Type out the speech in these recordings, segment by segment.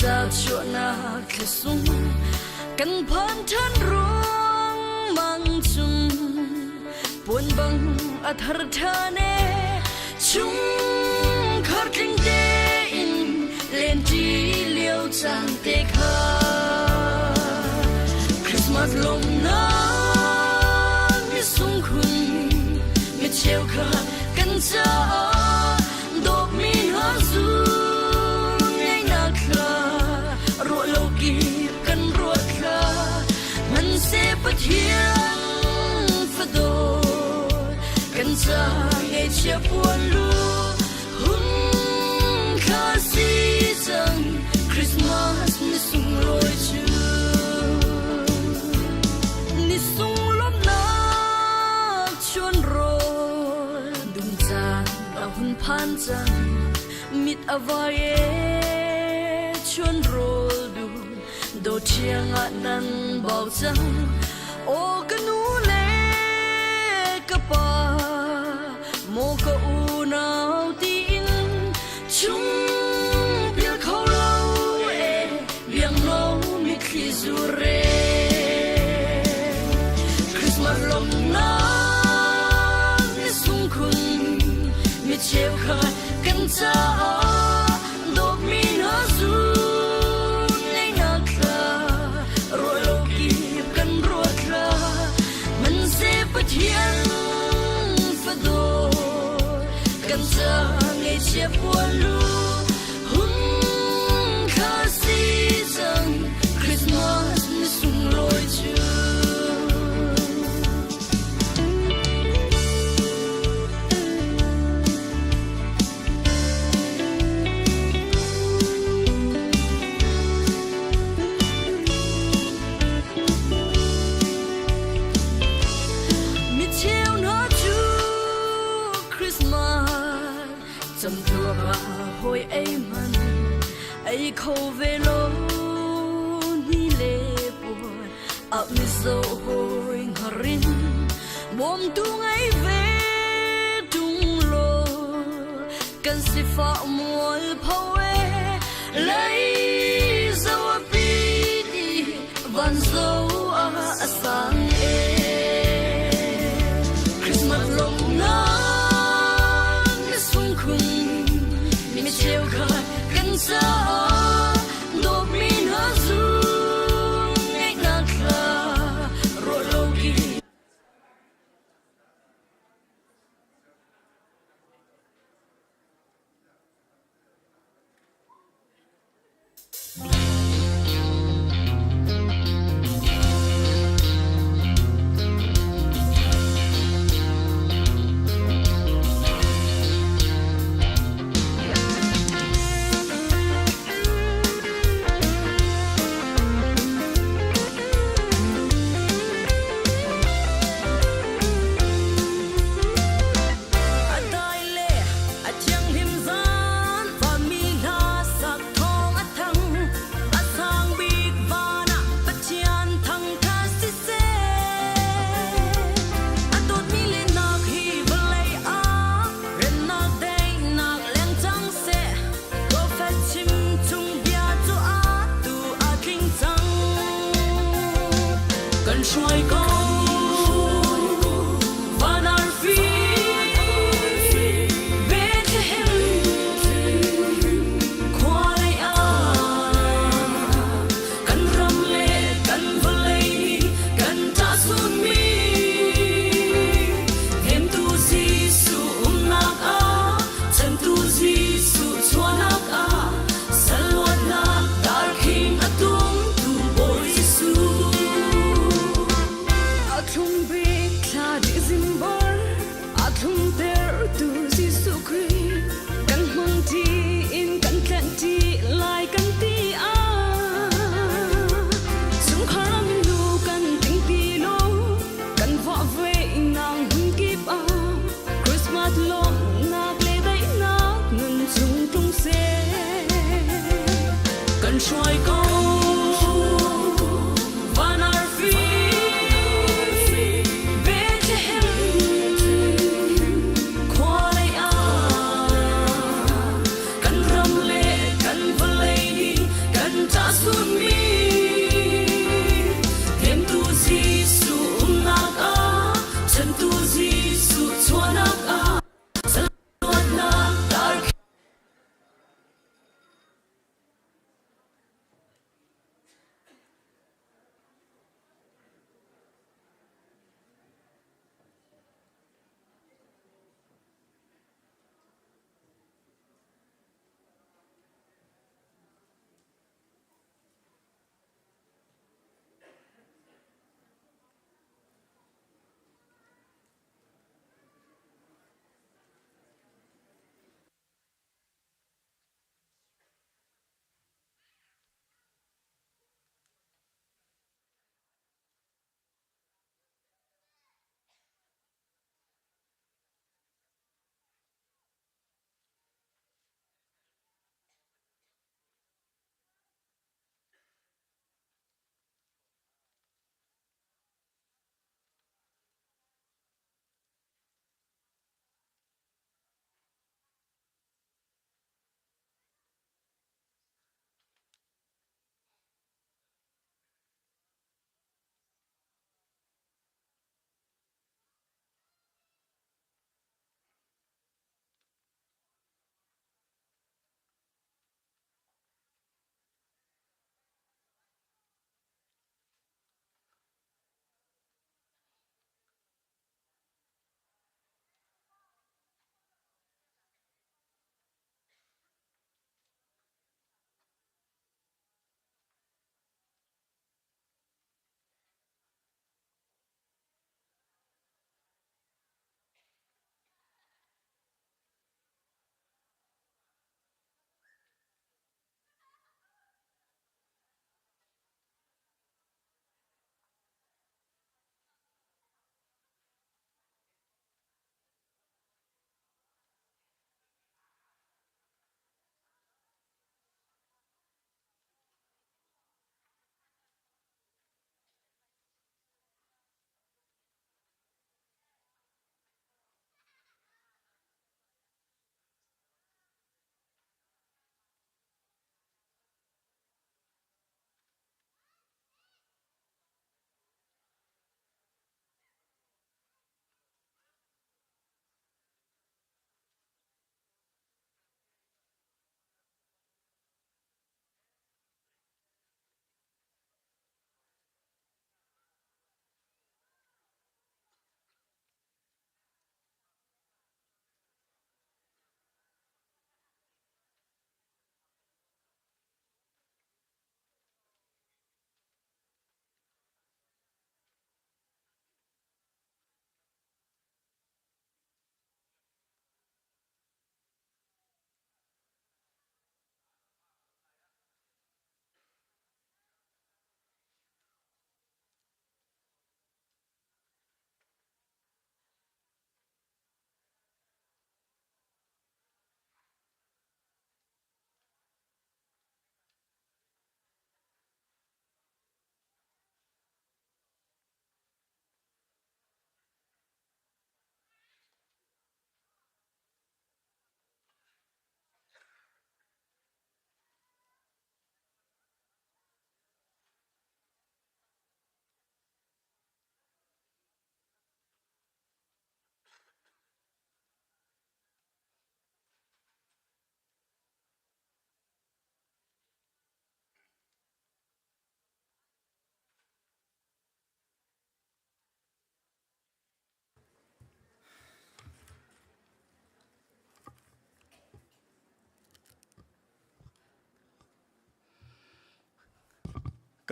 จากชั่วนาแค่สุ่มกันผ่านท่านร้องมังจุมปวนบังอัธรธาเนชุมขอดลิงเดอินเล่นจีเลี้ยวจางเตคาคริสต์มาสลมน้ำมิสุงคุณมิเชลคากันจ้าดอกมีหาซูง่ายนักคลารัวโลกีกันรัวคลามันเสพเทียนฟโดกันจ้าง่ายเชียปวนลูหุ่นคาซีจังคริสต์มาสนิสุงลอยจูนิสุงลบนักชวนโรดุงจานเอาหุ่นพันจังมิดอวายชวนโรดูโดเทียงอันนั้นบอกจังโอ้กันนูเล่กะปาโมกะอูนาวตีนชุมเปียเขาเล่าเบียงโลมิคลิซูเรคริสต์มาสลมน้ำมิสุงคุณมิเชลคากันจ้าดอกมีนาซูในนาคลารัวโลกีกันรัวคลามันเสพเทียนฟโดกันจ้าไงเชียปวนลูหุ่นคาซีจังคริสต์มาสนิสุงลอยจูจำตัวหอยไอ้มันไอ้โคเวโลนี่เล่ปวดอับมิโซหอยหรินบอมตุงไอ้เวตุงโลกันสิฟ้ามัวพาเวเลยสวปีดีบันโซอาสังเอคริสต์มาสลมน้ำมิเชลคากันจ้าดอกมีหาซูง่ายนักคลารัวโลกีช่วยก็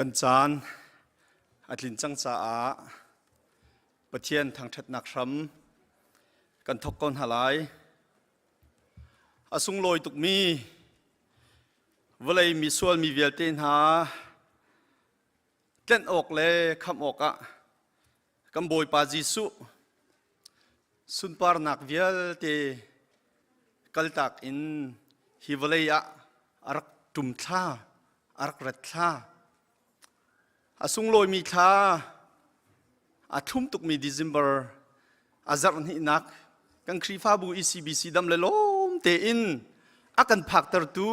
กันจานอัดลินจังจ้าประเทียนทางทัดนักช้ำกันทกกอนหลายอาสุงลอยตุกมีวลัยมีส่วนมีเวลเตนหาเล่นออกเลยคำออกกำบอยปาจิสุสุนปาร์นักเวลเตกัลตักอินฮิวลัยอารักตุมท่าอารักรัตท่าอาสุงลอยมีท่าอาทุ่มตุกมีDecemberอาจัรนินักกังครีฟ้าบูECBCดำเลยล้มเตอินอากันพักตรตู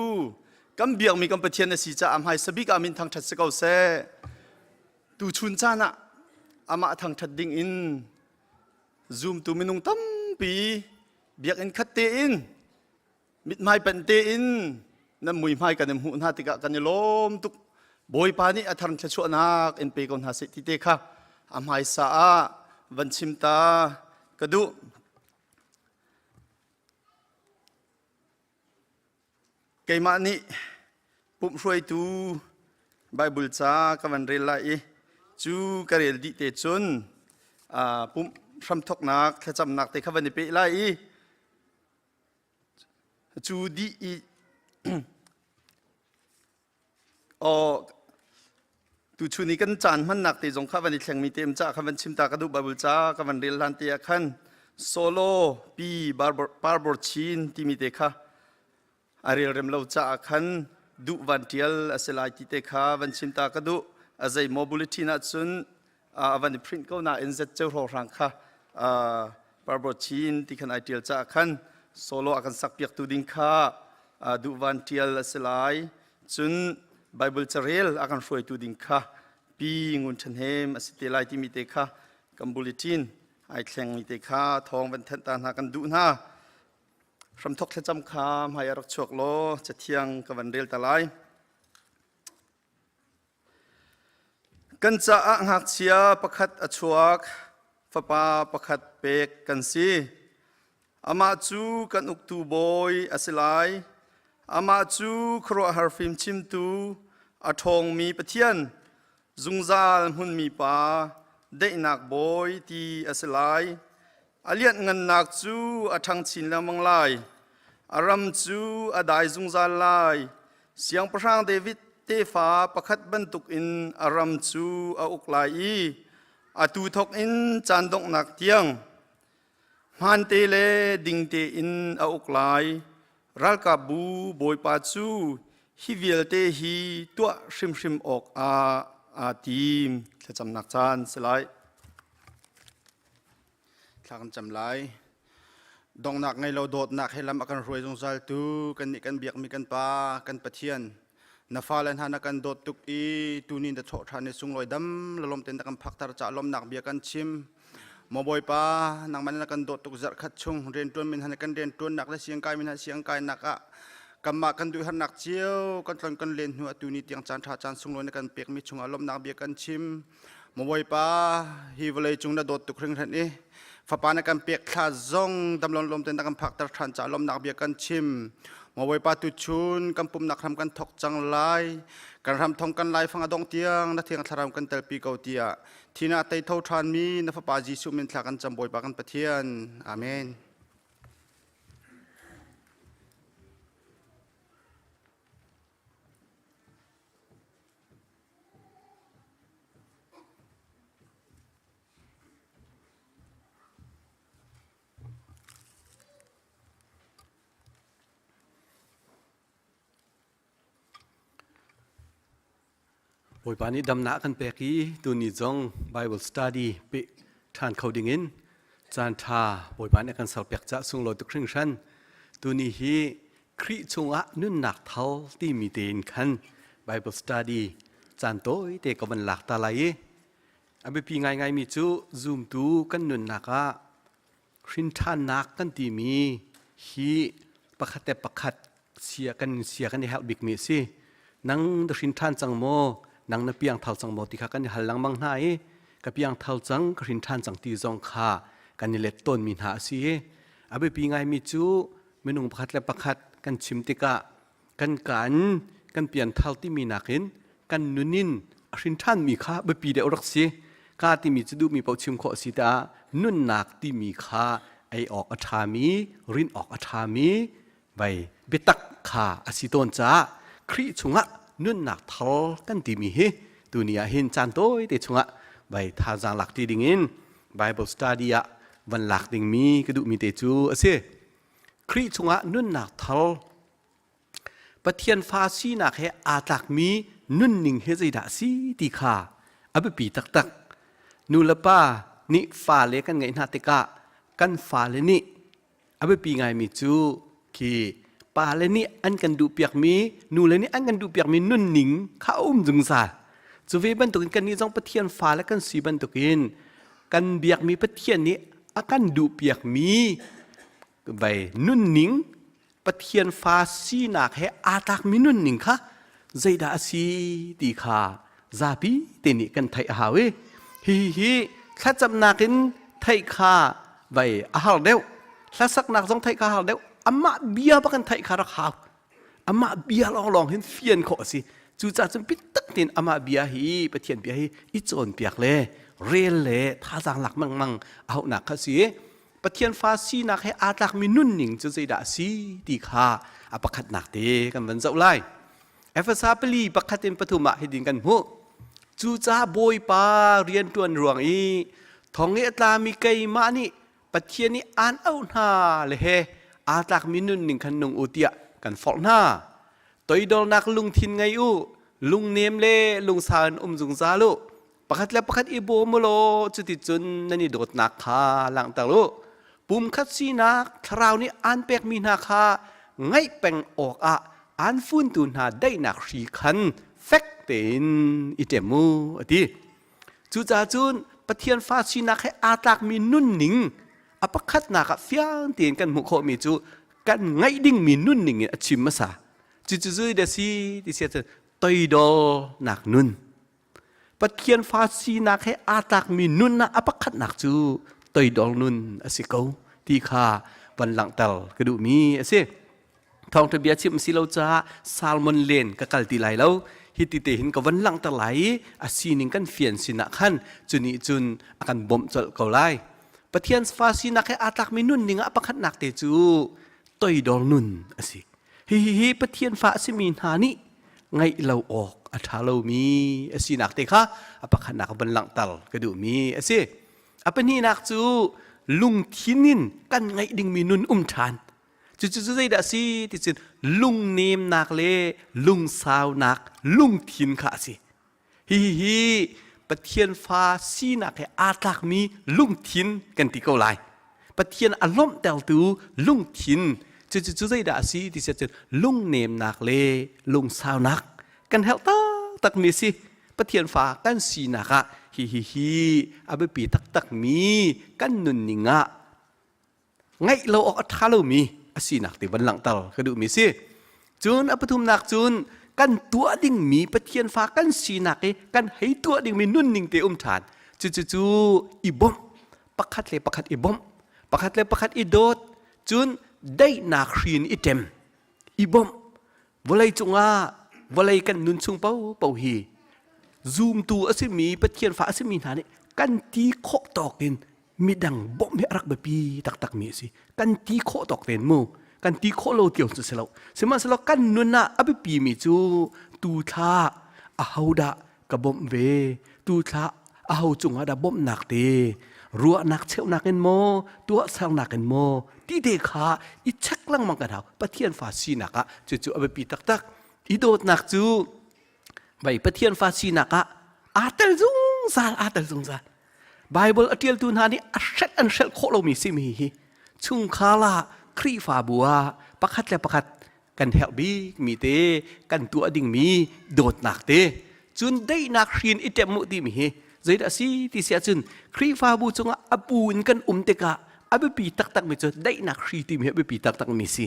กัมเบียงมีกัมปะเทียนสีจ้าอามไฮสบิกอามินทางทัดสกาวเซตูชุนจานะอามาทางทัดดิ่งอินซูมตูมินุงตั้มปีเบียกอินคัดเตอินมิดไม้เป็นเตอินน้ำมวยไม้กันน้ำหูนาติกะกันยล้มตุกบอยปานีอาทางทัดชวนักอินเปกอนหาสิติเตค่ะอามไฮสาวันชิมตากระดูเกยมานี่ปุ่มช่วยตูไบเบิลจ้ากับวันเรลไลจูกระเรลดิเตจุนปุ่มทำทกนักแค่จำนักแต่ขวันนี้เปไลจูดีอ๋อตูชูนี้กันจานมันหนักแต่จงขวันนี้แข่งมีเต็มจ้าขวันชิมตากระดูไบเบิลจ้ากับวันเรลลันเตียขันโซโลปีบาร์บอร์ชินที่มีเตค่ะอารีเรมเลวจ้าขันดูวันเทียลอาศัยที่เตค่ะวันชิมตากระดูอาศัยโมบิลิตี้นัดซุนวันนี้พริ้งก็น่าเอ็นเซเจ้าโรังค่ะบาร์บอร์ชินที่ขันไอเทียลจ้าขันโซโลอากันสักเปียกตูดิงค่ะดูวันเทียลอาศัยซุนไบเบิลเจเรลอากันช่วยตูดิงค่ะปีงุนชันเฮมอาศัยไลที่มีเตค่ะกัมบูลิตินไอแข่งมีเตค่ะทองวันเทนตานากันดูน่ารำทกเทจำคามให้รักชวกโลจะเที่ยงกับวันเรียลตะไลกันจะหักเชียประคัดอชวกฟ้าป่าประคัดเป็กกันซีอามาจูกันอุกตูบอยอาศัยอามาจูครัวฮาร์ฟิมชิมตูอาทองมีปะเทียนจุงซาลหุ่นมีป่าได้หนักบอยที่อาศัยอาเลียนเงินนักจูอาทังชินละมังไลอารมจูอาได้จุงซาลายเสียงพระางเดวิดเตฟ้าประคัดบรรทุกอินอารมจูอาอุกไลอาตูทกอินจานดงนักเตียงฮันเตเลดิงเตอินอาอุกไลรัลกาบูบอยปาจูฮิวิลเตฮีตัวชิมออกอาทีมจะจำนักจานสไลทางจำไลดองหนักไงเราโดดหนักให้ลำอากันรวยจงใจตูกันนี่กันเบียกมีกันปากันปะเทียนนาฟ้าเลนหานักกันโดดตุกอีตูนินจะโฉดทานในสุงลอยดำละลมเต็นตะกันพักตาจะลมหนักเบียกันชิมมอบอยปานางมันนักกันโดดตุกจัดขัดชงเรียนตัวมินหันกันเรียนตัวหนักและเสียงกายมินหันเสียงกายหนักอะกำมากันดูหันหนักเจียวกันตอนกันเรียนหัวตูนิเตียงจานทาจานสุงลอยในกันเปียกมีชงอารมณ์หนักเบียกันชิมมอบอยปาฮิวเลยจงน่ะโดดตุกครึ่งทันนี้ฟ้าป่าในการเปียกขาซงดำลงลมเต็นตะกันพักตะทันจ่าลมหนักเบียกันชิมมาไว้ปาตุชุนกำปุ่มหนักทำกันทกจังไลการทำทองกันไลฟังอดงเตียงนักเทียงทารามกันเตลปีเกาเตียที่นาเตยเท่าทานมีนับฟ้าป่าจิสุมินทากันจำบอยปากันปะเทียนอาเมนบอยปานี้ดำหนักกันเปกี้ตัวนี้จง Bible Study ไปทานเขาดิ่งอินจานทาบอยปานี้กันสาวเปียกจะส่งลอยตุกครึ่งชั้นตัวนี้ฮีคริจงอะนุ่นหนักเท่าที่มีเตียนคัน Bible Study จานโต้เตกับมันหลักตาไหลอันเป็นปีไงมีจูซูมตูกันนุ่นหนักอะครินทานหนักกันที่มีฮีประคัดแต่ประคัดเสียกันในเฮลบิกมีสินังดครินทานจังโมนังนับเปียงเท่าจังโมติค่ะกันหันหลังมังหายกับเปียงเท่าจังครินทานจังตีจงขากันนี่เล็ดต้นมีหาสิอาไปปีไงมีจูเมนุงประคัดและประคัดกันชิมติกะกันเปลี่ยนเท่าที่มีหนักเห็นกันนุนิน รินท่านมีค่าบ่ปีเดียวรักสิกาที่มีจะดูมีเป่าชิมขอสิตานุ่นหนักที่มีค่าไอออกอัฐามีรินออกอัฐามีใบเบตักขาอสิตนจ้าครีชุงะนุ่นหนักทอกันที่มีเฮตัวนี้เห็นจานโต้แต่ชุงะใบทาจางหลักที่ดิ่งิน Bible study อะวันหลักดิ่งมีกระดูมีเตจูเสียครีชุงะนุ่นหนักทอปะเทียนฟ้าสีหนักให้อาตักมีนุ่นหนิงเฮใจดาสีตีขาอับปีตักนูละป้านี่ฟ้าเล็กันไงนาติกะกันฟ้าเลนี่อับปีไงมีจูคีป้าเลนี่อันกันดูเปียกมีนูเลนี่อันกันดูเปียกมีนุ่นหนิงข้าจุงซาจูเวบันตุกินกันนี่จ้องปะเทียนฟ้าและกันสีบันตุกินกันเบียกมีปะเทียนนี้อากันดูเปียกมีใบนุ่นหนิงปะเทียนฟ้าสีหนักให้อาตักมีนุ่นหนิงค่ะใจดาสีตีขาซาปีเตนิกันไทยอาเวฮีถ้าจำนักินไทยขาใบอาหารเดียวถ้าสักนักจ้องไทยขาอาหารเดียวอามาเบียบักันไทยขารักเขาอามาเบียลองเห็นเฟียนขอสิจู่จ้าจนปิดตักตินอามาเบียฮีปะเทียนเบียฮีอิจอนเปียกเลยเรียนเลยท่าจางหลักมั่งเอาหนักข้าสิปะเทียนฟ้าสีหนักให้อาตักมีนุ่นหนิงจะใจดาสีตีขาอาปะขัดหนักเตกันวันเจ้าไล่เอฟเฟซาเปลีปะขัดเต็มปฐุมะให้ดินกันหูจูจ้าโบยปาเรียนตัวนรวงอีทองเอตลามีไกมานี่ปะเทียนนี่อ่านเอาหน้าเลยเฮอาตักมีนุ่นหนิงขันนงอุติยะกันฟอกหน้าตัวอีดอลนักลุงทินไงอูลุงเนมเล่ลุงสารจุงซาลุปะขัดแล้วปะขัดอีโบมโลจุดที่จุนนั่นนี่โดดนักคาหลังตาลุปุ่มคัดสีนักคราวนี้อ่านเปกมีนาคาไงแปงออกอ่านฟุ้นตุนหาได้หนักสีคันเฟกเต็นอิเตมูอดีจูจ่าจุนปะเทียนฟ้าสีนักให้อาตักมีนุ่นหนิงอปะคัดนักเฟียงเตียนกันมุขมีจูกันไงดิ่งมีนุ่นหนิงอชิมมาซาจู่ๆเดซีดิเสียจตอยดอหนักนุ่นปะเทียนฟ้าสีนักให้อาตักมีนุ่นนะอปะคัดนักจูตอยดอนุ่นอสิเกาที่ขาวันหลังเตลกระดูมีอสิทองทะเบียชิมสิเราจะซาลมอนเลนกับกัลติไลแล้วฮิติเตหินกับวันหลังตะไหลอาศีนิงกันเฟียนสินะขันจุนีจุนอากันบ่มจดเกาไลปะเทียนฟ้าสีนักให้อาตักมีนุ่นนิงอปะคัดนักเตจูตอยดอนุ่นอสิฮีปะเทียนฟ้าสิมีหานี่ไงเราออกอัฐาเรามีอสินักเตค่ะอปะคัดนักวันหลังเตลกระดูมีอสิอปะนี่นักจูลุงทินินกันไงดิ่งมีนุนทานจู่ๆใจดาสีที่สุดลุงเนมนักเลลุงสาวนักลุงทินข้าสิฮีปะเทียนฟ้าสีนักให้อาตักมีลุงทินกันที่เกาไลปะเทียนอารมณ์เตลตูลุงทินจู่ๆใจดาสีที่สุดลุงเนมนักเลลุงสาวนักกันเฮลตักมีสิปะเทียนฟ้ากันสีนักฮีอาเบปีตักมีกันนุนนิงะไงเราออกอัฐาเรามีอาศีนักติบันหลังตลกระดูมีสิจุนอปทุมนักจุนกันตัวดิ่งมีปะเทียนฟ้ากันสีนักกันให้ตัวดิ่งมีนุ่นนิงเตฐานจู่อีบอมปักขัดเลยปักขัดอีบอมปักขัดเลยปักขัดอีโดดจุนได้นักขีนอีเต็มอีบอมวลัยจงวลัยกันนุนซุงเป้าฮีซูมตัวอาศัยมีปะเทียนฟ้าอาศัยมีหานี่กันตีโคตอกเต็นมีดังบ่มให้รักแบบปีตักมีสิกันตีโคตอกเต็นโมกันตีโคโลเตียวสุดเสลาสมัยสลากันนุนน่ะอับปีมีจูตูท่าอาหูดะกับบ่มเวตูท่าอาหูจงอาดาบ่มหนักเตรัวหนักเชี่ยวหนักเงินโมตัวสร้างหนักเงินโมที่เด็กขาอีชักลังมังกันเท้าปะเทียนฟ้าสีหนักจู่อับปีตักอีโดดหนักจูใบปะเทียนฟ้าสีนักอาเตลซุงซาไบเบิลอเทียลตุนหานี่อันเชลโคโลมีสิมีชุงคาลาครีฟาบัวปักขัดและปักขัดกันเฮลบีมีเตกันตัวดิ่งมีโดดหนักเตจุนได้นักเรียนอิเตมุติมีใจดาสีที่เสียจุนครีฟาบูจงอับูนกันเตกะอับปีตักมีจุดได้นักเรียนที่มีอับปีตักมีสิ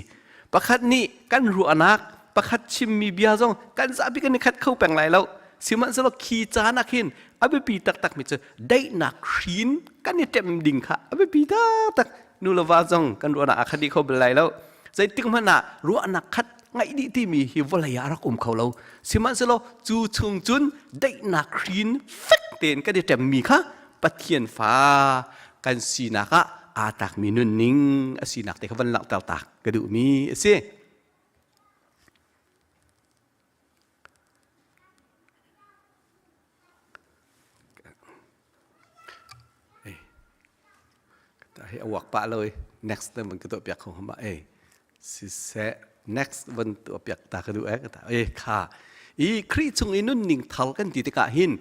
ปักขัดนี่กันรัวนักปักขัดชิมมีเบียร์จงกันจะพิกันขัดเข้าแปลงไหลแล้วสิมันสลบขีจานักเห็นอับปีตักมีจุดได้นักขีนกันเนี่ยเต็มดิ่งค่ะอับปีตักนูละวาจงกันรัวนักขัดดีเข้าเป็นไหลแล้วใจตึงมันน่ะรัวนักขัดไ ไงดีที่มีฮิวลายารักเขาเราสิมันสโลจูชงจุนได้นักครีนฟิกเต็นก็ได้แต่มีค่ะปะเทียนฟ้ากันสีนักอาตักมีนุ่นนิ่งสีนักแต่เขาวันหลังเต่าตักก็ดูมีสิให้เอาวักปะเลย next นั่นมันก็ตัวเปียกของเขามาสิเส next วันตัวเปียกตาก็ดูก็ตาค่ะอีครีชงอีนุ่นนิ่งทัลกันตีตะกะหิน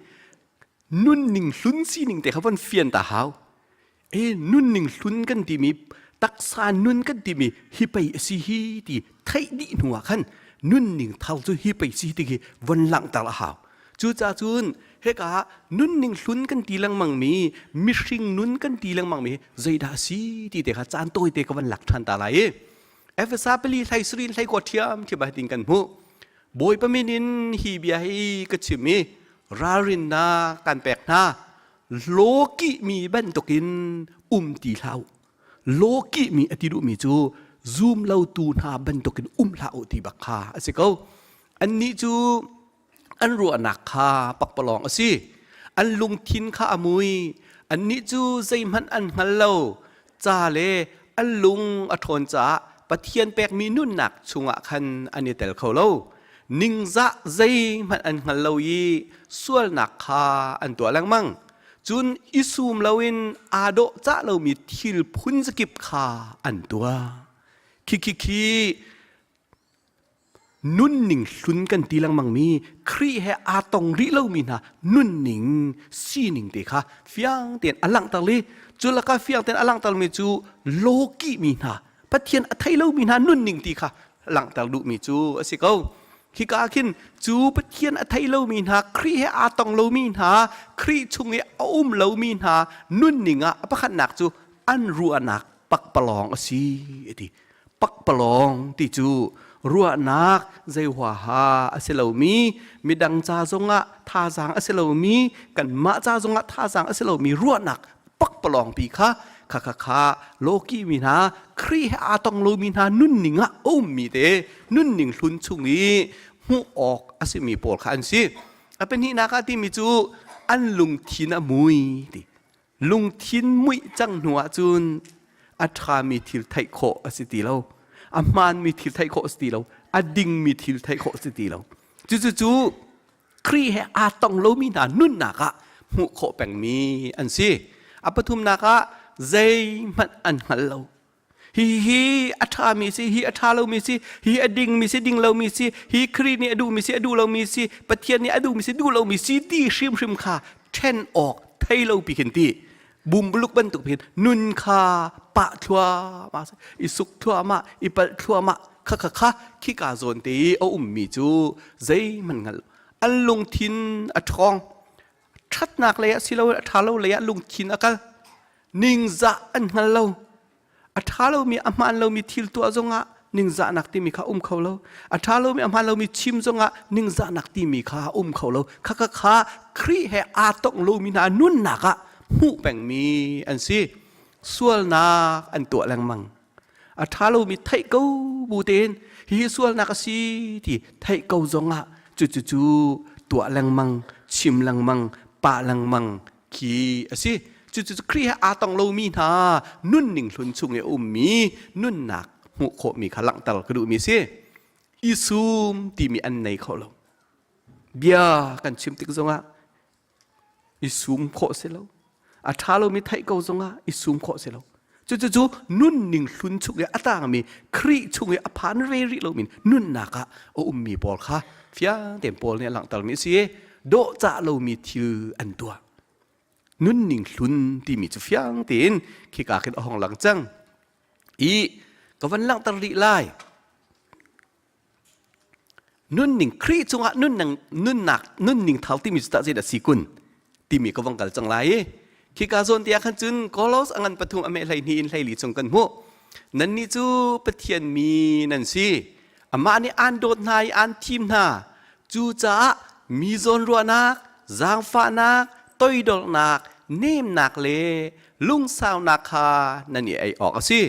นุ่นนิ่งลุ้นสีนิ่งแต่เขาวันเฟียนตาหาวนุ่นนิ่งลุ้นกันที่มีตักษานุ่นกันที่มีฮิไปสิฮีที่ไทยดีหัวขันนุ่นนิ่งทัลจูฮิไปสิที่วันหลังตาละหาวจูจ่าจูนเฮกะนุ่นนิ่งลุ้นกันตีลังมังมีมิชิงนุ่นกันตีลังมังมีใจดาสีที่เด็กจานโตยเด็กวันหลักทันตาไหลเอฟซาเปลีไทยสรินไทยกอดเทียมที่บ้านติงกันหูบอยปะมินินฮีเบียฮีก็ชิมีรารินนาการแปลกหน้าโลกิมีบันตกินตีเหลาโลกิมีอติรุมีจูซูมเหลาตูนาบันตกินเหลาที่บักคาสิเขาอันนี้จูอันรัวนักคาปักปลองสิอันลุงทินข้ามุยอันนี้จูใจมันอันฮัลโลจ่าเลอันลุงอทนจ่าปะเทียนแปกมีนุ่นหนักชุงะคันอันนี้แต่เขาเล่านิ่งจะใจมันอันฮัลโลยีส่วนนักคาอันตัวแรงมั่งจุนอิซูมเลวินอาโดจะเรามีทิลพุนสกิบคาอันตัวคีนุ่นหนิงสุนกันตีลังมังมีครีเฮอาตองริเลามีนะนุ่นหนิงสีหนิงเด็กค่ะเฟียงเตียนอลังตะลีจุลกาเฟียงเตียนอลังตะลีมีจูโลกิมีนะปะเทียนไทยเลามีนะนุ่นหนิงตีค่ะหลังตะลุมีจูสิเขาคิกาคินจูปะเทียนไทยเลามีนะครีเฮอาตองเลามีนะครีชุงเออุ้มเลามีนะนุ่นหนิงปะขันหนักจูอันรัวหนักปักปลองสิที่ปักปลองที่จูรัวนักใจหัวหาอเสลามีดังจ้าจงะท่าจางอเสลามีกันมาจ้าจงะท่าจางอเสลามีรัวนักปักปลองปีค่ะค่ะโลกีมีนาครีอาตองโลมีนานุ่นหนิงะโอ้มีเดนุ่นหนิงลุนชุงนี้หูออกอสิมีปอลขันสิเป็นที่นักที่มีจูอันลุงทินมุยดิลุงทินมุยจังหัวจุนอัฐามีทิลไทโคอสิติเราอามันมีทิลไทโคอสิติเราอดิงมีทิลไทโคอสิติเราจูครีอาตองโลมีนานุ่นนักะหูโคแปงมีอันสิปทุมนักะใจมันอันฮัลโลฮีอัฐามีสิฮีอัฐาเรามีสิฮีอดิงมีสิดิงเรามีสิฮีครีนี่อดูมีสิอดูเรามีสิปะเทียนนี่อดูมีสิดูเรามีสิตีชิมค่ะเช่นออกไทยเราปีเห็นตีบุมบลุกบันตุกเห็นนุนคาปะทัวมาอิสุกทัวมาอิปะทัวมาค่ะขี้กาโซนตีเอามีจูใจมันงั้นอันลงทินอัทองชัดนักเลยสิเราอัฐาเราเลยลงทินกันนิ่งจะอันฮัลโลอัฐาเรามีอามันเรามีทิลตัวจงะนิ่งจะนักที่มีข้าเขาเราอัฐาเรามีอามันเรามีชิมจงะนิ่งจะนักที่มีข้าเขาเราค่ะครีเฮอาตองเรามีนานุ่นนักหูแบ่งมีอันสิส่วนนักอันตัวแรงมังอัฐาเรามีไทยเก้าบูเตนฮีส่วนนักสิที่ไทยเก้าจงะจูตัวแรงมังชิมแรงมังปะแรงมังขี้อันสิจุครีอาตองโลมีนานุ่นหนิงหลุนชุงเอมีนุ่นหนักหูโคมีขลังตลกระดูมีสิอิซูมที่มีอันในเขาเราเบียกันชิมติกจงะอิซูมโคเสลาอาทาเรามีไทยเกาจงะอิซูมโคเสลาจูนุ่นหนิงหลุนชุงเออัตางมีครีชุงเออพานเรริเรามีนุ่นหนักมีบอลค่ะเฟียเต็มบอลเนี่ยหลังตลมีสิโดจะเรามีทิวอันตัวนุ่นหนิงลุนที่มีจุฟยังตีนขี้กาขึ้นห้องหลังจังกวันหลังตรีไล่นุ่นหนิงครีจงะนุ่นหนักนุ่นหนิงเท้าที่มีจุดเจดสีกุลที่มีกวันกัลจังไล่ขี้กาโซนที่อาขันจุนกอลสอังันปฐุมอเมริกานีไลลีจงกันหัวนั่นนี่จูปะเทียนมีนั่นสิอามานี่อันโดดนายอันทีมนาจูจ้ามีโซนรัวนักจางฟ้านักต้อยดอกนักเนมนักเลลุงสาวนักคานั่นนี่ไอออกสิ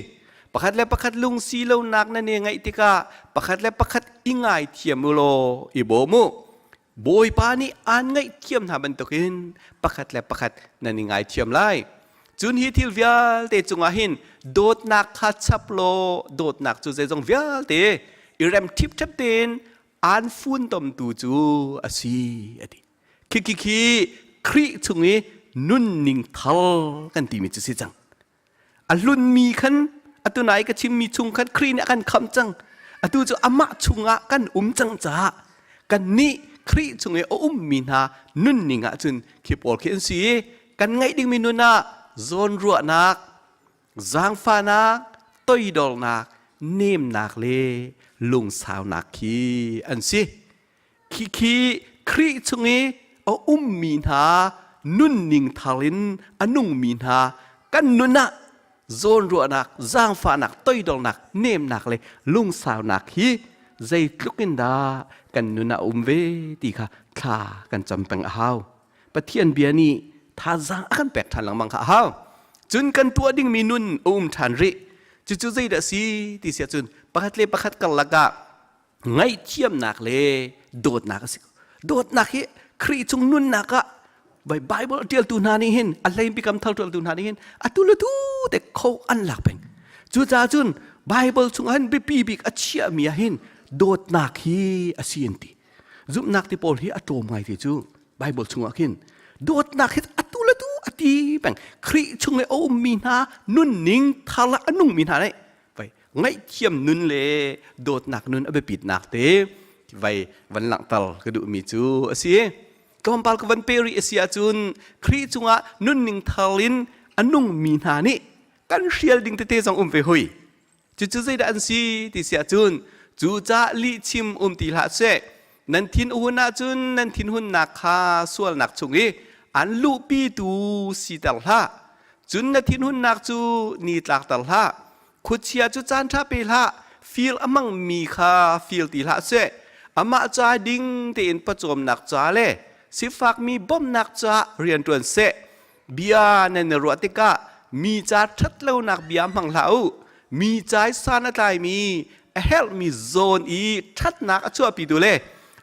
ป ประคัดและประคัดลุงซีเลวนักนั่นเองไงติกาประคัดและประคัดอิงไงเทียมมุโลอีโบมุบอยปานี่อันไงเทียมทำบันตุกินประคัดและประคัดนั่นเองไงเทียมไล่จุนฮิทิลวิลเตจุงอาหินโดดนักขัดชับโลโดดนักจุเจจงวิลเตอิเรมทิปทับเตนอันฟุนตอมตูจูอาซีอดีคิครีจุงนี้นุ่นนิ่งทัลกันตีมิจุสิจังอัลลุนมีขันอัตุไหนก็ชิมมีชุงขันครีเนี่ยกันคำจังอัตุจะอามะชุงะกันจังจ้ากันนี่ครีจุงนี้มีนานุ่นนิ่งจุนคิปอลเคนซีกันไงดิ้งมีนุนาโซนรัวนักจางฟ้านักต้อยดอลนักเนมนักเลลุงสาวนักขีอันสิคีครีจุงนี้มีนานุ่นนิ่งทาลินอนุงมีนากันนุนะโซนรัวนักจางฟ้านักต้อยดอลนักเนมนักเลลุงสาวนักขีใจลุกินดากันนุนะเวตีค่ะข้ากันจำเป็นอ้าวปะเทียนเบียนี่ท่าจางกันแปลกทันหลังมังค่ะอ้าวจุนกันตัวดิ่งมีนุนทันริจู่ใจเดสีที่เสียจุนประคัดประคัดกันละกะไงเทียมนักเลโดดนักสิโดดนักฮีครีจงนุนนักะไบเบิลเดียลตูนานี่เห็นอะไรพิกรรมทัลตูนานี่เห็นอัตุลตูแต่เขาอันหลักเป็นจู่จ้าจุนไบเบิลจงอันบีบิกอัจฉริยะมีเห็นโดดนักฮีอาเซียนตีจุนักที่พอลฮีอัตโตไงที่จู่ไบเบิลจงอันโดดนักฮีอัตุลตูอัตีเป็นครีจงเลยมีนานุนนิ่งทาละนุงมีนาเนี่ยไปไงเทียมนุนเลยโดดนักนุนเอาไปปิดนักเตะไปวันหลังตลก็ดูมีจู่อาเซียก็มันปาลกวันเปรีเอเซียจุนครีจงะนุนนิ่งทาลินอนุงมีนานี่กันเชียลดิ่งเตะสองไปหุยจู่ใจดันซีที่เสียจุนจู่จ้าลิชิมตีละเสนันทินหุ่นนาจุนนันทินหุ่นนักข้าส่วนนักชงนี้อันลูปีตูสีตลาจุนนันทินหุ่นนักจูนีตลักตลาขุดเชียจุจานท่าเปล่าฟิลอมังมีข้าฟิลตีละเสอามาจ่าดิ่งเตียนประจมนักจ่าเล่สิฟักมีบ่มนักจ่าเรียนตัวเสเบียนันรัวติกามีจ่าทัดเล่านักเบียมังเหลามีจ่ายสานอะไรมีเฮลมีโซนอีทัดนักชั่วปีดูเล่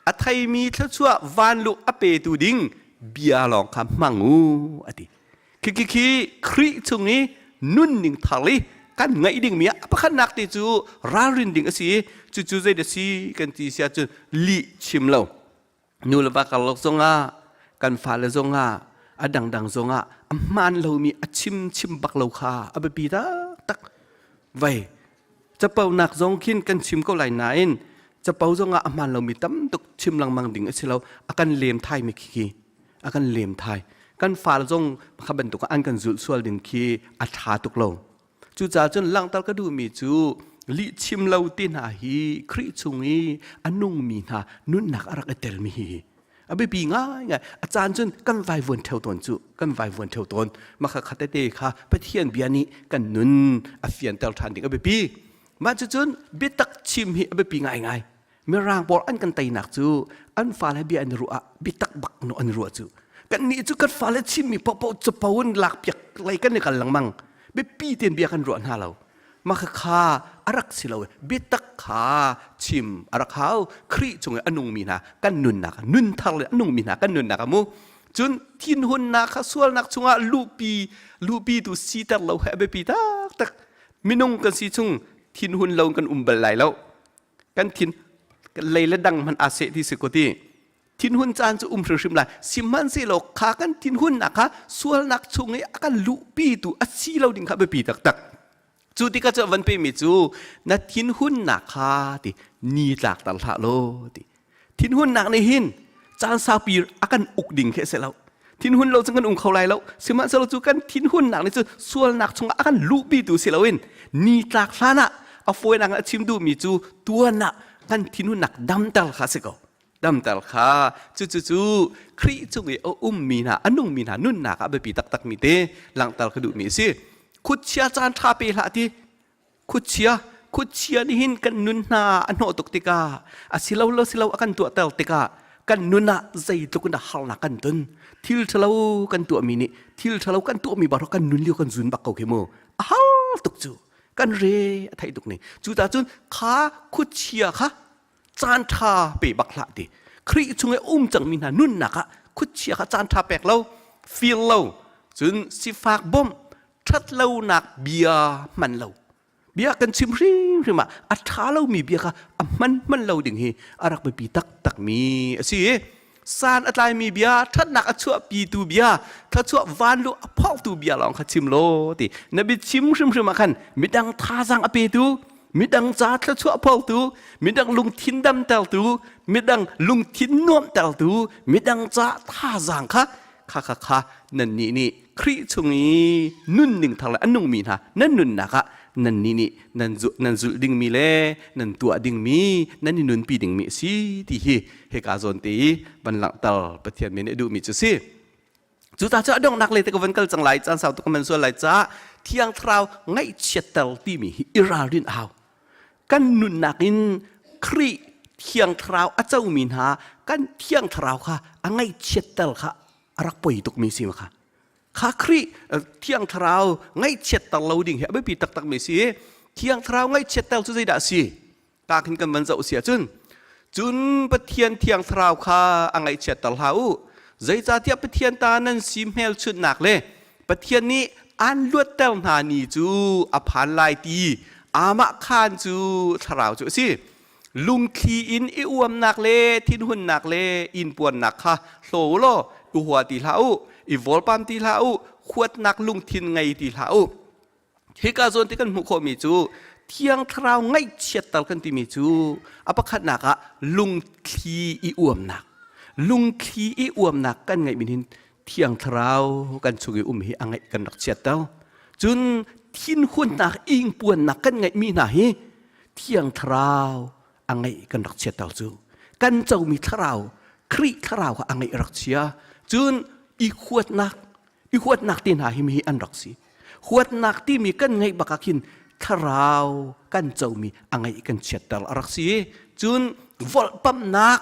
อัทยมีทัดชั่ววันลุอเปตูดิ่งเบียลองคำมังงูอดีคีครีตรงนี้นุ่นนิ่งทาลีกันไงดิ่งเมียประคันนักติจูรารินดิ่งสิจู่ใจเดสีกันที่เสียจุลิชิมเรานูลบากลกซงอากันฟ้าเลซงอาอดังซงอามันเรามีชิมบักเราคาอเบปีตักไว้จะเป่าหนักซงขินกันชิมก็ไหลนายจะเป่าซงอามันเรามีตั้มตุกชิมลังมังดิ่งสิเราอากันเลียมไทยไม่ขี้อากันเลียมไทยกันฟ้าเลซงขบันตุกอันกันจุดส่วนดิ่งขี้อัฐาตุกเราจู่จ้าจนลังตัลก็ดูมีจู่ลิชิมเราตินาฮีคริชุงฮีอนุงมีนานุนนักอรักเตลมีฮีอเบปีง่ายไงอาจารย์จนกันไววนเทวตนจู่กันไววนเทวตนมาขัดเตะค่ะไปเทียนเบียนี้กันนุนอเฟียนเตลทันดิ่งอเบปีมาจนบิตักชิมฮีอเบปีง่ายเมื่อร่างบอลอันกันไตหนักจู่อันฟ้าและเบียอันรัวบิตักบักโนอันรัวจู่กันนี่จู่กันฟ้าและชิมมีปอจะปวนหลักเปียกอะไรกันในกันหลังมังเบปีเตียนเบียกันรัวหน้าเรามาข้าอารักสิเราบิตักขาชิมอารักเขาครีจงอนุงมีนากันนุนนักนุนทัลอนุงมีนากันนุนนักมูจนทินหุนนักส่วนนักจงลูปีดูสีตเราให้เบปีตักมินงกันสีจงทินหุนเรากันบลายแล้วกันทินกันเลยและดังมันอาเซที่สุดที่ทินหุนจานจะพระชิมลายสิมันสิเราขากันทินหุนนักส่วนนักจงไอ้กันลูปีดูอาศีเราดิ่งข้าเบปีตักจู่ที่ก็จะวันไปมีจู่นัดทินหุ่นหนักค่ะที่นีหลักตลาดโลที่ทินหุ่นหนักในหินจานซาปีอากันอุกดิ่งแค่เสร็จแล้วทินหุ่นเราจะกันเขาไล่แล้วสมัยเราจู่กันทินหุ่นหนักในจู่ส่วนหนักชงอากันลูบีดูเสร็จแล้วเองนีหลักล้านอ่ะเอาฟอยหนักชิมดูมีจู่ตัวหนักกันทินหุ่นหนักดำตลค่ะเสกดำตลค่ะจู่ครีจงมีนาอนุงมีนานุ่นหนักเอาไปปีตักมีเตหลังตลกระดูมีสิขุดเชียจานท่าเปล่าที่ขุดเชียนี่หินกันนุนนาอันโนตุกติกาสิเราอากันตัวเตลติกากันนุนนาใจตุกันหัลนักกันตุนทิลเรากันตัวมินิทิลเรากันตัวมีบาร์กันนุนเลี้ยวกันซุนบักเขาเขโมฮัลตุกจู กันเรไทยตุกนี่จูตาจุนขาคุดเชียค่ะจานทาเปบักละดิครีชุงไอจังมินานุ่นนักะคุดเชียค่ะจานทาแปกเราฟีลเราจุนสิฝากบ่มทัดเราหนักเบียมันเราเบียกันชิมริมริมาอัฐาเรามีเบียค่ะมันเราดิ่งฮีอารักไปปีตักมีสิสารอะไรมีเบียทัดหนักชั่วปีตูเบียทัดชั่ววันลูพอกตูเบียลองขัดชิมโลตินบีชิมริมมาคันมิดังท่าสังอเปตูมิดังจัดทัดชั่วพอกตูมิดังลุงทินดำเตลตูมิดังลุงทินนวมเตลตูมิดังจัดท่าสังค่ะนั่นนี่ครีชงนี้นุ่นหนึ่งทางละอันนุ่งมีนะนั่นนุ่นนะคะนั่นนี่นั่นจุดดิ่งมีเล่นั่นตัวดิ่งมีนั่นนี่นุ่นปีดิ่งมีสิที่เฮกาโซนตีบันหลังตลประเทศเมนดูมีจุดสิจุดตาจะดองนักเลยแต่ก็วันเกิดจังไรจันสาวตุกมันส่วนไรจ้าเที่ยงคราวไงเช็ดเตลตีมีอิรารินเอากันนุ่นนักอินครีเที่ยงคราวอาเจ้ามีนะกันเที่ยงคราวค่ะไงเช็ดเตลค่ะรักป่วยตุกมีสิมาค่ะข้าครีเที่ยงทราวไงเช็ดตลอดดิ่งเหรอไม่ปีตักไม่สิเที่ยงทราวไงเช็ดตลอดสุดใจด่าสิกาขึ้นกันมันจะอุเสียจุนปะเทียนเที่ยงทราวข้าไงเช็ดตลอดใจจ่าเทียบปะเทียนตานั้นซิมเฮลชุดหนักเลยปะเทียนนี้อันลวดเต้าหนานีจูอภันลายตีอามะคานจูทราวจูสิลุงขีอินอิอวมหนักเลยทิ้นหุ่นหนักเลยอินปวนหนักค่ะโหโลอุหัวตีเท้าอีวอลปัมตีเท้าขวดนักลุงทินไงตีเท้าเฮกาโซนที่กันมุขมีจูเที่ยงทราวไงเช็ดตลกันที่มีจูอปะขัดหนักอะลุงขีอีอวมหนักลุงขีอีอวมหนักกันไงมินินเที่ยงทราวกันสุกิฮีอังไงกันนักเช็ดเต้าจุนทิ้นหุ่นหนักอิงปวนหนักกันไงมีไหนเที่ยงทราวอังไงกันรักเชียเต่าจูกันเจ้ามีทราวครีทราวอังไงรักเชียจูนอีขวดนักที่ไหนมีอันรักสีขวดนักที่มีกันไงบักกินทราวกันเจ้ามีอังไงกันเชียเต่ารักสีจูนวอลปั๊มนัก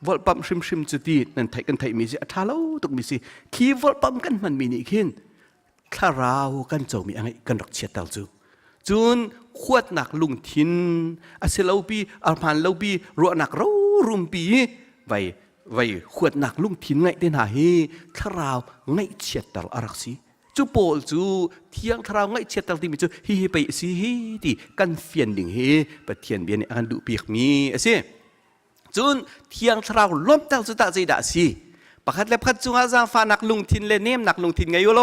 วอลปั๊มชิมจุดที่นั่นไทยกันไทยมีสิท้าเราตุกมีสิขี้วอลปั๊มกันมันมีนี่ขึ้นทราวกันเจ้ามีอังไงกันรักเชียเต่าจูจูนขวดหนักลุงทินอาเซลาปีอาพานลาปีรัวหนักเรารุมปีไว้ขวดหนักลุงทินไงเดนหาเฮทราวไงเชียตลอารักสีจูโปลจูเที่ยงทราวไงเชียตลที่มีจูฮีไปสิฮีตีกันเฟียนดิ่งเฮปะเทียนเบียนอันดุปีกมีสิจูนเที่ยงทราวล้มเต้าจุตาใจด่าสิปะคัดเล็บคัดจูงอาจารย์ฟ้าหนักลุงทินเลเนมหนักลุงทินไงโยโล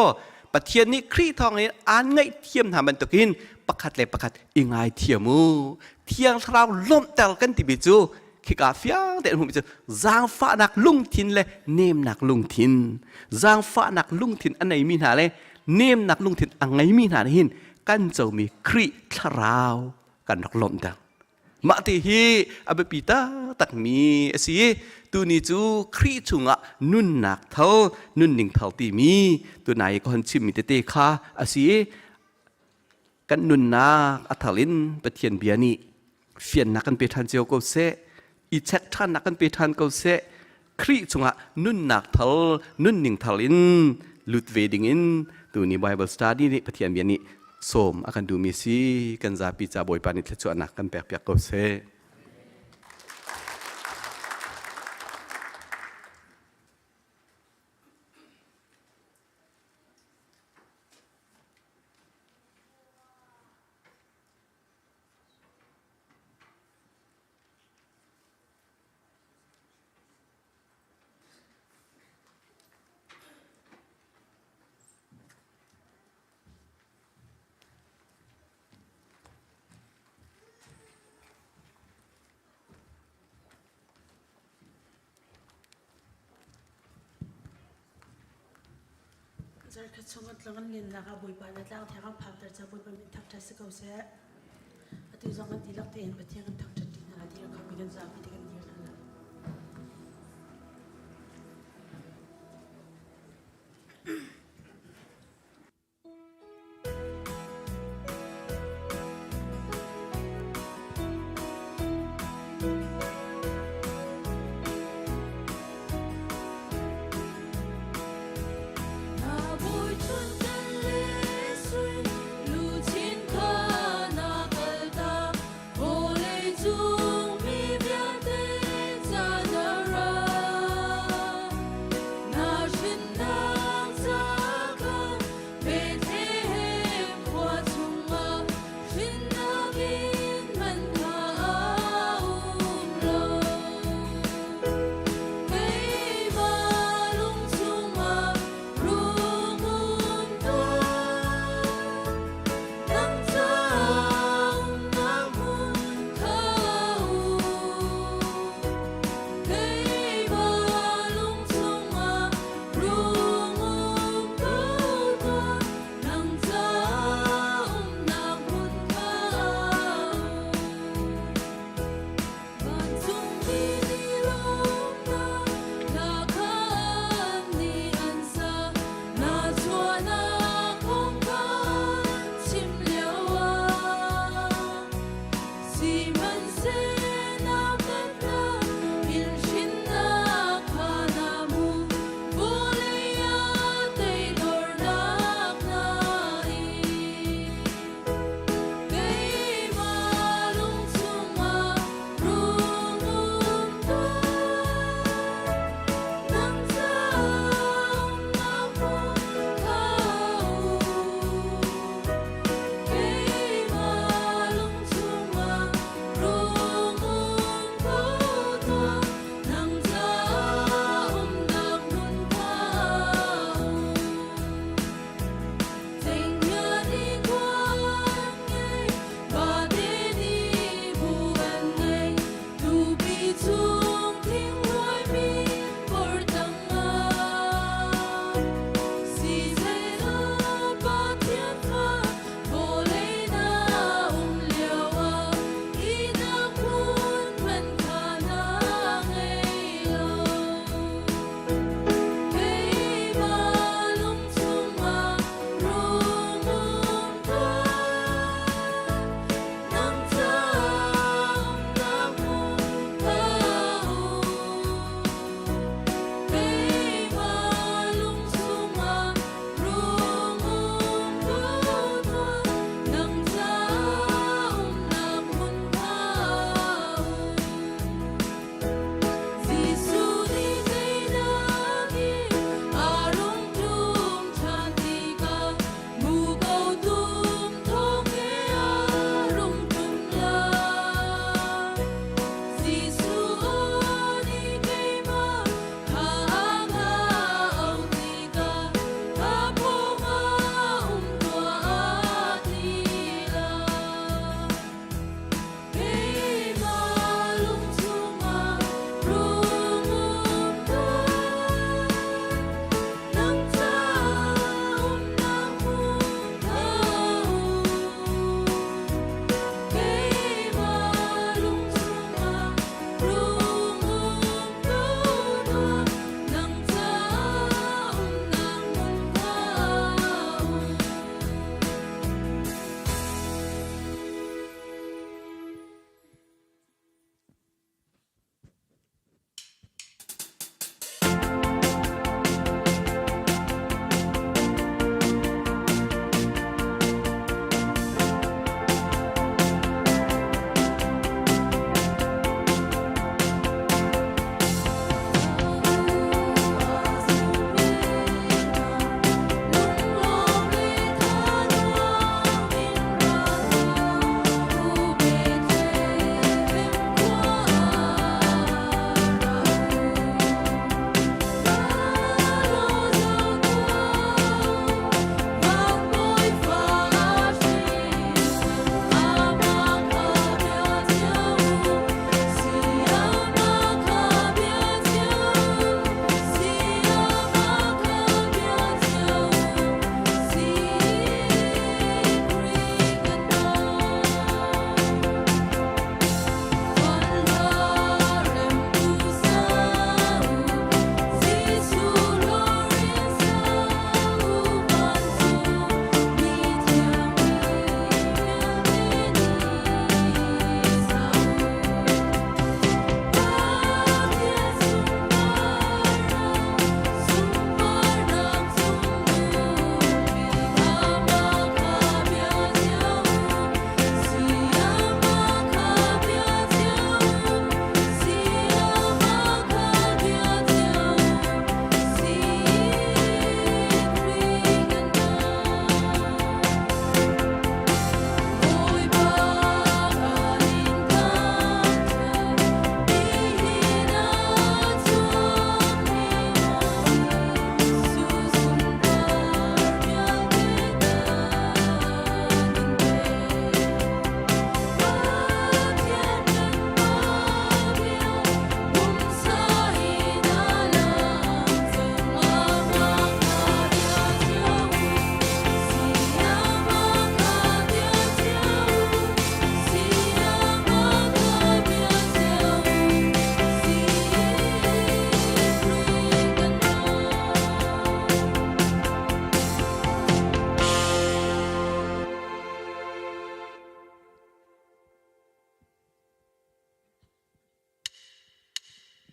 ปะเทียนนี้ครีทองนี้อันไงเทียมหามันตกินประคัดเลยประคัดอิงไอเทียมูเที่ยงเราล้มเตลกันติบิจูขี้กาเฟียงแต่ผมบิจูจางฟ้าหนักลุงทินเลยเนมหนักลุงทินจางฟ้าหนักลุงทินอันไหนมีหนาเลยเนมหนักลุงทินอันไหนมีหนาหินกันจะมีครีทราวกันหนักล้มเตลมาที่ฮีอเบปีตาตักมีสิตัวนี้จูครีชุงะนุ่นหนักเท่านุ่นหนึ่งเท่าตีมีตัวไหนก็หันชิมมีเตะค่ะสิกันนุนนาอัฐลินปะเทียนเบียนี่เฟียนนักกันไปทันเจียวก็เสอีเช็ดท่านนักกันไปทันก็เสครีจงะนุนนักทัลนุนหนึ่งทัลินลุดเวดิงินตัวนี้ Bible Study นี่ปะเทียนเบียนี่สมอากันดูมีซีกันจะปีจะบอยปานิทชวนักกันแปลกๆก็เสจะกระชงัดลังเงินนะคะบุยปานแล้วแทงพักแต่จะบุยปานมีทักใจสักเอาเสียอธิษฐานกันทีลักเตียนไปเที่ยงกันทักจัดดินอะไรที่เราเขามีกันจากที่กันเดียวนั่นแหละ那不准的泪水，如今可。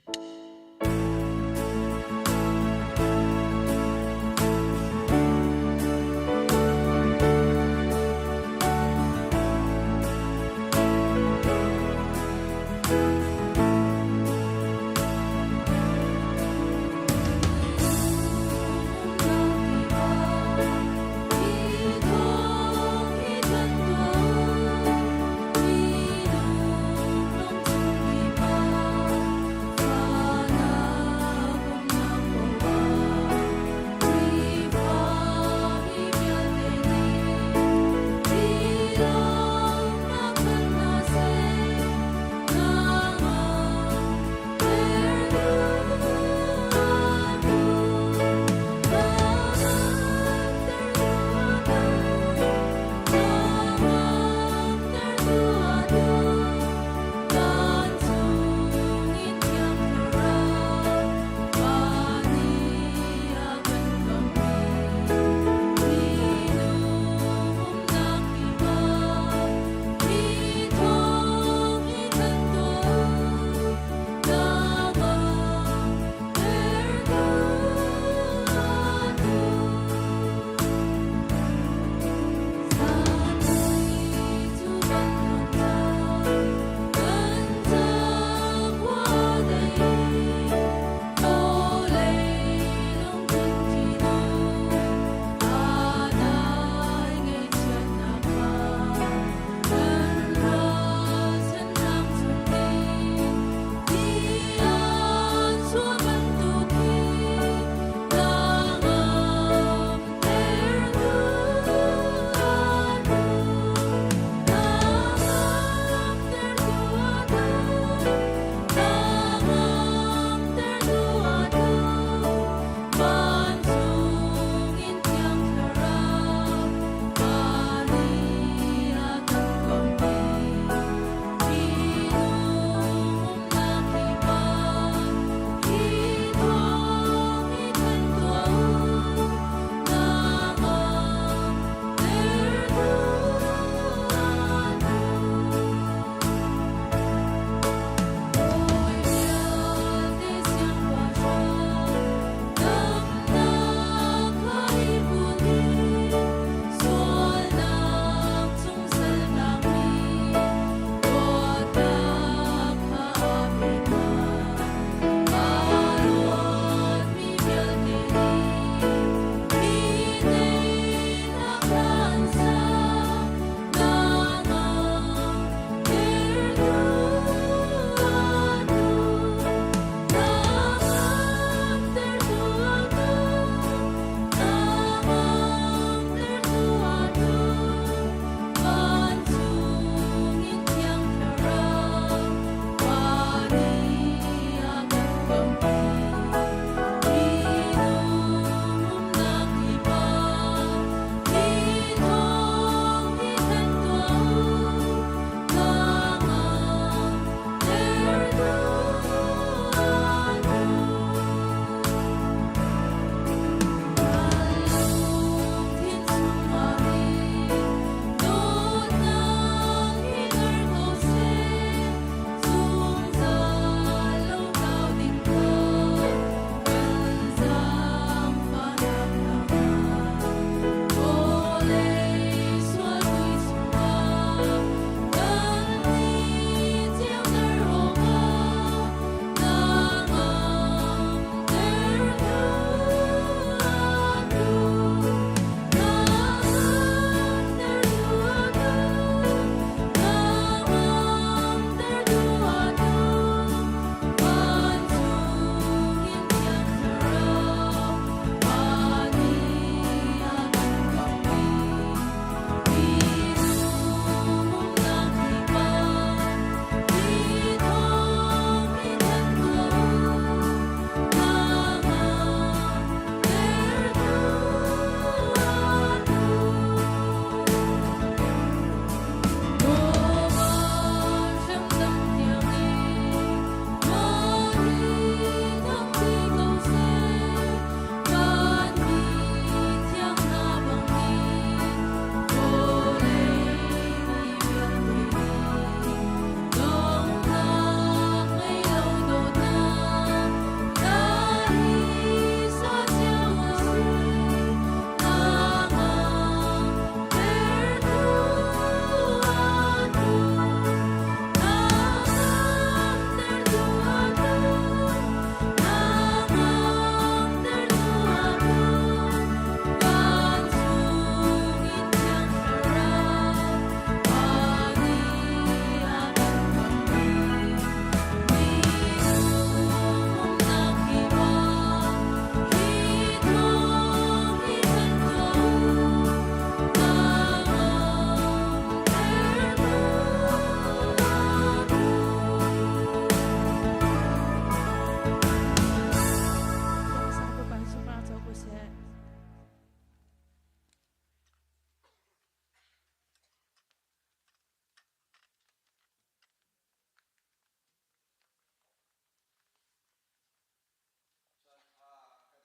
Hãy subscribe cho kênh Ghiền Mì Gõ để không bỏ lỡ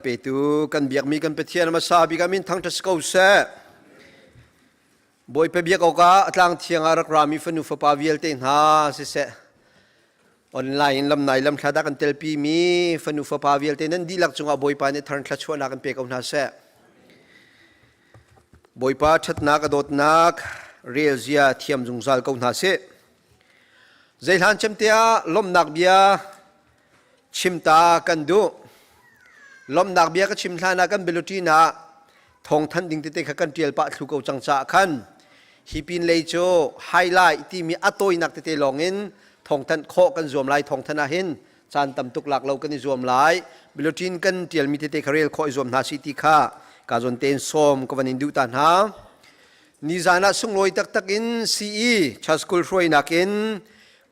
เปตูกันเบียกมีกันเปเทียนมาซาบิกามินทั้งทัสกาวเซบอยเปเบียกเอากาตลางเทียงอารักรามีฟนุฟปาวิเอลเตนฮาเสออนไลน์ลำไหนลำคลาดกันเตลปีมีฟนุฟปาวิเอลเตนั้นดีลักจงอาบอยปาเนทันคลาชวนักกันเปกเอาหน้าเสบอยปาชัดนักโดดนักเรียลเซียเทียมจงซัลกเอาหน้าเสใจหันเชมเตียลมนักเบียชิมตากันดูลมนักเบียก็ชิมทานากันเบลูตีนาทองทันดิ่งเตะกันเตียลปะทุกเอาจังจ้าขันฮิปินเลยโจไฮไลท์ที่มีอัตโตยนักเตะลองเงินทองทันโคกันรวมลายทองทันอาหินจานตำตุกหลักเรากันรวมลายเบลูตีนกันเตียลมีเตะคาเรลโครวมนาซิติค่ากาจนเตนส้มก็วันนี้ดูตันหานิจานะส่งลอยตักอินซีอีชัสกุลรวยนักอิน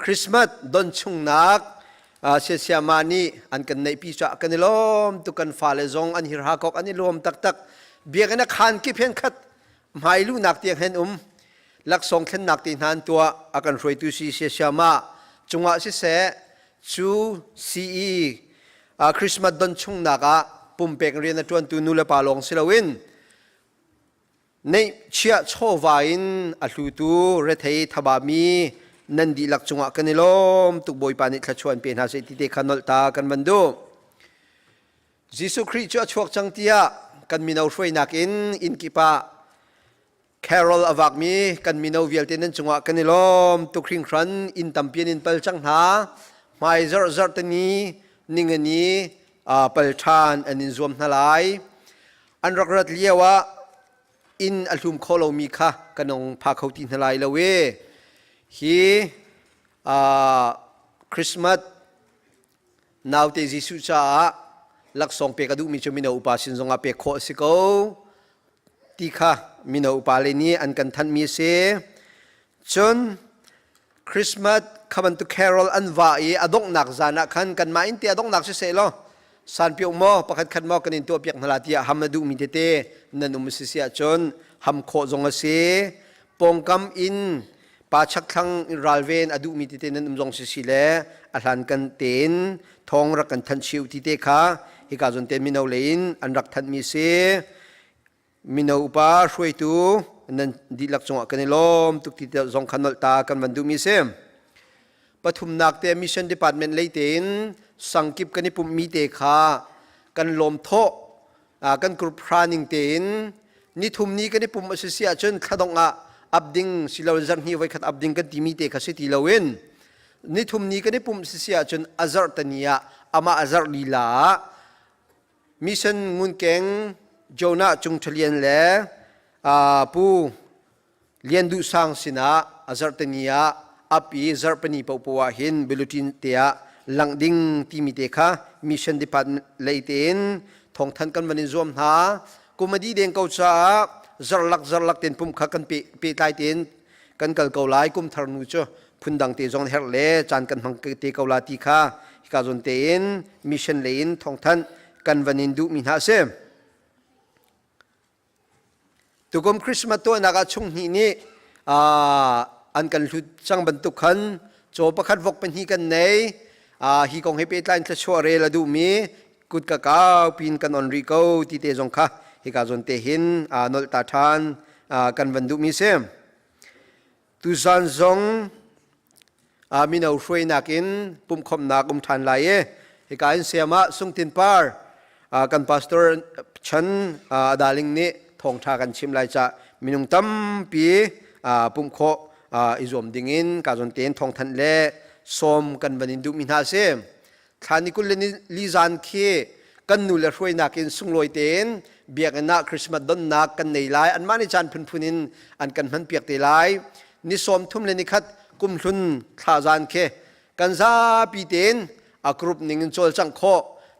คริสต์มาสดอนชุงนักเสียมานีอันกันในปีจ่ากันล้อมตุกันฟ้าเลซงอันฮิรากอกอันนี้ล้อมตักเบียกันนักขันกิเพนขัดไม่รู้นักเตียงเห็นลักส่งเข็นนักตีนันตัวอากันรวยตุสีเสียมาจงว่าเสียชูซีอีคริสต์มาสดอนชุงนักปุ่มเปกเรียนตัวตุนุเลปาลงสิลวินในเชียโชวาอินอัลลูตูเรเทยทบามีนันดีลักจงกันนิลมตุกบอยปานิขชวนเป็นหาเศรษฐีเตขันนลตากันมันดูยิสุคริสต์ชวกจังเตียกันมีนาวช่วยนักอินกิปะแคโรลอวักมีกันมีนาวเวลเตนันจงกันนิลมตุกคริงครันอินตัมเปียนินเปลจังหาไม่ซาร์ตนี้นิงนี้เปลชานอันนินรวมทลายอันรักรัดเลียวะอินอัลทุมโคโลมีค่ะกันนงพาเขาตินทลายละเวฮีคริสต์มาสนาวเตจิสุชาลักษณ์เปกดูมิจมินาอุปาสินทรงอาเปกโคสิโกตีค่ะมินาอุปาเลนีอันกันทันมีเสจนคริสต์มาสขบันตุแคโรลอันว่าอดงหนักจานะขันกันมาอินเตียอดงหนักเสียแล้วสันเปียกโมประคัดขันโมกันอินตัวเปียกนาลาตีฮัมมาดูมิเตเตนันอุมสิเสียจนฮัมโคจงเสปงกำอินปาชักทั้งรัลเวนอดูมีติเตนันจงสิเลอัลฮันกันเตนทองรักกันทันชิวติเตค่ะฮิกาจนเตนมินาเลนอันรักทันมีเสมินาอุปาช่วยตูนันดีลักจงกันลมตุกติเตจงขันนลตากันวันดูมีเสปฐุมนักเตมิชันดีพาร์ตเมนต์เลยเตนสังกิบกันนิปุ่มมีเตค่ะกันลมโทกันกรุพรานิงเตนนิทุมนี้กันนิปุ่มอสิเสียจนขดงอับดิงสิลาจันฮีไว้ขัดอับดิงกันที่มีเตะขสิติลาวินนิทุมนี้กันได้ปุ่มเสียจนอาซาร์ตันียาอามาอาซาร์ลีลามิชันมุนเก่งโจนาจงเฉลียนเล่ปูเลียนดูสังสินะอาซาร์ตันียาอับอีซาร์ปนีปปวาหินเบลูตินเตียหลังดิงที่มีเตะค่ะมิชันดิพันเลเตนทองทันกันวันนี้รวมหากุมดีเดงเกาจ้าจรลักเต็นปุ่มขักันปีตายเต็นกันกัลเกาไลกุมทารุจ้พุนดังเตจงเฮรเล่จานกันหังเตเกาลาตีค่ะกาจนเตนมิชันเลนทองทันกันวันนินดูมินาเซตุกมคริสต์มาสตัวนักชงฮีนี่อันกันลุดจังบรรทุกขันโจประคัดวกเป็นฮีกันในฮีกองให้เปตายน์ชัวเรลดูมีกุดกะกาวปีนกันออนริโกตีเตจงค่ะฮิกาจนเตหินนลตาทานกันวันดูมิเซมตุซันซงมินาช่วยนักินปุ่มคมนักทานไลเอฮิกาอินเซียมาสุงตินปาร์กันพาสตอร์ฉันดาลิงนี้ทองชากันชิมไลจะมินุงตั้มปีปุ่มโคอิจอมดิ่งินกาจนเตนทองทันเล่สมกันวันดูมินาเซมทานิคุลเลนิลิซานเคกันนูเลช่วยนักินสุงลอยเตนเบียกันนักคริสต์มาสดอนนักกันในไลอันมาในจานพุนินอันกันมันเปียกเตไลนิสมทุ่มเลนิคัดกุมทุนท่าจานเคกันซาปีเตนอักรุบนิงโจลจังโค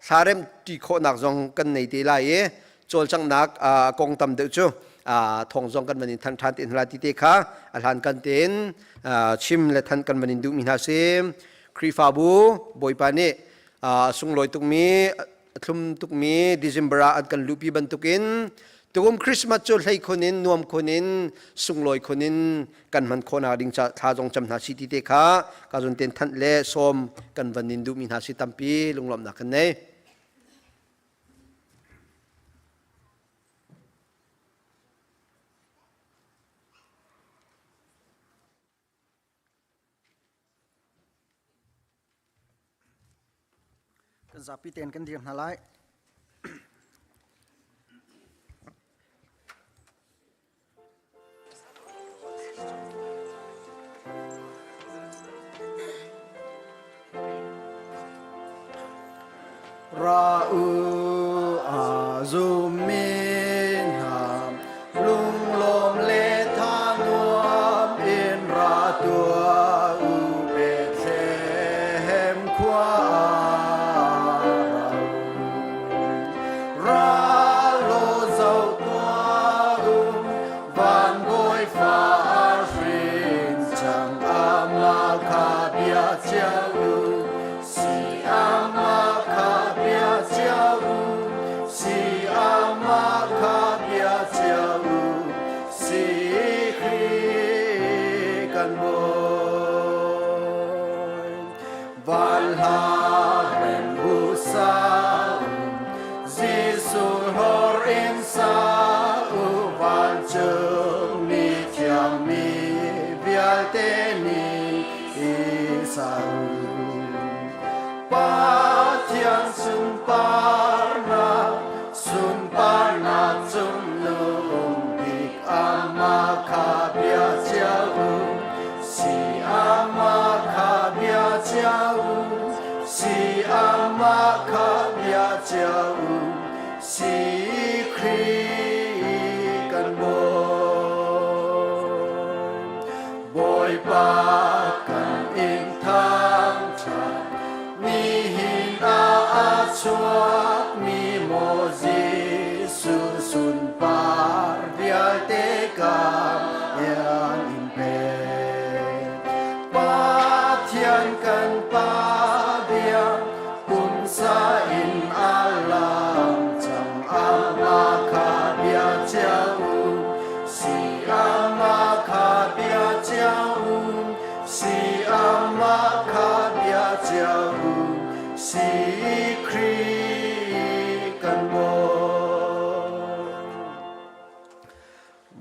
สาเรมตีโคนักจงกันในเตไลโจลจังนักกองตำเดือจูทองจงกันมันทันทันเตนลาติเตค่ะอัลฮันกันเตนชิมและทันกันมันดูมินาเซมครีฟาบูบอยปานีสุงลอยตุกมีทุมตุกมีดิเซมเบอร์อันกันลูปีบันตุกินตุกมคริสต์มาสจุลให้คนนินนวมคนนินสุงลอยคนนินกันมันคนอาดิงจะท่าจงจำนาสิติเตค่ะกาจนเต็นทันเล่สมกันวันนินดูมินาสิตัมปีลุงลมนักกันเน่ กันสับพี่เตียนกันเทียมหาไลราอูอาซูมินหามลุงลมเลทานวมอินราตัวอูเบเซเฮมควาราโลเจ้าตัววันบอยฟ้ารินจังอามาคาเบียเจ้าสีอามาคาเบียเจ้าสีอามาคาเบียเจ้าสีครีกันบอยวันลาเรนบุษาZisul hor insa uvan mi tiang mi bial teni isau patian sun parna sun lung bik ama kabia jiao si ama kabia jiao si ama kabia jiao si kri kan boy pa kan ing thang cha mi hin a chuak mi mo ji su sun par vial te ka yan in pe pa thian kan pa bia kun sa in alam ama kabia jiao si ama kabia jiao si ama kabia jiao si kri kan bo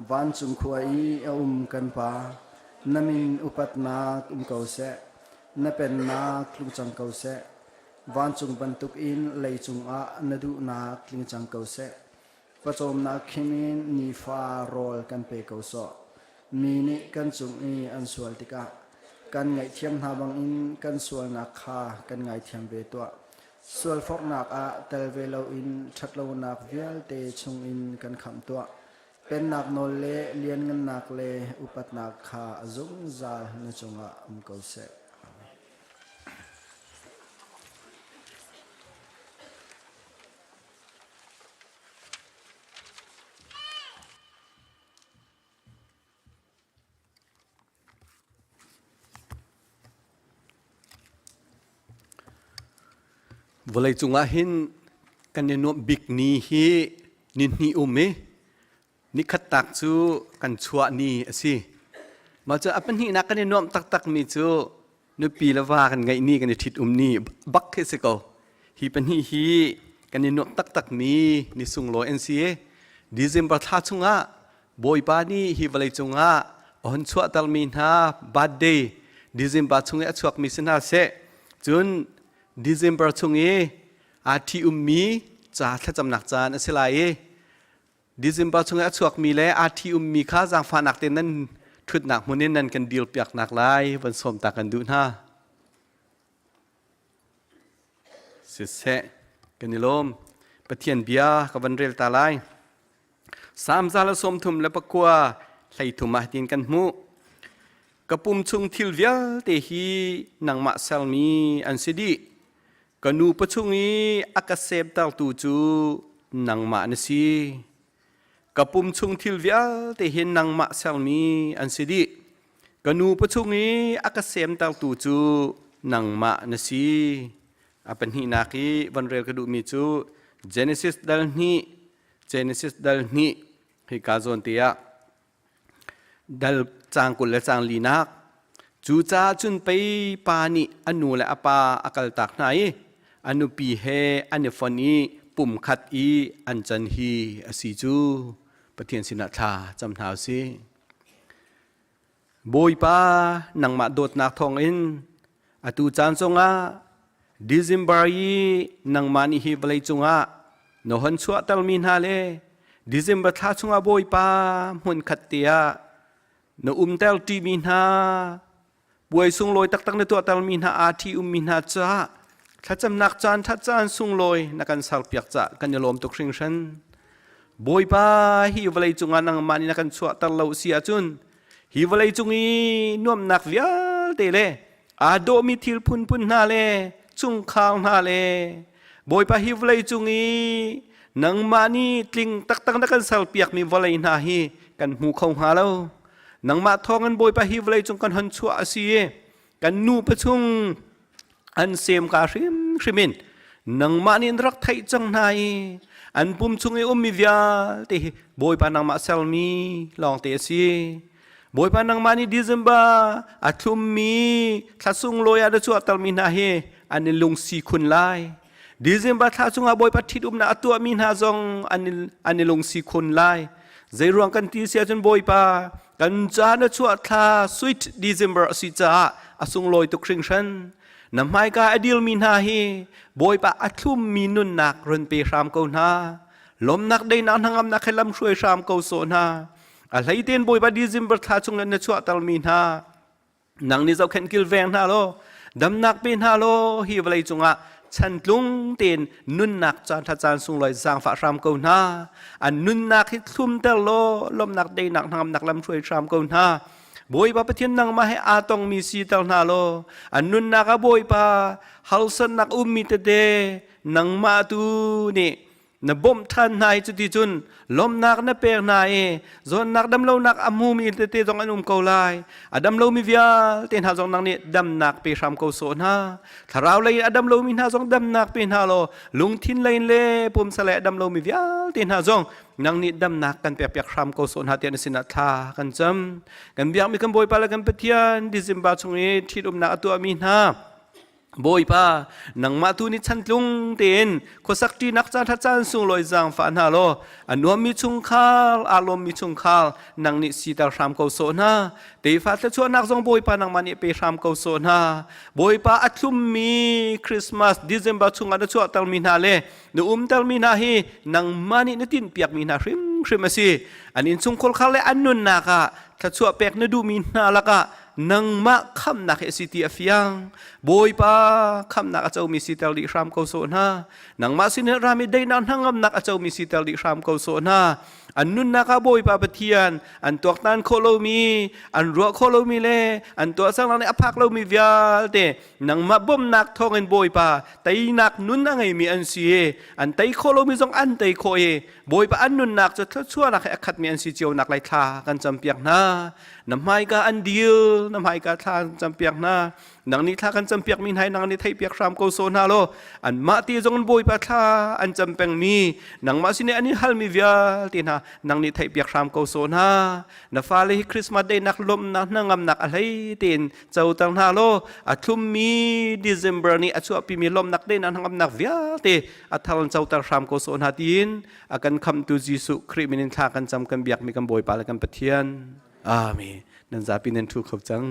van chung khuai kan pa namin upat na kau se na pen na klung chang kau se van chung bantuk in lei chung a nadu na kling chang kau se pachom na khimin ni fa rol kan pe kau so mi ni kan chung i an sual tika kan ngai thiam na bang in kan sual na kha kan ngai thiam be to sual phok nak a tel ve lo in that lo nak vial te chung in kan kham to pen nak nol le lian ngan nak le upat nak kha azung zal na chunga kau se Walai chunga hin kan no big ni hi nin ni ume ni khatak chu kan chua ni asi ma cha apan hi na kan no tak mi chu nu pi lawa kan ngai ni kan thit ni bak khe se ko hi pan hi kan no tak mi ni sunglo nca December tha chunga boy pa ni hi walai chunga on chua tal min ha birthday December chunga chuak mi sina se chun December chungi athi ummi cha thla chamnak chan asilai December chungi achuak mi le athi ummi kha jang fa nak te nan thut nak munin nan kan deal piak nak lai ban som ta kan du na se kanilom pathian bia ka ban rel ta lai sam zala som thum le pakwa thlai thuma tin kan mu kapum chung thil vial te hi nangma salmi an sidi kanu pachungi akasep tal tu chu nangma nasi kapum chung thil vial te hin nangma salmi an sidi kanu pachungi akasem tal tu chu nangma nasi apan hi naki vanrel kadu mi chu Genesis dal ni hi ka zon tia dal chang kul le chang linak chu cha chun pei pa ni anu le apa akal tak nai anu pi he ane foni pum khat i an chan hi asi chu pathian sina tha cham thau si boi pa nang ma dot nak thong in atu chan songa December nang mani hi balai chunga no han chua tal min ha le December tha chunga boi pa mun khatia no tel ti min ha buai sung loi tak tak na to tal min ha a thi min ha cha tha cham nak chan tha chan sung loi na kan sal piak cha kan yalom tok hring shan boi pa hi balai chunga nang mani na kan chua tal lo sia chun hi balai chungi nuam nak vial te le a do mi thil phun phun na le chung khang na le boi pa hi vlei chungi nang mani tling tak tak na kan sal piak mi vlei na hi kan mu khong ha lo nang ma thong an boi pa hi vlei chung kan han chua si kan nu pa chung an sem ka rim rimin nang mani rak thai chang nai an pum chungi mi via te boi pa nang ma sel mi long te si boi pa nang mani December athum mi thasung loya da chu tal mi na he an lung si khun lai December tha chunga boi pa thit na atua mi na jong an lung si khun lai zai ruang kan ti sia chun boi pa kan cha na chu tha sweet December si cha asung loi tu kring shan namai ka adil mi na he boi pa athum mi nun nak ron pe ram ko na lom nak dei na hangam na khelam shoi ram ko so na a lai ten boi ba December tha chung na chua tal mi na nang ni zau khen kil veng na lo dam nak pin ha lo hi valai chunga chan tlung ten nun nak chan tha chan sung loi sang fa ram ko na an nun nak hi thum tel lo lom nak dei nak hangam nak lam shoi ram ko na boi pa pathian nang ma he a tong mi si tal na lo an nun nak a boi pa halsan nak mi te de nang ma tu ni na bom than nai chu ti chun lom nak na per nai zon nak dam lo nak amu mi te te jong anum ko lai adam lo mi via ten ha jong nang ni dam nak pe ram ko so na tharau lai adam lo mi na jong dam nak pe na lo lung thin lain le pum sale adam lo mi via ten ha jong nang ni dam nak kan pe pek ram ko so na ten sin tha kan jam kan biak mi kan boi pa la kan petian December chung ni thit na atu mi na boi pa nang ma tu ni chan tlung ten ko sakti nak chan tha chan sung loi jang fa na lo anuam mi chung khal alom mi chung khal nang ni si tar ram ko so na te fa ta chu nak jong boi pa nang mani pe ram ko so na boi pa athum mi Christmas December chung ada chu tal mi na le nu tal mi na hi nang mani na tin piak mi na hrim hrim asi anin chung khol khal le annun na ka tha chu pek na du mi na la ka nang ma kham nak city afiang boi pa kham nak achau mi sitel di ram ko so na nang ma sin rami dei nan hangam nak achau mi sitel di ram ko so na annun naka boi pa pathian an tok tan kholo mi an ro kholo mi le an to sang lang aphak lo mi vial te nang ma bom nak thong en boi pa tai nak nun na ngai mi an si an tai kholo mi jong an tai kho e boi pa annun nak cha chua nak akhat mi an si chiu nak lai tha kan champiak na namai ka an deal namai ka tha champiak na nang ni tha kan champiak min hai nang ni thai piak ram ko so na lo an ma ti jong boi pa tha an champeng mi nang ma sine ani hal mi vial ti na nang ni thai piak ram ko so na na fa le Christmas day nak lom na ngam nak alai tin chau tang na lo athum mi December ni achu pi mi lom nak day na ngam nak vial te athal chau tar ram ko so na tin akan kham tu Jesu Christ min tha kan cham kan biak mi kan boi pa la kan pathian amen nan za pi nen thu khop chang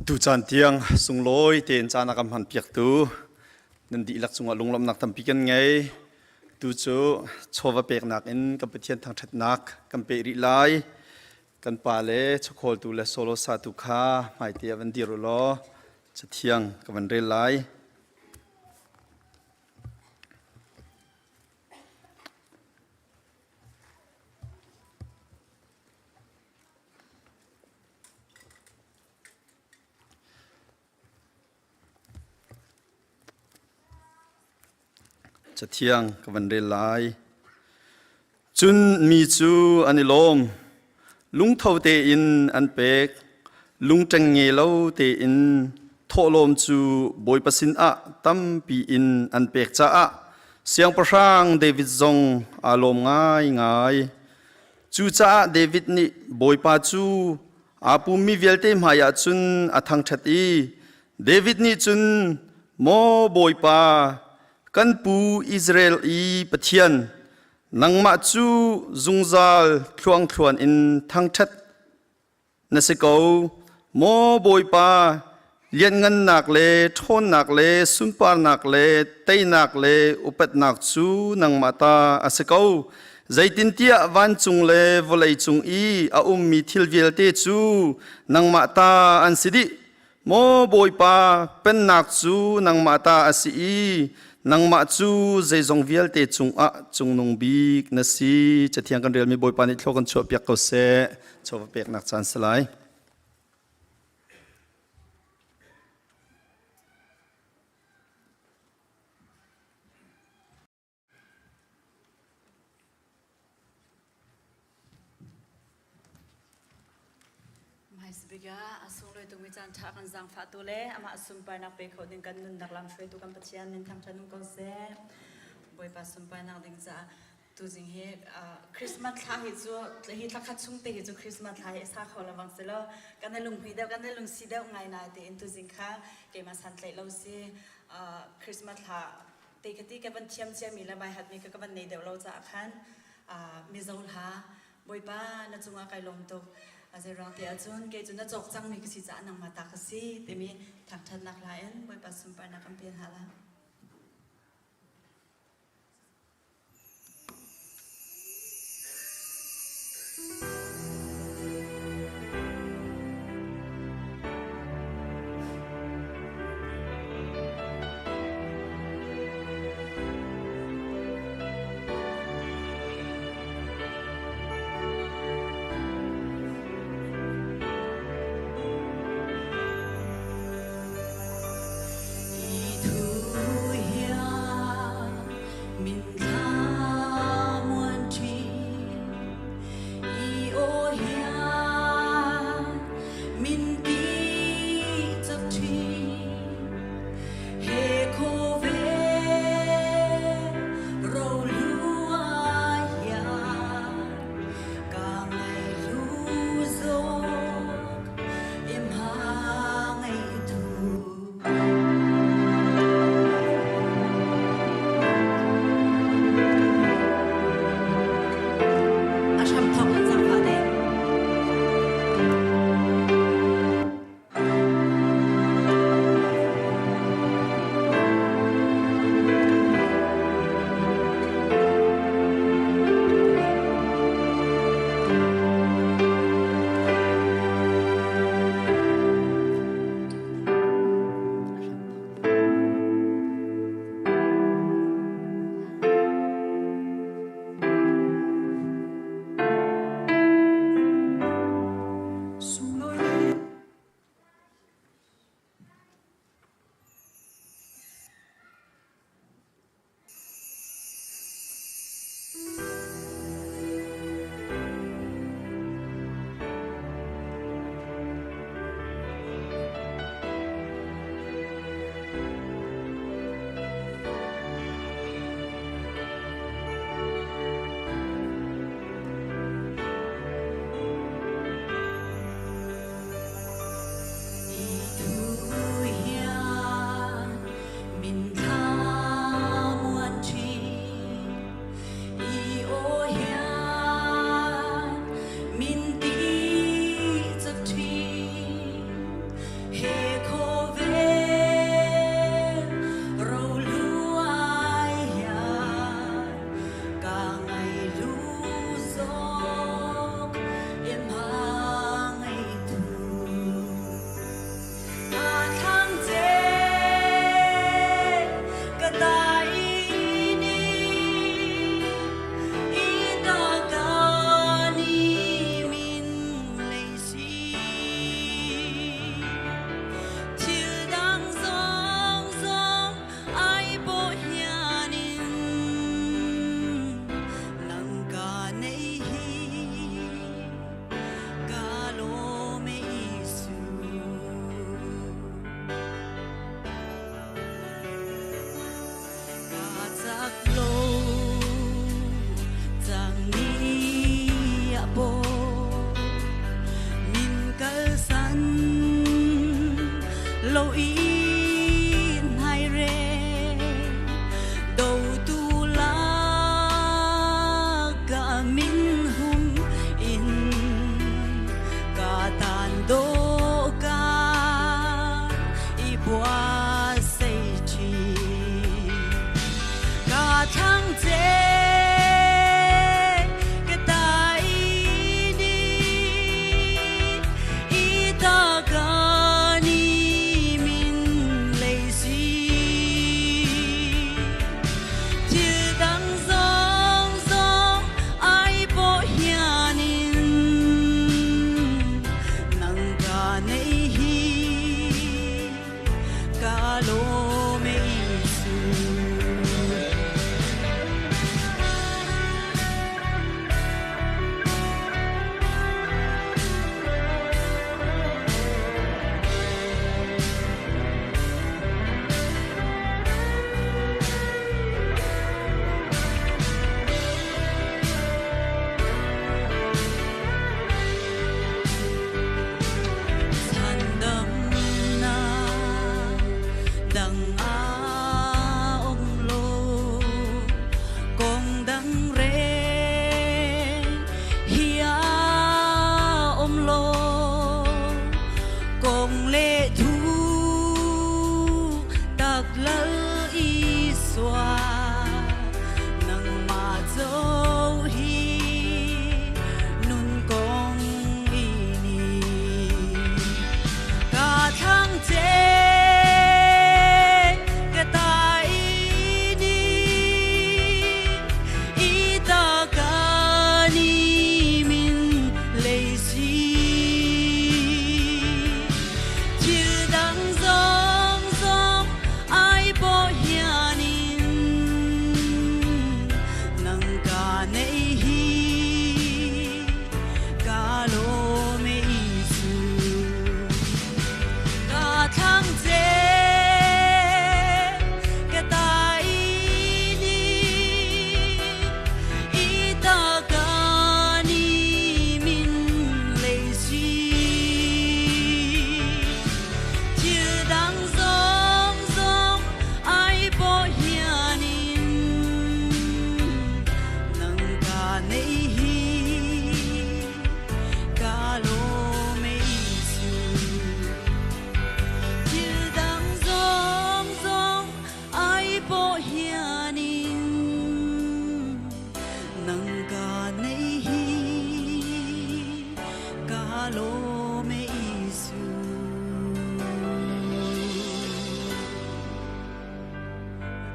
tu chan tiang sung loi ten chana kam han piak tu nan di lak chunga lunglom nak tam pikan ngai tu chu chowa pek nak in kam pethian thang that nak kam pe ri lai kan pa le chokhol tu le solo sa tu kha mai te van dir lo chathiang ka van re laiจะเที่ยงกับวันเรลายจุนมีจูอันนี้ลมลุงเท่าเตอินอันเป็กลุงจังเงลาเตอินโทลมจูบอยปัสินอะตั้มปีอินอันเป็กจ้าเสียงประช่างเดวิดซงอารมณ์ง่ายจูจ้าเดวิดนี่บอยปาจู อาปูมีเวลเตมหายาจุนอทังชัดอีเดวิดนี่จุนโมบอยปากันปูอิสราเอลอีปะเทียนนังมาจูจุงซาลคลวงคลวนอินทังชัดนั่นสิเขาโมบอยปาเลียนเงินหนักเลทนหนักเลสุนปาหนักเลเตยหนักเลอุปตหนักจูนังมาตาอาศัยเขาใจตินเตียวันจุงเลวลัยจุงอีอามีทิลเวลเตจูนังมาตาอันสิดิโมบอยปาเป็นหนักจูนังมาตาอาศัยนังมาจูใจจงเวลเตจุงจุงนงบีกนั่นสิจะเทียงกันเรียลมีบอยปานิทโลกันชอบเปียกเขาเสชอบเปียกหนักจันสลายBiga asung loi tu mijan cha kan zang fa tu le ama asum pa nak pe khoding kan nun dak lam shwe tu kan pachian nin thang chanung ko se boi pa sum pa nak ding za tu jing he Christmas tha hi chu hi tla khat chung te hi chu Christmas tha hi sa khola wang se lo kan na lung phi da kan na lung si da ngai na te in tu jing kha ke ma san tlai lo si Christmas tha te ka ti ka ban thiam chia mi la bai hat mi ka ban nei de lo cha khan mi zol ha boi pa na chunga kai lom toอาจจะรองเตียจนเกจนจะจกจังมีกสิจานังมาตากสิแต่มีถักทันนักลายนบอยปัสสุมไปนักคำเพียนหาละ min kal lâu in hai rê đầu tu la cả min hum in cả tàn đô ca i bua say chi cả tháng chế cái tai đi i ta ca ni min lấy gì chiều đang giông giông ai bỏ hiền nang ca nei hi ca lo me isu san đâm na đằng a ông lô con đằng rê hia ông lô con lệ thu tạc lỡ y xoa nang ma dâu hi nun con y ni cả tháng chế cái tai đi i ta ca ni min lấy gì chiều đang giông giông ai bỏ hiền nang ca nei hi ca lo me isu cả tháng chế cái tai đi i ta ca ni min lấy gì chiều đang giông giông ai bỏ hiền nang ca nei hi ca lo me isu chiều đang giông giông ai bỏ hiền nang ca nei hi ca lo me isu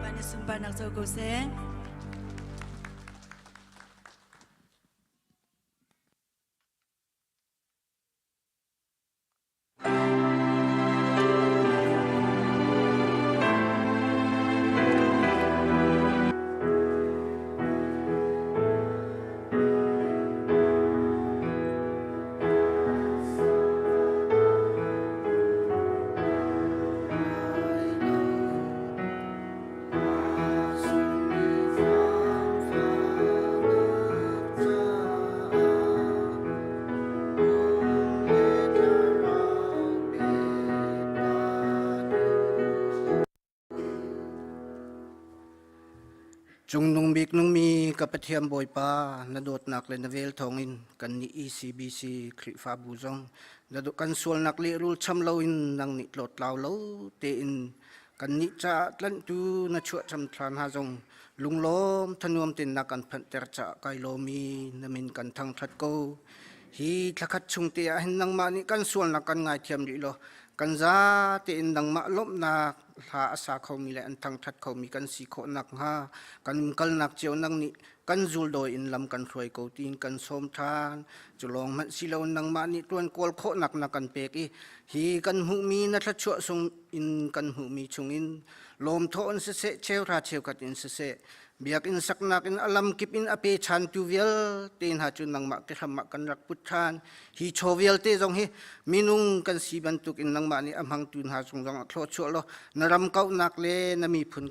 bạn đã sung ban nak zo go se Chung nung bik nung mi kapathiam boy pa nadot nak le navel thongin kan ni ECBC khri fa bu zong nadot kan sual nak le rul cham lo in nang ni tlot law lo te in kan ni cha tlan tu na chua cham thlan ha zong lunglom thanuam tin na kan phan ter cha kai lo mi namin kan thang that ko hi thakhat chung te a hin nang ma ni kan sual nak kan ngai thiam ri lo kan za te in nang ma lop na ha asa khau mi le an thang that khau mi kan si kho nak ha kan kal nak cheu nang ni kan zul doi in lam kan throi ko tin kan som than chulong man si lo nang ma ni tuan kol kho nak na kan pe ki hi kan hu mi na thla chua sung in kan hu mi chung in lom tho on se se cheu ra cheu kat in se se biak in sak nak in alam kip in ape chan tu vial ten ha chu nang ma ke khama kan rak put than hi chovial te jong hi minung kan si ban tuk in nang ma ni amhang tun ha chung jong thlo chu lo naram kau nak le nami phun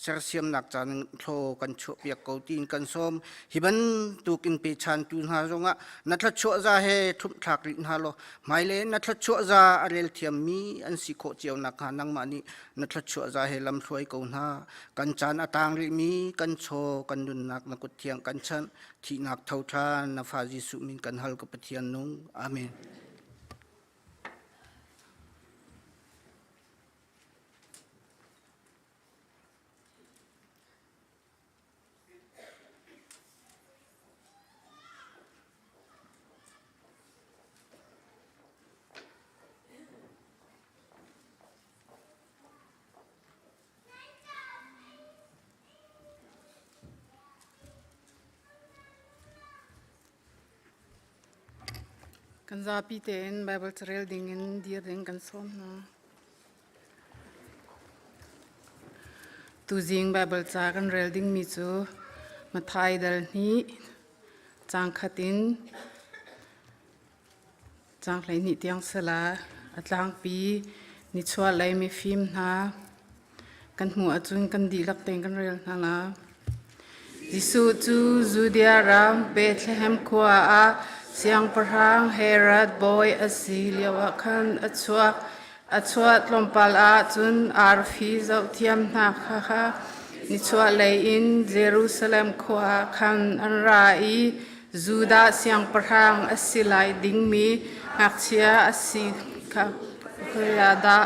ser siam nak chan tho kan chu piak ko tin kan som hiban tukin pe chan tu na zonga na thla chu za he thum thak ri na lo maile na thla chu za arel thiam mi an si kho chiao na ka nang mani na thla chu za he lam thloi ko na kan chan atang ri mi kan cho kan dun nak na kut thiang kan chan thi nak thau tha na fa jisu min kan hal ko pathian nung amen. Kan zapi ten Bible trail dingin dir ding kan som na. Tu jing Bible cha kan rel ding mi chu mathai dal ni chang khatin chang lai ni tiang sala atlang pi ni chwa lai mi phim na kan mu achun kan di lak teng kan rel na la. Jisu chu Judea ram Bethlehem kwa a siang parang Herod boy asilia wakan achuat lompal a chun arfi zau thiam na kha ni chua lei in Jerusalem khwa khan anrai Juda siang parang asilai ding mi ngakchia asi kha khayada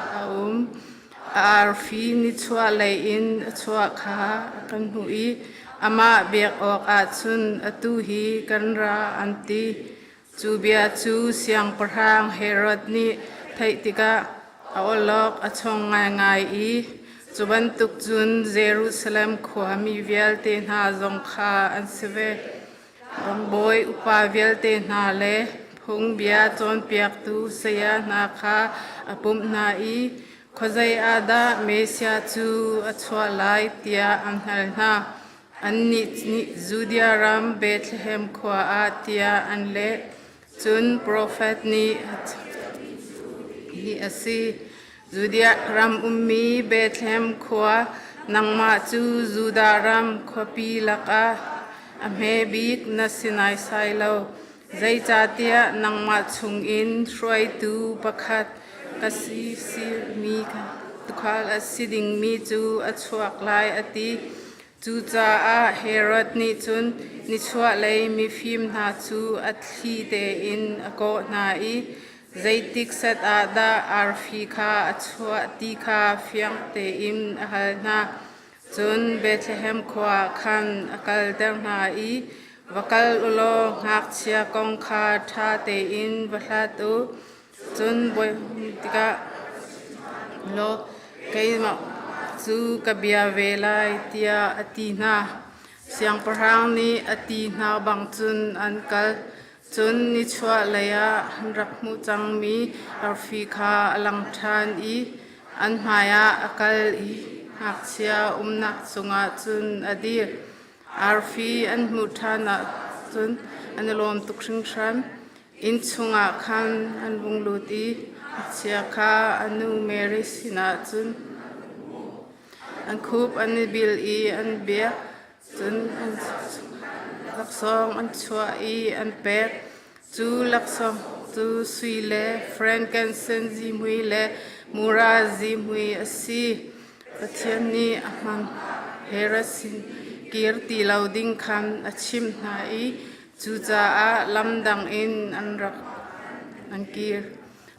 arfi ni chua lei in chua kha kan hui ama bek ok a chun atu hi kan ra anti chu bia chu siang parang Herod ni thai tika aolok achong ngai I chuban tuk chun Jerusalem khwa mi vial te na zong kha an seve bang boy upa vial te na le phung bia chon piak tu saya na kha apum na I khozai ada mesia chu achwa lai tia an hal na an ni Judea ram Bethlehem khwa a tia an le chun prophet ni hi asi Judea ram ummi Bethlehem khwa nangma chu Juda ram khopi laka ame bik na sinai sailo zai chatia nangma chung in shroi tu pakhat kasi si mi ka tukhal asiding mi chu achuak lai ati chu cha a Herod ni chun ni chua lei mi phim na chu athli te in ako na I zaitik sat ada arfi kha achua ti kha fiang te in hal na chun Bethlehem khwa khan akal der na I vakal ulo ngak chia kong kha tha te in vahlatu chun boy tika lo kai ma chu kabia velai tia atina siang parang ni atina bang chun ankal chun ni chua laya rakmu changmi arfi kha alang than I an maya akal I ngaksia umnak chunga chun adir arfi an muthana chun anlom tukring sham in chunga khan an bunglut I chia kha anu Mary sina chun an khup an bil I an bia chun an laksong an chua I an pek chu laksong chu sui le frankincense zimui le mura zimui asi pathian ni aman herasin kirti loading khan achim na I chu cha a lamdang in an rak an kir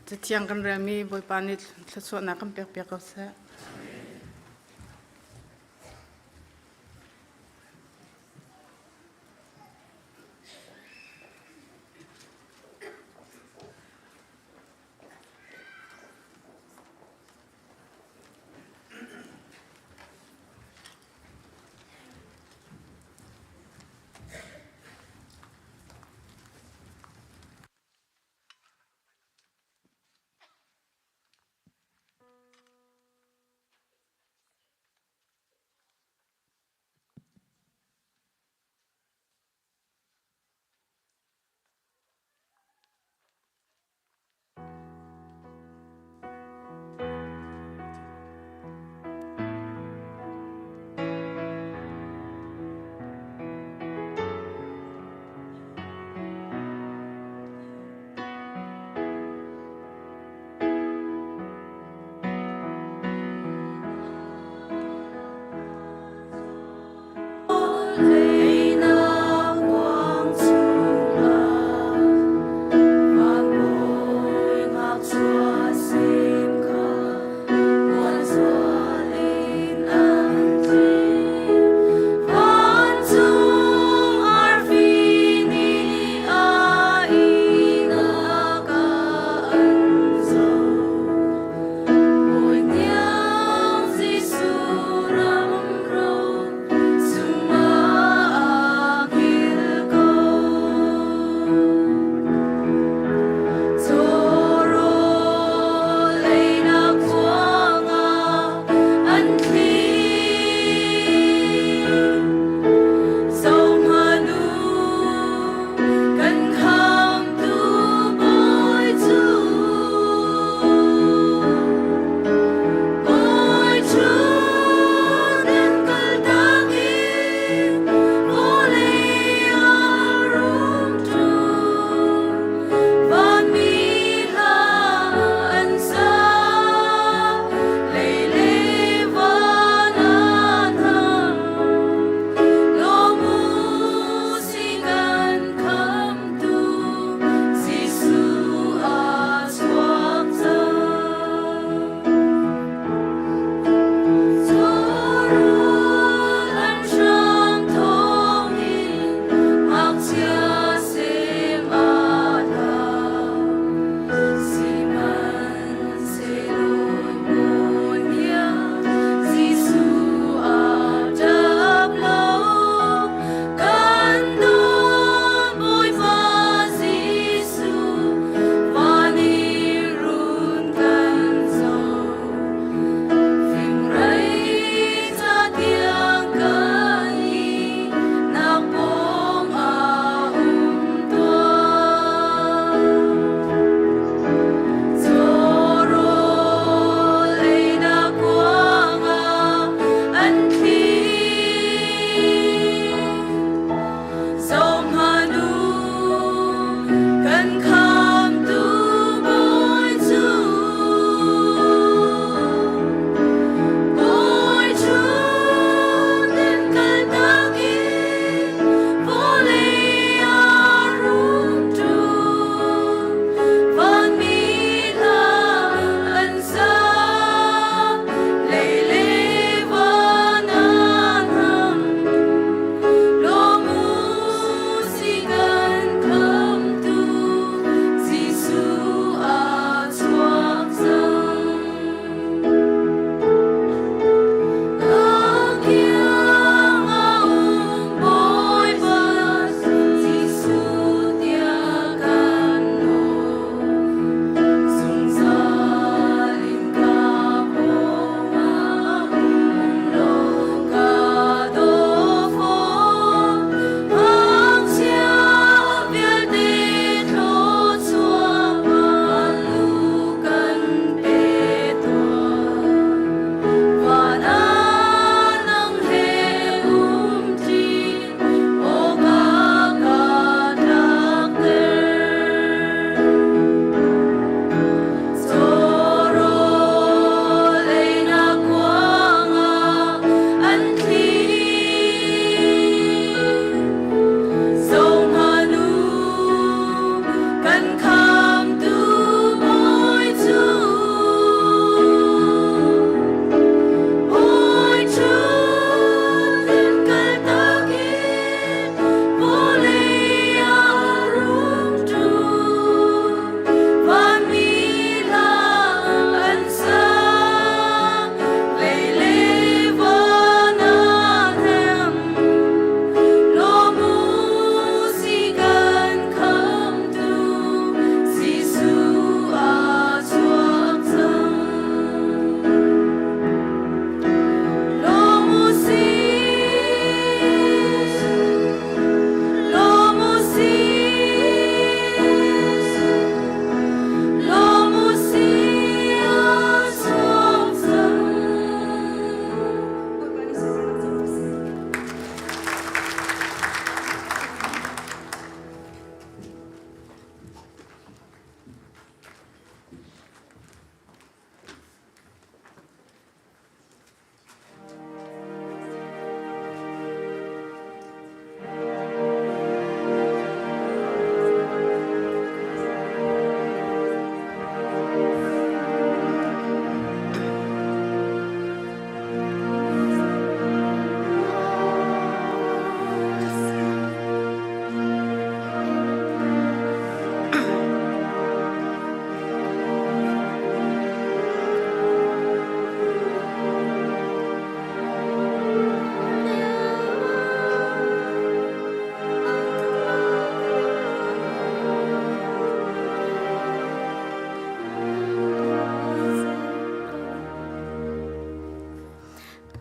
chatiang kan rami boy panit thso na kam pek pek sa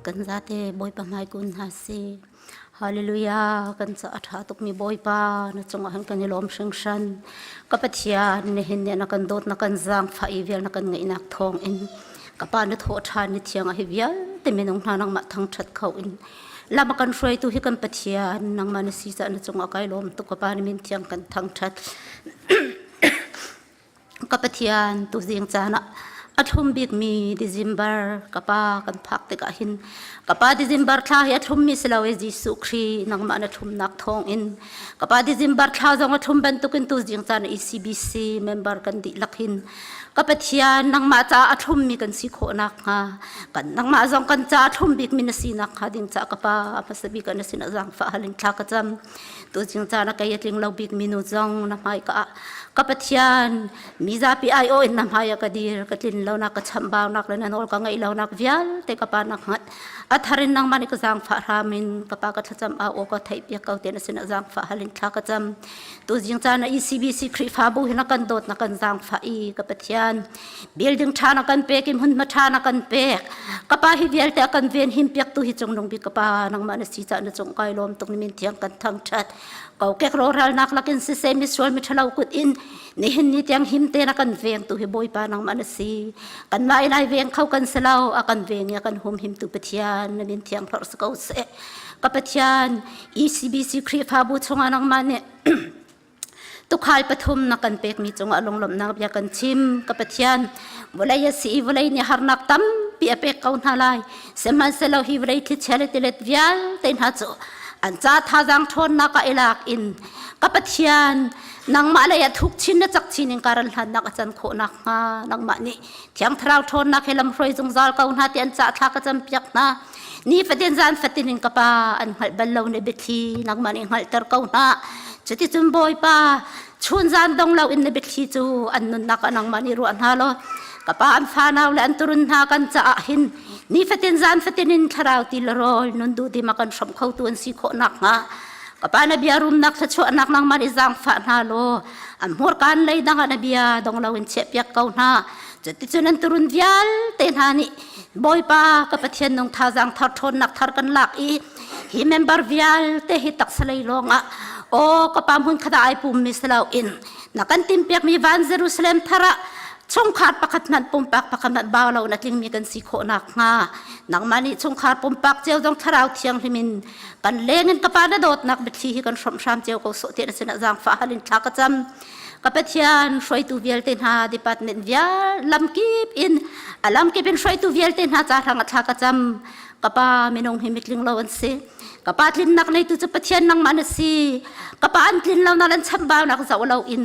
กันซาเตบอยปะไมกุนฮาซีฮาเลลูยากันซาอัฐาตุกมีบอยปานะจงหันกันลอมเชิงชันกับปะเทียนเนหินเนี่ยนักกันโดดนักกันจางฝ่ายเวียนักกันไงนักทองอินกับปานะโทษทานนิเทียงอหิเวียแต่ไม่นงทานังมาทั้งชัดเขาอินลามากันช่วยตุหิกันปะเทียนนังมานะซีจะนะจงอากายลมตุกปานิมินเทียงกันทั้งชัดกับปะเทียนตุเสียงจานะอัฐมบิกมีดิซิมบาร์กับปากันพักติกาหินกับปาดิซิมบาร์ท้าอัฐมมีสลาวจิสุครีนังมาอัฐมนักทองอินกับปาดิซิมบาร์ท้าจงอัฐมบันตุกินตุจิงจาน ECBC เมมเบอร์กันดิลักหินกับปะเทียนนังมาจ้าอัฐมมีกันสิโคนักฮะกันนังมาจงกันจ้าอัฐมบิกมีนสีนักฮะดิ่งจ้ากับปาภาษาบิกันนสีนักจังฟ้าลิงทักจำตุจิงจานกายติงเราบิกมีนุจงนับให้กับปะเทียนมีจ้าปีIOอินนับให้กดีร์กตินเรานักชมบ่าวนักเลยนะนอลกังไงเรานักวิลเตกับปานักหัดอัฐารินนังมันก็จังฟ้ารามินกับปากก็จำเอาก็ไทยเปียกเอาเตนสินจังฟ้าลินทักจำตุจิงจาน ECBC ครีฟาบุหินักกันโดดนักกันจังฟ้าอีกับปะเทียนบิลดิ้งชานักกันเปกิมหุ่นมาชานักกันเปกกับปาฮิวิลเตกันเวียนหิมเปียกตุหิจงนงบิกับปานังมันสีจานจงไกลมตรงนี้มินเทียงกันทั้งชัดก็แก่โรรัลนักลักินสิเซมิสวลมิทลาวกุดอินนี่เห็นนี่เตียงหิมเตนักกันเวียงตุหิบอยปานังมันสีกันไม่ไล่เวียงเข้ากันสลาวอากันเวียงยากันหุมหิมตุปะเทียนนมินเทียงพระสกาวเสกับปะเทียน ECBC ครีฟาบุชงานังมันเนี่ยตุกขายปฐมนักกันเป็กมีจงอลงลมนักยากันชิมกับปะเทียนวลัยสีวลัยเนี่ยหานักตั้มปีอเป็กเขาหน้าลายเสมันเสลาฮิวลัยที่เชลติเลตวิลเต็นฮัจโจอันจ้าท่าจังทนนักเอลักอินกับปะเทียนนังมาเลยทุกชิ้นจักชิ้นการันหันนักจันโคนักมานังมานี่เที่ยงทราวทนนักเฮลัมรอยจงซาลเขาหน้าเตียนจ้าท่ากระจำเปียกนะนี่ฟะเตียนจานฟะตินินกับปาอันหัลบัลลาวเนบิทีนังมานี่หัลเตอร์เขาหน้าจะที่จุนบอยปาชวนจานดงเราอินเนบิทีจูอันนุนนักนังมานี่รู้อันฮาโลกับปาอันฟานาวและอันตุรุนหากันจะหินนี่ฟะเตียนจานฟะตินินทราวติลโรลนุนดูดีมากันสมเขาตัวสิโคนักนะกับปานบียรุมนักชวนักนังมาริจังฟานฮาโลอันหัวกันเลยดังนบียดงเราอินเชปยักเขาหน้าจะติดจุนันตุรุนวิลเต็นฮานิบอยปากับปะเทียนนงท่าจังทัดทนนักทัดกันหลักอีฮิเมมบาร์วิลเตหิตักสลายลงอ่ะโอ้กับปามหุ่นขดาไอปุ่มมิสลาวอินนักกันติมเปียกมีวันเยรูซาเล็มทาระชงขาดปะขัดนันปุ่มปักปะขัดนันบ่าวเรานัดลิงมีกันสีโคนักงานังมานี่ชงขาดปุ่มปักเจ้าจงทาราวเทียงริมินกันเล่นกับปาดโดดนักบิดที่กันสมชามเจ้าเขาโสตินสินะจังฟ้าลินทักจำกับเทียนช่วยตูเวลเตนหาดิปัตเมนวิลลำกีบอินลำกีบอินช่วยตูเวลเตนหาจาทางทักจำกับปาไม่นงหิมิกลิงเราอันเสกับปาลินนักเลยตุจะเทียนนังมันสีกับปาอันลินเรานันชัมบ่าวนักสาวเราอิน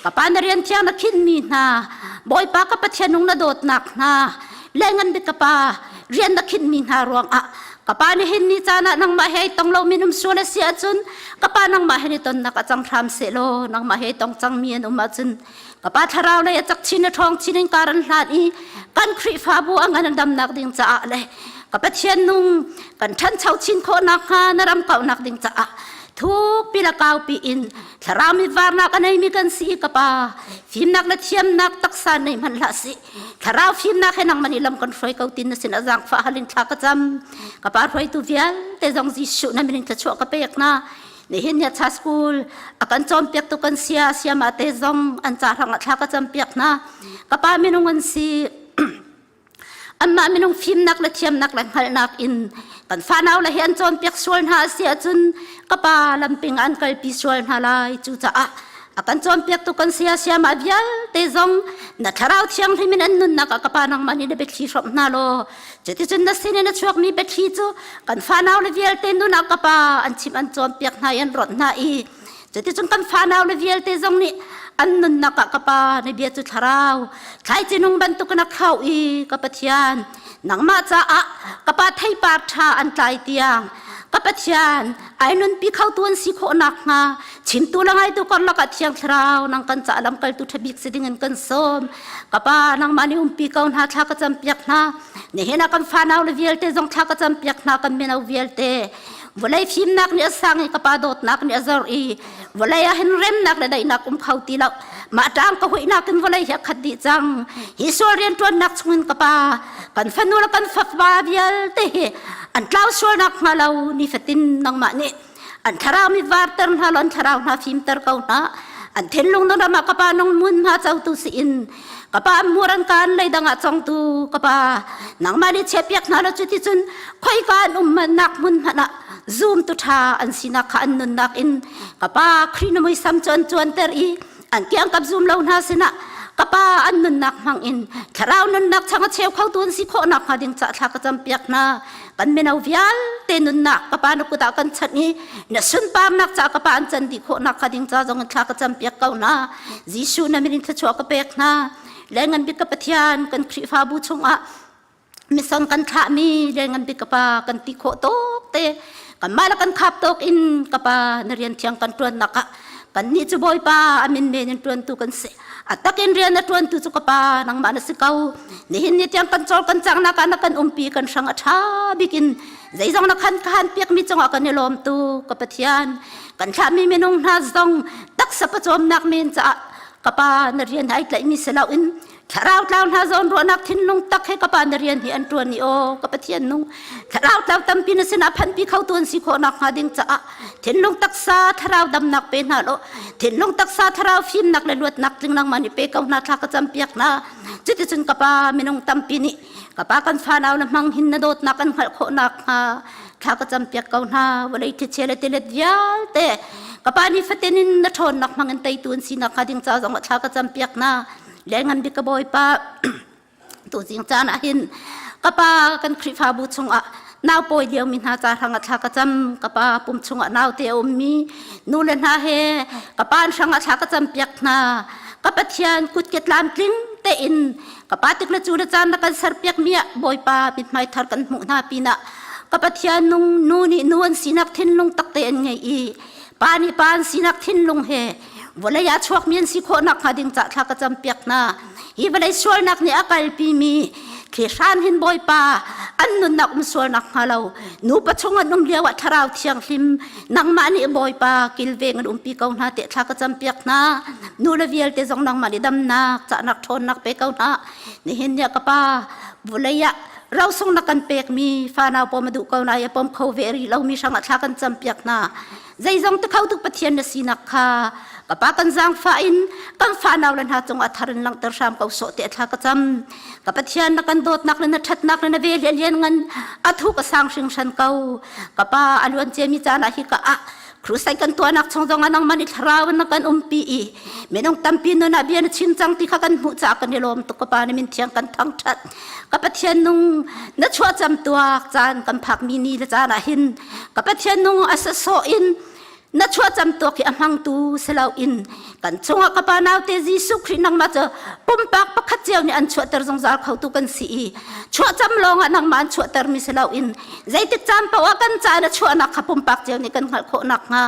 กับปานเรียนเทียงนักขินมีนาบอยปากับเทียนนงนาโดดนักนาเล่งันบิกับปาเรียนนักขินมีนารวงอะกับปานี่เห็นนี่จานะนังมาให้ต้องเรามีนุ่มชัวร์เสียจุนกับปานังมาให้ตนนักจังทำเสโลนังมาให้ต้องจังมีนุ่มมาจุนกับปาทาราวเลยจักชินทองชินการันลานีกันครีฟาบัวงันดำนักดิ่งจ้าเลยกับเทียนนุ่งกันทันเช่าชินโคนักฮานรำเก่านักดิ่งจ้าทุกปีละเก้าปีอินทารามิวาร์นักอันไหนมีกันสีกับปาฟิล์มนักละเทียมนักตักษาในมันละสิทาราฟิล์มนักให้นังมันอิลำกันไฟเก่าตินสินะจังฟ้าลินทักจำกับปาไฟตุเวียลแต่จงจิชุนั่นเป็นจะชั่วกับเปียกนะในเห็นยาชาสกูลอาการจอมเปียกตุกันเสียมาเตจงอันจารังทักจำเปียกนะกับปาไม่นุ่งกันสีอันมาไม่นุ่งฟิล์มนักละเทียมนักละหัลนักอินกันฟ้าหนาวละเห็นจอมเปียกส่วนหาเสียจุนกับปาลำปิงอันกัลปีส่วนหาลายจูจ้าอาการจอมเปียกตุกันเสียมาเบียลเตจงนัทราวเทียงที่มินันนุนนักกับปานังมันนี่เดเบทีชอบนาโลจะที่จุนนัสินนัชวกมีเบทีจูกันฟ้าหนาวละเบียลเตนุนักกับปาอันชิมอันจอมเปียกนายันรถนาอีจะที่จุนกันฟ้าหนาวละเบียลเตจงนี่อันนุนนักกับปาในเบียจุทราวใครจะนุ่งบรรทุกนักเข้าอีกับเทียนนังมาจ้ากับปาไทยปาชาอันไกลเตียงกับเทียนไอ้นุนปีเข้าตัวสิโคนักงาชิมตัวละไงตัวก่อนละกับเทียงทราวนังกันจะลำกัลตุทบิกสิดิ่งกันส้มกับปานังมานิปีเข้าหน้าทักจำเปียกนาเนี่ยเห็นกันฟ้าหนาวละเวียลเตจงทักจำเปียกนากันเมนเอาเวียลเต walay phim nak ni sang ka pa dot nak ni azar i walay hin rem nak le dai nak khau ti law ma tang ka hui nak kin walay ya khati chang historian ton nak chungin ka pa kan fanul kan fak ba bial te an tlaw sur nak ngalaw ni fatin nang ma ni an tharaw mi warter halon tharaw na phim ter kau na an thenlung no na ma ka pa nong mun ha chau tu si in kapa muran kan lay danga chong tu kapa nang mani chepyak na la chuti chun khoi kan man nak mun hana zoom tu tha an sina kha an nun nak in kapa khrin moi sam chon chon ter i an kyang kap zoom lo na sina kapa an nun nak mang in tharau nun nak changa cheu khau tun si kho nak ha ding cha tha ka cham pyak na kan menau vial te nun nak kapa nu kuta kan chat ni na sun pam nak cha kapa an chan di kho nak ha ding cha jong tha ka cham pyak kau na jisu na min tha chwa ka pek na lengan bi ka pathian kan khri fa bu chunga misang kan tha mi lengan bi ka pa kan ti kho tok te kan mala kan khap tok in ka pa narian thiang kan tuan naka kan ni chu boy pa amin me nin tuan tu kan se atakin rian na tuan tu chu ka pa nang ma na si kau ni hin ni tiang kan chol kan chang na kan umpi kan sang atha bikin zaizong na khan piak mi chunga kan ni lom tu ka pathian kan tha mi menung na zong tak sa pa chom nak min cha kapa narian hai tlai mi selau in tharau tlau na zon ro nak thin lung tak he kapa narian hi an tuan ni o kapa thian nu tharau tlau tam pin sina phan pi khau tuan si kho nak ha ding cha thin lung tak sa tharau dam nak pe na lo thin lung tak sa tharau phim nak le luat nak ting nang mani pe kau na tha ka cham piak na chiti chun kapa minung tam pi ni kapa kan fa naw na mang hin na dot nak kan khal kho nak ha tha ka cham piak kau na walai thi chele tele dial te kapa ni fatenin na thon nak mangan tai tun si nak kading cha jong tha ka cham piak na lengan bi ka boy pa tu jing cha na hin kapa kan khri fa bu chung a naw poi dio min ha cha thang tha ka cham kapa pum chung a naw te mi nu len ha he kapa sang a tha ka cham piak na kapa thian kut ket lam tling te in kapa tik la chu la chan na kan sar piak mia boy pa bit mai thar kan mu na pi na kapa thian nung nu ni nuan sinak thin lung tak te an ngai i pani pan sinak thin lung he volaya chuak mien si kho nak ha ding cha tha ka cham piak na hi volai sual nak ni akal pi mi ke shan hin boy pa an nun nak sual nak halo nu pa chunga num liawa tharau thiang hlim nang ma ni boy pa kilveng an pi kau na te tha ka cham piak na nu la vial te jong nang ma ni dam na cha nak thon nak pe kau na ni hin ya ka pa volaya rau song na kan pek mi fa na pom du kau na ya pom khau veri lo mi sang tha kan cham piak na zai jong te khau tu pathian na sinak kha kapa kan jang fa in kan fa naw lan ha chung atharin lang ter sam kau so te tha ka cham ka pathian na kan dot nak na that nak na ve lian ngan athu ka sang sing san kau kapa alwan che mi cha na hi ka a krusai kan tua nak chong jong anang mani tharaw na kan umpi i menong tampi no na bian chim chang ti kha kan mu cha kan ni lom to ka pa ni min thiang kan thang that ka pathian nung na chua cham tuak chan kan phak mi ni la cha na hin ka pathian nung asa so in na chua cham to ki amang tu selau in kan chunga ka pa naw te jisu khri nang ma cha pum pak pakhat cheu ni an chua ter jong zal khau tu kan si i chua cham long anang man chua ter mi selau in zai te cham pa wa kan cha na chua nak kha pum pak cheu ni kan khal kho nak nga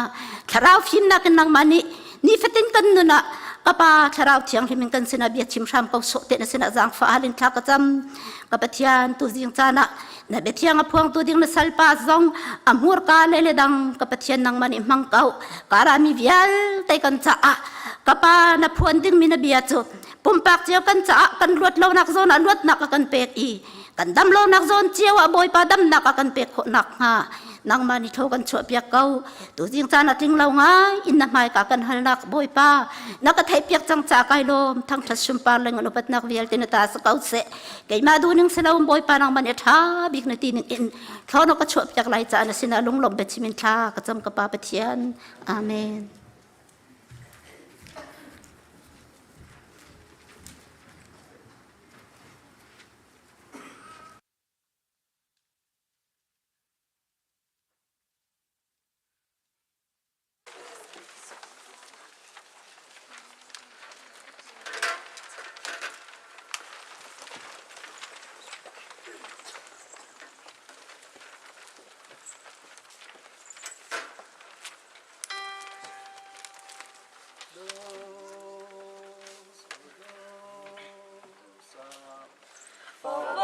tharau phim nak nang mani ni fatin kan nu na kapa tharau thiang himin kan sina bia chim sam kau so te na sina jang fa alin thla ka cham ka pathian tu jing chana na bethiang aphuang tu ding na salpa zong amur ka lele dang ka pathian nang mani mang kau karami vial tai kan cha a kapa na phuan ding mina bia chu pumpak cheu kan cha kan ruat lo nak zon an ruat nak kan pek i kan dam lo nak zon cheu a boy pa dam nak kan pek kho nak ha nang mani tho kan chua piak kau tu jing chana ting lo ngai in na mai ka kan hal nak boy pa na ka thai piak chang cha kai lom thang thas sum pa leng anu pat nak vial tin ta sa kau se kai ma du ning se lo boy pa nang mani tha bik na tin in thau no ka chua piak lai cha na sina lung lom be chimin tha ka cham ka pa pathian amen For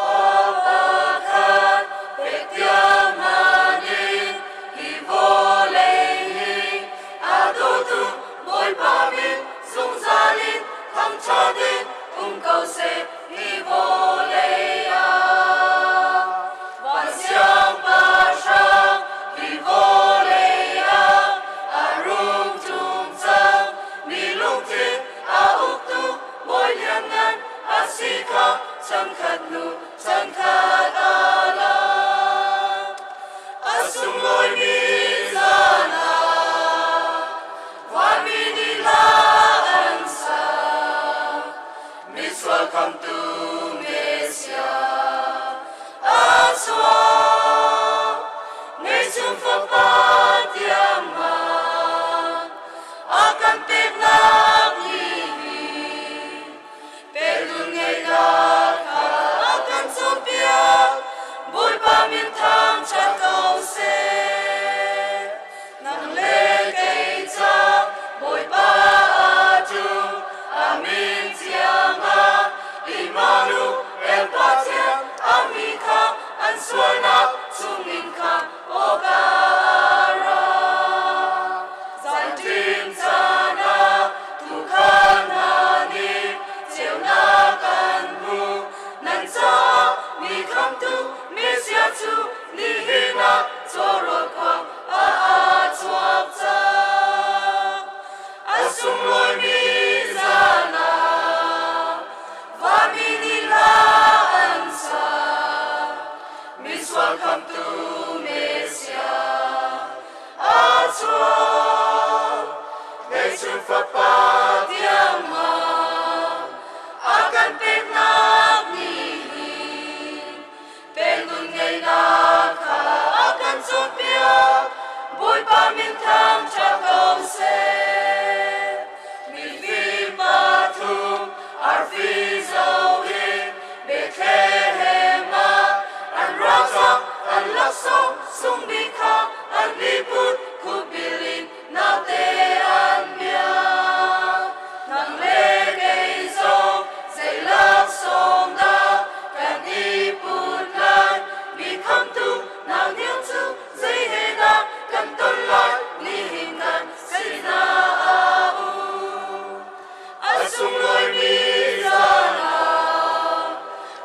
sung loi mi zana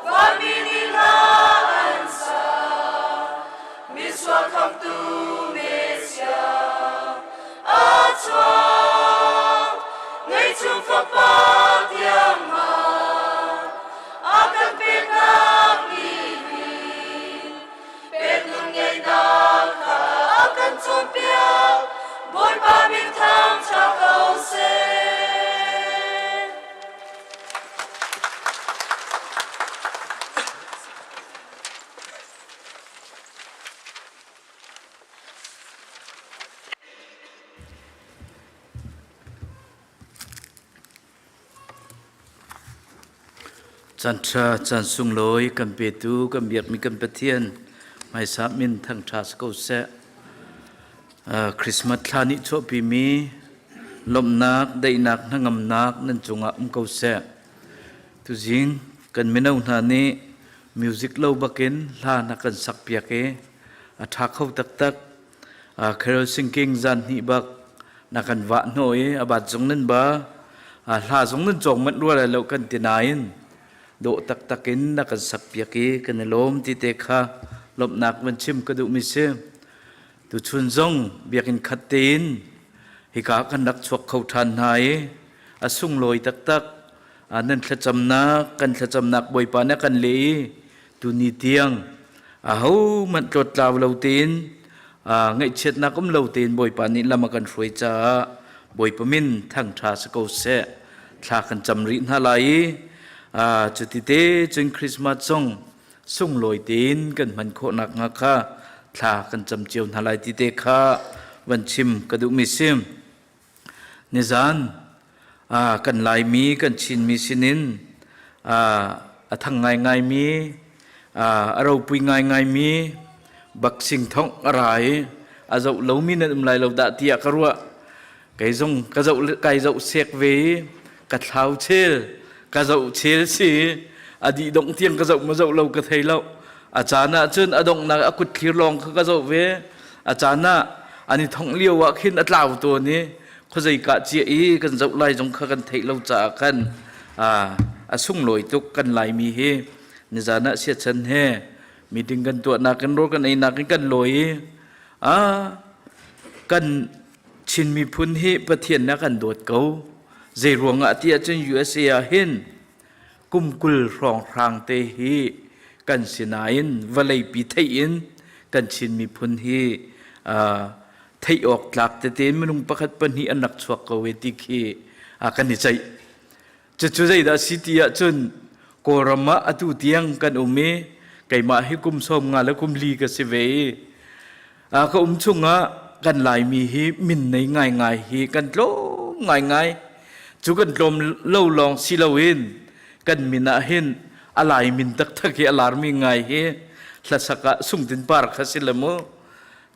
va mi ni la an sa mi swa kham tu me sia a chwa ngai chung fa pa tiam ma a kan pe na mi pe lung ngai na ka a kan chom pia boy ba min thang cha kau seจันทราจันสุงลอยกัมเปตูกัมเบียกมีกัมเปเทียนไม่สามินทั้งทาสกุเสคริสต์มาสทานิโชปีมีลมนักได้นักนั่งงนักนั่นจงอ่ำกุเสทุจิงกันไม่เอาหน้านี้มิวสิกเล่าบักเก็นลานักกันสักเปียกเอทักเข้าตักเคโรซิงกิ้งจันนิบักนักกันวะโนยอาบัดจงนั่นบ้าลาจงนั่นจงมันรัวอะไรเรากันตีนายนโดตักตักินนักสักเปียกีกันลมที่เตะขาลบนักมันชิมกระดูกมิเซตุชุนซงเบียกินขัดตีนฮิกากันนักชกเขาทันหายอาสุงลอยตักอันนั้นขจำนักกันขจำนักบ่อยปานกันเลยตุนีเตียงหูมันจดลาวเหลาตีนไงเช็ดนักเหลาตีนบ่อยปานนี้ละมากันฟวยจ้าบ่อยปมินทั้งทาสกเสทากันจำรินหาไหลจุดที่เตจึงคริสต์มาสส่งลอยตีนกันมันโคนักงักค่ะทากันจำเจียวนาลายที่เตค่ะวันชิมกระดูกมิซิมนิจานกันลายมีกันชินมีสินินทั้งไงมีเราปุยไงมีบักสิงท้องอะไรเจ้าเหล่ามีนั่นลายเราด่าเตียกรัวไก่จงกระเจ้าไก่เจ้าเสกเวกัดเท้าเชลกระเจ้าเชลสีอดีดงเทียงกระเจ้ามาเจ้าเรากระเทยเราอาจารย์น่ะจนอดงนักกุดขีรองกระเจ้าเวอาจารย์น่ะอันนี้ท่องเลี้ยวว่าขึ้นอัตลาวตัวนี้เขาใจกะเจียอีกันเจ้าไล่จงกันเทยเราจากกันสุ่งลอยตุกกันไหลมีเฮนิจานะเสียชันเฮมีดึงกันตัวนักกันรถกันไอ้นักกันลอยกันชินมีพุนเฮประเทียนนักกันโดดเกาเจรวงอาทิตย์จน USA เห็นกุมกุลรองทางเตหีกันสินายินวลัยปีไทยินกันชินมีพุนเฮไทยออกหลักแต่เต็มมันประคัดปัญหาอันนักสวกเวทีเขกันนิจัยจุดใจดาสิติยจนโกรมะอตุเตียงกันอุเมไก่มาให้กุมสมงานและกุมลีกันเสเวก็ชุงกันหลายมีฮีมินในง่ายฮีกันโลง่ายจุกันลมเล่าลองสิลาวินกันมินาเห็นอะไรมินตักทักเฮอลาร์มีง่ายเฮลัสกะสุ่งตินปาร์คสิลาม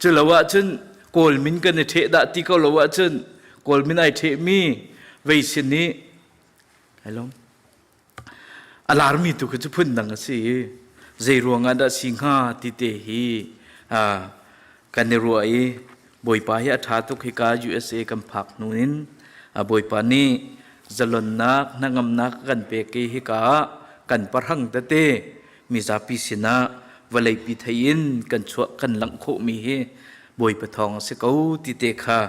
จุลาวะจนโกลมินกันเทดาติกอลาวะจนโกลมินไอเทมีเวสินีฮัลโหลอลาร์มีตุกจะพุ่นดังสิเจรวงอันดัสิงหาติเตฮีกันในรวยบอยปาฮิอาทาตุกฮิกา USA กัมพักนูนินบอยปานีจลนนักนังมนักกันเปกีฮิกากันปะรังตะเตมิซาปิสินะวลัยปิทยินกันชัวกันหลังโคมีเฮบอยปะทองสิเขาติเตคา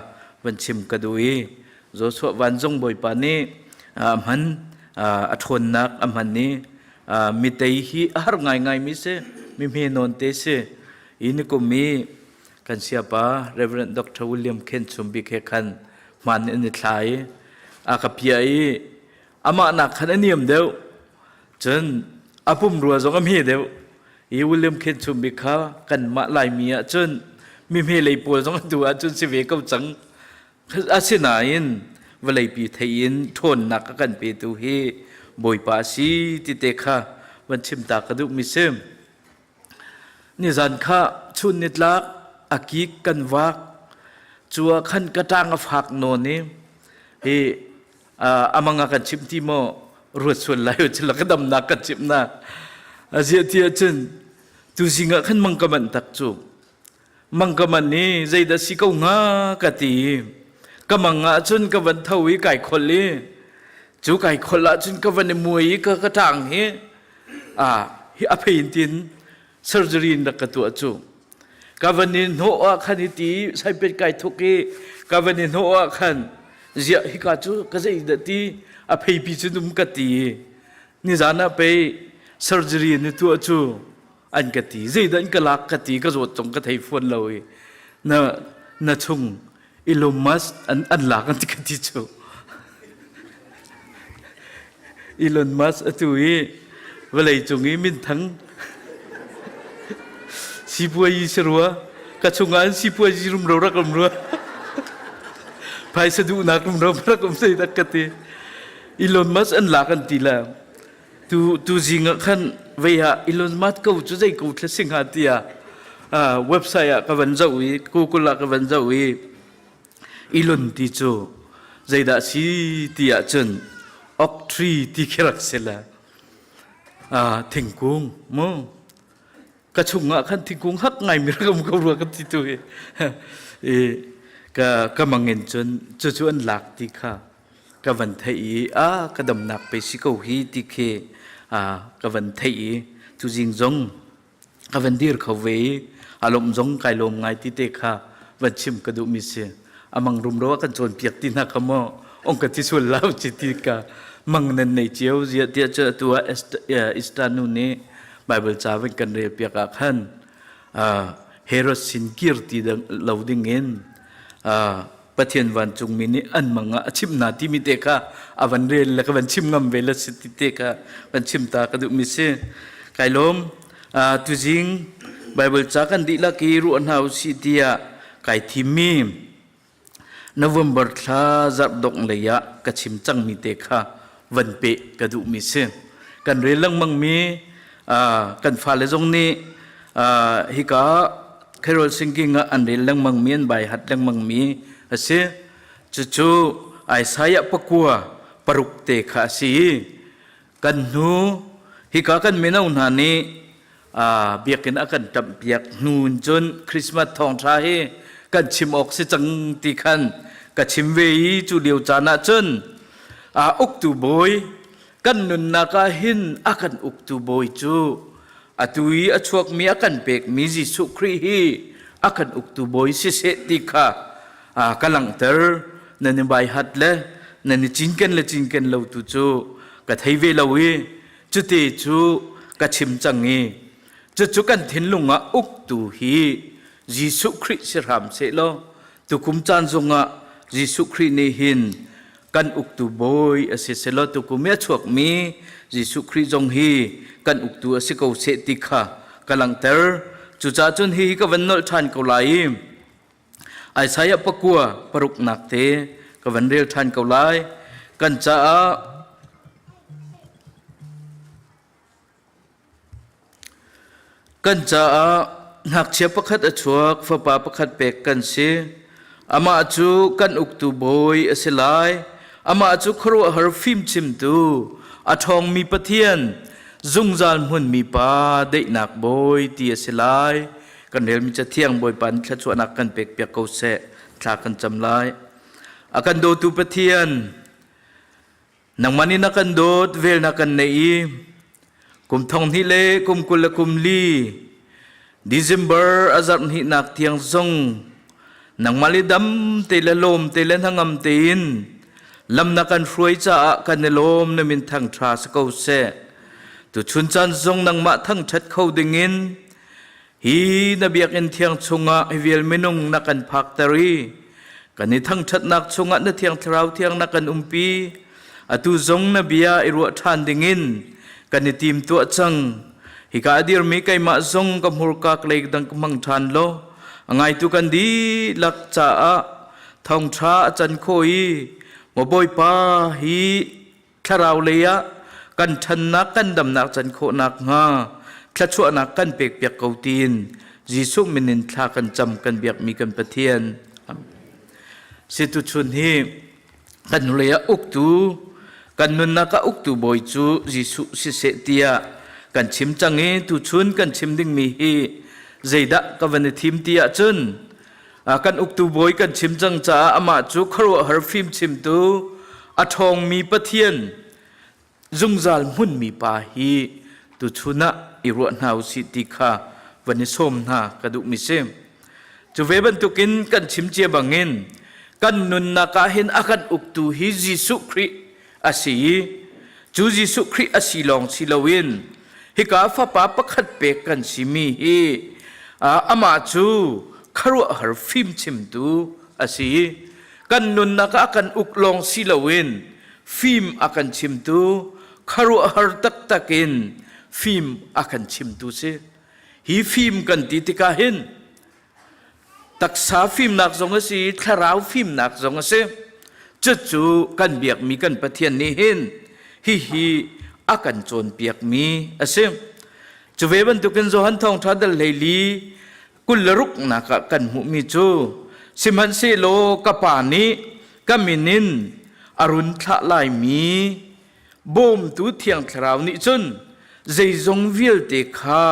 วันชิมกระดุยโจชัววันจงบอยปานีมันอัฐนนักมันนี้มิเตฮีอาร์ง่ายมิเสมิเมนนเตเสอินกุมีกันเสียป้า Reverend Dr. William Ken ชุมบิเคคันมันอินทลายกับพี่ไออามาหนักขนาดนี้มเดียวจนอาปุ่มรัวจงอมีเดียวอีวิลเลียมเคนชุมบิขากันมาลายมีจนมีเมลัยปัวจงตัวจนสิเวก้าจังอาศินายินวลัยปีไทยินทนนักกันเปตุเฮบอยปาสีติเตคาวันชิมตากระดุกมิเซมนิจันข้าชุนนิดลักอากิกันวักจัวขันกระตังฝักโนนี่เฮอามังกันชิมที่โมรวดส่วนไหลจุลกดำนักกันชิมนะอาเจียที่จนตุสิงะขันมังกมันตักจุมังกมันนี่ใจดัสิกงากะตีกำมังจนกวันทวีไก่คนลีจ จูไก่คนละจุนก็วันมวยก็กระทั่งเฮฮิอภัยติน surgery นักตัวจูก็วันนี้โนอาคันที่ใช้เป็นไก่ทุกข์ก็วันนี้โนอาคันเจ้าฮิกาจูก็จะได้ที่อภัยพิจุนุมกตีนี่จานะไป surgery นี่ตัวจูอันกตีเจดันก็ลักกตีก็จดจงก็ไทยฝนเลยน่ะชงอีโลมัสอันลักอันที่กตีจูอีลอนมัสตัวนี้เวลาจงนี้มินทั้งสิบวันยี่สิบรัวกระชงงานสิบวันยี่รุมเรารักรุมรัวภายสะดุนักรุมเรารักรุมใส่ตักกตีอีลอนมัสอันลักอันตีแล้วตูจิงขันเวียอีลอนมัสก็จะใจกูทสิงหาตีเว็บไซต์ก็วันเจ้าอีกูกุลก็วันเจ้าอีลอนตีโจใจด่าสีตีจนออกทรีที่เครักเสละทิ้งกุ้งมั้งกระชงขันทิ้งกุ้งหักไงมีรักมันก็รัวกันที่ตัวก็มังเงินจนหลักที่ข้าก็วันไทยก็ดำนักไปสิเขาฮีที่เคก็วันไทยทุจิงจงก็วันดีร์เขาเวอารมณ์จงไกลลมไงที่เตะข้าวันชิมกระดูมิเสียมังรุมรัวกันจนเปียกที่นักขโมยองค์กติส่วนเล่าจิติกามังนันในเจียวเจียเตียเจอตัวอิสตานุนี้ไบเบิลจาเป็นกันเรียบเปียกขันเฮโรสินกิรติเหล่าดิ่งเงินประเทศวันจุงมินิอันมังชิมนาที่มิเตกะวันเรียนแล้วก็วันชิมงำเวลสิติเตกะวันชิมตากระดุมิเสไกลลมตุจิงไบเบิลจากันดีละกีรุอันหาสิเตียไกทิมีNovember ท่าจับดอกเลยะกระชิมจังมีเตค่ะวันเปะกระดูมีเส้นกันเรื่องมังมีกันฟ้าเลจงนี้ฮิกาแคโรลซิงกิ้งอันเรื่องมังมีอันใบหัดเรื่องมังมีเสียจู่ๆไอ้สายปะกัวปรุกเตค่ะสิกันนูฮิกากันมีน่าอุณหานี้เบียกินอากันจับเบียกนูนจนคริสต์มาสทองชาเฮกันชิมออกสิจังตีขันกันชิมเวยีจูเดียวจานะจนอุกตูบอยกันนุนนักหินอากันอุกตูบอยจูตุยชวกมีอากันเปกมีจิสุครีฮีอากันอุกตูบอยสิเสติกะกัลังเตอร์นันใบหัดเลนันจินกันเลจินกันเลวตูจูกัดไฮเวลาวีจุดเตจูกัดชิมจังงี้จุกันทิ้งลุงอุกตูฮียิสุคริสต์รำเสลตุคุมจันทรงยิสุคริสต์นี่หินกันอุกตูบอยเสลตุคุมเมียชวกมียิสุคริสต์จงฮีกันอุกตูสิเขาเสติกะกำลังเตอร์จุจ้าจนฮีก็วันนอลทันเขาไล่ไอ้สายปะกัวปรุกนักเตก็วันเรียลทันเขาไล่กันจ้าหากเชียบประคัดอชวกฟ้าป่าประคัดเปกกันเสียอามาจูกันอุกตูบอยเสลายอามาจูครัวฮาร์ฟิมชิมตูอาทองมีปะเทียนจุงจานหุ่นมีปาได้หนักบอยตีเสลายกันเฮลมีจะเที่ยงบอยปันขจวนักกันเปกเปียกเกาเสะทากันจำลายอากันโดตูปะเทียนนังมันนี่นักกันโดดเวลนักกันในกุมทองที่เล่กุมกุลกุมลีDecember azar hi nak tiang zong nang malidam te la lom te len hangam tein lam nakan fruai cha kan lom na min thang tra sa ko se tu chun chan zong nang ma thang that khau dingin hi na biak in thiang chunga hivel menung nakan phak tari kan ni thang that nak chunga na thiang thrau thiang nakan umpi atu zong na bia iru than dingin kan ni tim tu chang hika adir mi kai ma zong kam hur ka klek dang mang than lo angai tu kan di lak cha a thong tha chan khoi mo boy pa hi tharau leya kan than na kan dam nak chan kho nak nga thla chu nak kan pek pek kautin jisu minin thla kan cham kan biak mi kan pathian situ chun hi kan leya uktu kan nun na ka uktu boy chu jisu si se tiaกันชิมจังเอตุชุนกันชิมดิ่งมีฮีใจดักกับวันทีมเตียจนกันอุกตูบอยกันชิมจังจ้าอามาจุครัวฮาร์ฟิมชิมตู อทองมีปะเทียนจุงจาลมุ่นมีปาฮีตุชุนะอิรวนาอุสิติคาวันนี้ส้มนากระดุมิเซมจูเวบันตุกินกันชิมเจียบังเงินกันนุนนักเห็นอากันอุกตูฮิจิสุคริอาศีจูจิสุคริอาศีลองศิลวินฮิกาฟ้าป้าประคัดเปกันชิมีฮีอามาจูคารุหาฟิมชิมตูอาศีกันนุนนักอากันอุกลองศิลวินฟิมอากันชิมตูคารุหาตักตักินฟิมอากันชิมตูเซฮีฟิมกันติติกาเห็นตักษาฟิมนักสงสีทาราวฟิมนักสงสีจุดจูกันเบียกมีกันปะเทียนนี้เห็นฮีอากันโจนเบียกมีอาเซมจูเวบันตุกันโจหันทองทัดเลลีกุลรุกนักกันหุมิจูสิมันเซโลกปานิกามินินอรุณทะลายมีบ่มตูเทียงทราวนิจุนใจจงวิลเตคา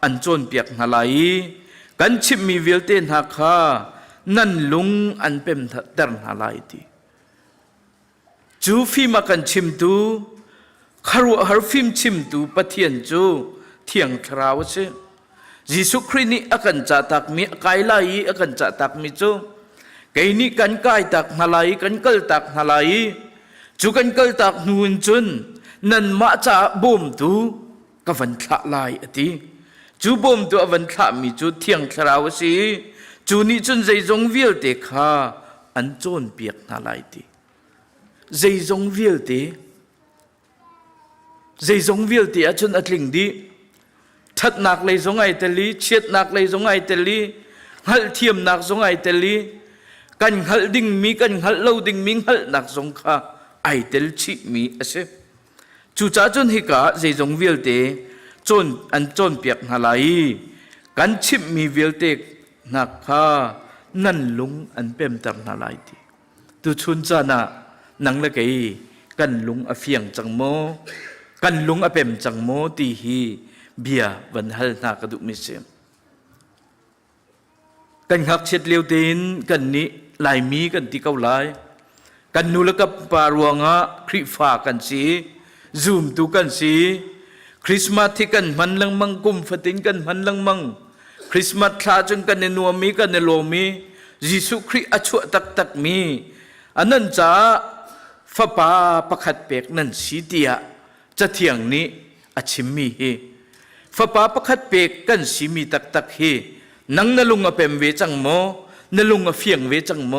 อันโจนเปียกนาไลกันชิมมีวิลเตนหักคานั่นลุงอันเป็นเตอร์นาไลตีจูฟิมากันชิมตูคารุฮาร์ฟิมชิมตูปะเทียนจูเทียงทราวเชยิสุครินีอากันจัตักมีไกไลอากันจัตักมีจูไกนี้กันไกตักนาไลกันเกลตักนาไลจูกันเกลตักนูนจุนนั่นมาจ่าบ่มตูกับวันทะลายอติจูบ่มตัววันทะมีจูเทียงทราวสีจูนี่จุนใจจงวิลเตคาอันโจนเปียกนาไลตีใจจงวิลเตใจจงวิลเตอาจนอัดลิงดีทัดนักเลยจงไอเตลีเช็ดนักเลยจงไอเตลีหัลเทียมนักจงไอเตลีกันหัลดิ่งมีกันหัลเล่าดิ่งมีหัลนักจงข้าไอเตลชิมีอาเซจูจ้าจนฮิกาใจจงวิลเตจนอันจนเปียกนาไลกันชิมมีวิลเตนักข้านั่นลุงอันเป็นตังนาไลตีตุชุนจานะนังละไกกันลุงอเฟียงจังโมกันลุงอเป็นจังโมตีฮีเบียวันฮัลนากระดุมิเซมกันหักเช็ดเลี้ยวตีนกันนี้ลายมีกันที่เกาไลกันนูละกับปารวงะคริฟ้ากันสีซูมตูกันสีคริสต์มาสที่กันมันลังมังกุมฟตินกันมันลังมังคริสต์มาสทาจงกันในนัวมีกันในโลมียิสุคริอชั่วตักมีอันนั้นจะฟ้าป่าประคัดเปกนั่นสีเดียจะเที่ยงนี้อชิมมีเฮฟ้าป่าประคัดเปกกันสีมีตักเฮนังนลุงอเปมเวจังโมนลุงอเฟียงเวจังโม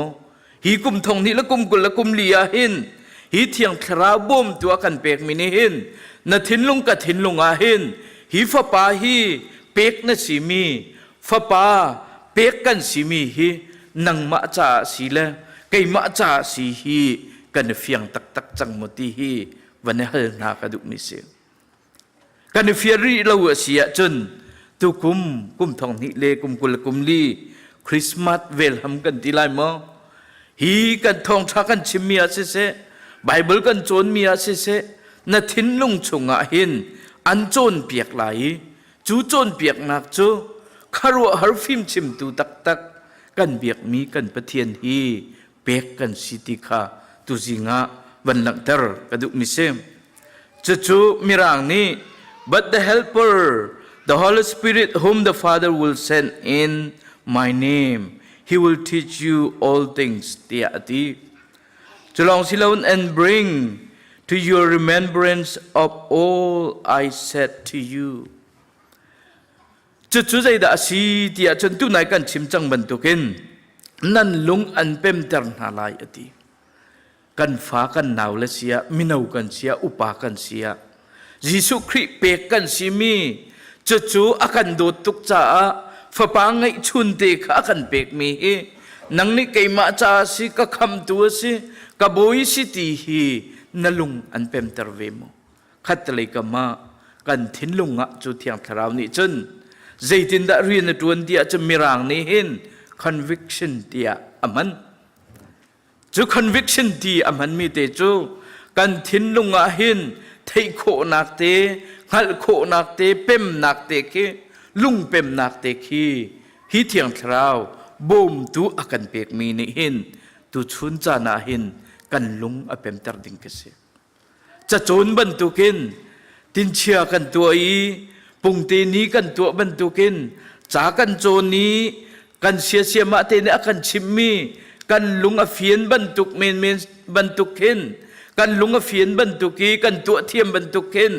ฮีกุมทองนี้ละกุมกุลละกุมเลียหินฮีเทียงคราบ่มตัวกันเปกมินิหินนาทินลุงกับทินลุงอาหินฮีฟ้าป่าฮีเปกนั่นสีมีฟ้าป่าเปกกันสีมีฮีนังมาจ่าสีละไก่มาจ่าสีฮีกันเฟียงตักจังมติฮีวันนี้เฮนากระดุมิเซกันเฟียรีเราเสียจนตุกุมทองนี้เลกุมกุลกุมลีคริสต์มาสเวลฮัมกันทีไรมั้งฮีกันทองทักกันชิมมีอาเซไบเบิลกันโจนมีอาเซนาทินลุงชงอาหินอันโจนเปียกไหลจูโจนเปียกนักจูคารัวฮาร์ฟิมชิมตูตักกันเบียกมีกันปะเทียนฮีเปกกันสิติคาตุจิงะวันหลังเตอร์กระดุมิเซมจูมิรางนี้ but the helper the Holy Spirit whom the Father will send in my name he will teach you all things ติอาติจะลองสิลาand bring to your remembrance of all I said to you จูใจดาสีที่อาจารย์ตุนายกันชิมจังบรรทุกินนั่นลุงอันเป็นเตอร์นาลายอติกันฟ้ากันหนาวและเสียมินาวกันเสียอุปากันเสียยิสุคริเปกกันสิมีจู่อากันโดดตุกจ่าฟ้าปางไงชุนเตกอากันเปกมีนังนี่ไก่มาจ่าสิก็คำตัวสิก็บอยสิตีฮีนลุงอันเป็นเตอร์เวโมขัดเลยก็มากันทิ้งลุงอ่ะจุดเทียงทราวนี่จนใจตินดาเรียนตัวนี้จะมีรางนี้เห็น conviction ที่อามันจู conviction ที่อามันมีแต่จูกันทิ้งลุงอาหินไทยโคนักเตหัลโคนักเตเป็มนักเตเคลุงเป็มนักเตคีฮิเทียงทราวบ่มตูอากันเปกมีนี่หินตูชุนจานาหิน กันลุงอเปมตรดิ่งกษจะโจนบรรทุกินตินเชียกันตัวอีปุงตีนี้กันตัวบรรทุกินจากกันโจนนี้กันเสียมาเตนกันชิมมีกันลุงอเฟียนบรรทุกเมนบรรทุกินกันลุงอเฟียนบรรทุกีกันตัวเทียมบรรทุกิน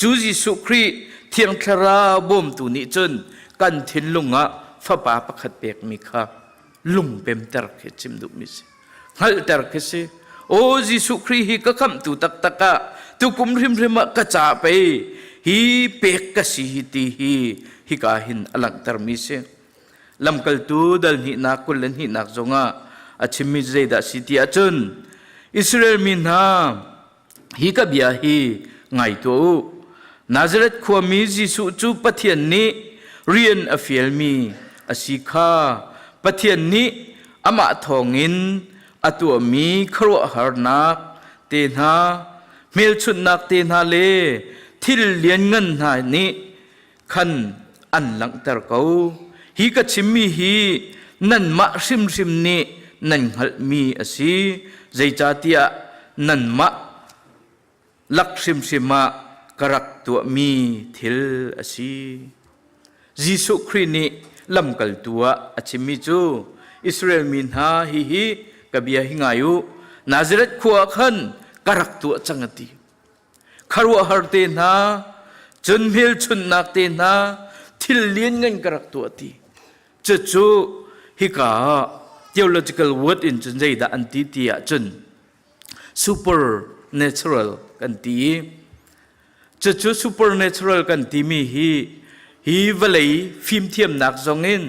จูจิสุครีเทียงคราบ่มตุนิจนกันทินลุงะฟ้าป่าประคัดเปียกมีค่ะลุงเปมตรเขจิมดุมิสฮัลตรเขสิโอ้จิสุครีฮิกะคำตุตักตะกะตุกุมริมริมะกะจ่าไปฮีเปกกะสิฮิติฮิกาหินอลังตรมิสลำกัลตูดัลหินักกุลหินักจงะอาชิมิเจดาสิติอาจนอิสราเอลมินฮาฮิกะบิยาฮิไงตัวนาซาเรตขวามีจิสุจูปะเทียนนี้เรียนอฟิลมีอาศิคาปะเทียนนี้อามาทองอินอตัวมีครัวหารนักเตนาเมลชุนนักเตนาเลทิลเลียนเงินหานี้ขันอันหลังตะเกาฮีกะชิมมีฮีนั่นมะซิมนี้นั่นหัลมีอาศิใจจัตยานั่นมะลักซิมะกรักตัวมีทิลอาศิยิสุครินีลำกัลตัวอาชิมิจูอิสราเอลมินฮาฮิกบียหิงายุนาซาเรตขัวขันกรักตัวจังตีคารวะฮาร์เตนาจนเมลชุนนักเตนาทิลเลียนเงินกรักตัวตีจูฮิกา theological word in จนใจดาอันตีตียจน supernatural กันตีจู supernatural กันตีมีฮีวลัยฟิมเทียมนักจงเงิน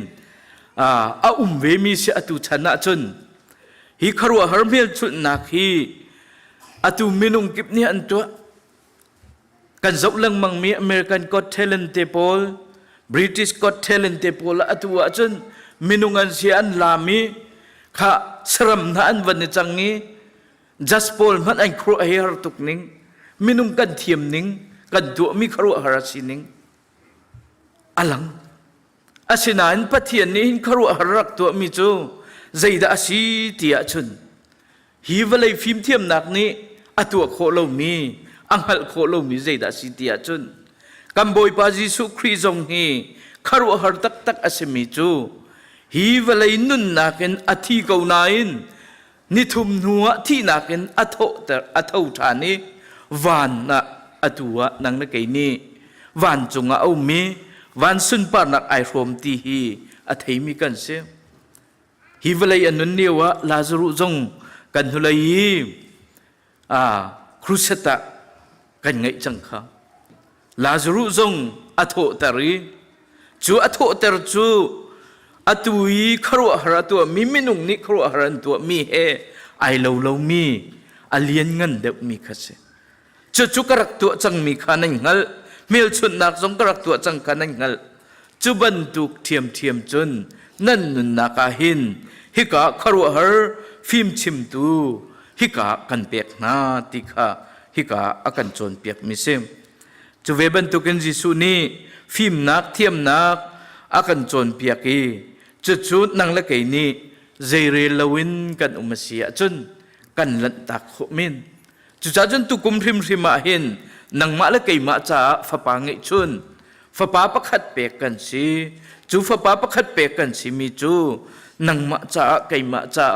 เวมีเสียตุชนะจนฮีคารัวฮาร์เมลชุดนักฮีตุมินุงกิบนี่อันตัวกันจบเรื่องมังมี American Got Talent เตปอล British Got Talent เตปอลตัวจนมินุงอันเสียอันลามีข้าสรมนาอันวันนี้จังงี้ Just Paul มันอันครัวเฮียร์ตุกนิงมินุงกันเทียมนิงกันตัวมีครัวฮาร์สินิงอลังอาศินันปะเทียนนี้ครัวหรักตัวมิจูใจดาสีตียชุนฮีวลัยฟิมเทียมนักนี้ตัวโคโลมีอังฮัลโคโลมีใจดาสีตียชุนกัมบอยปาจิสุครีจงฮีครัวหรักตักอาศิมิจูฮีวลัยนุนนักนอธิกาวนาอินนิทุมนัวที่นักนอโตเตออโตฐานีวานนะตัวนังนักไก่นี้วานจงเอามีวันสุนปานักไอโฟมตีฮีอัฐิมีกันเสียฮีวลัยอันนุนเนียวะลาซารุจงกันหุลัยครุสตะกันไงจังค่ะลาซารุจงอัฐตรีจูอัฐตรจูอัตุยครัวหระตัวมีมินุงนิครัวหรันตัวมีเฮไอเลวมีอเลียนเงินเด็กมีค่ะเสียจุกรักตัวจังมีขานังฮัลเมลชุนนักสงกรักตัวจังขานังฮัลจุบันตุกเทียมจนนั่นนุนนักหินฮิกะครัวหรฟิมชิมตูฮิกะกันเปียกนาติกะฮิกะอากันจนเปียกมิเซมจุเวบันตุกันจิสุนีฟิมนักเทียมนักอากันจนเปียกีจุดนังละไกนี้เจเรลวินกันอุมเสียจนกันลันตักขมินจุดจนตุกุมริมมาเห็นนังมาละไกมาจ่าฟ้าปางไอชุนฟ้าประคัดเปกกันสิจูฟ้าประคัดเปกกันสิมีจูนังมาจ่าไกมาจ่า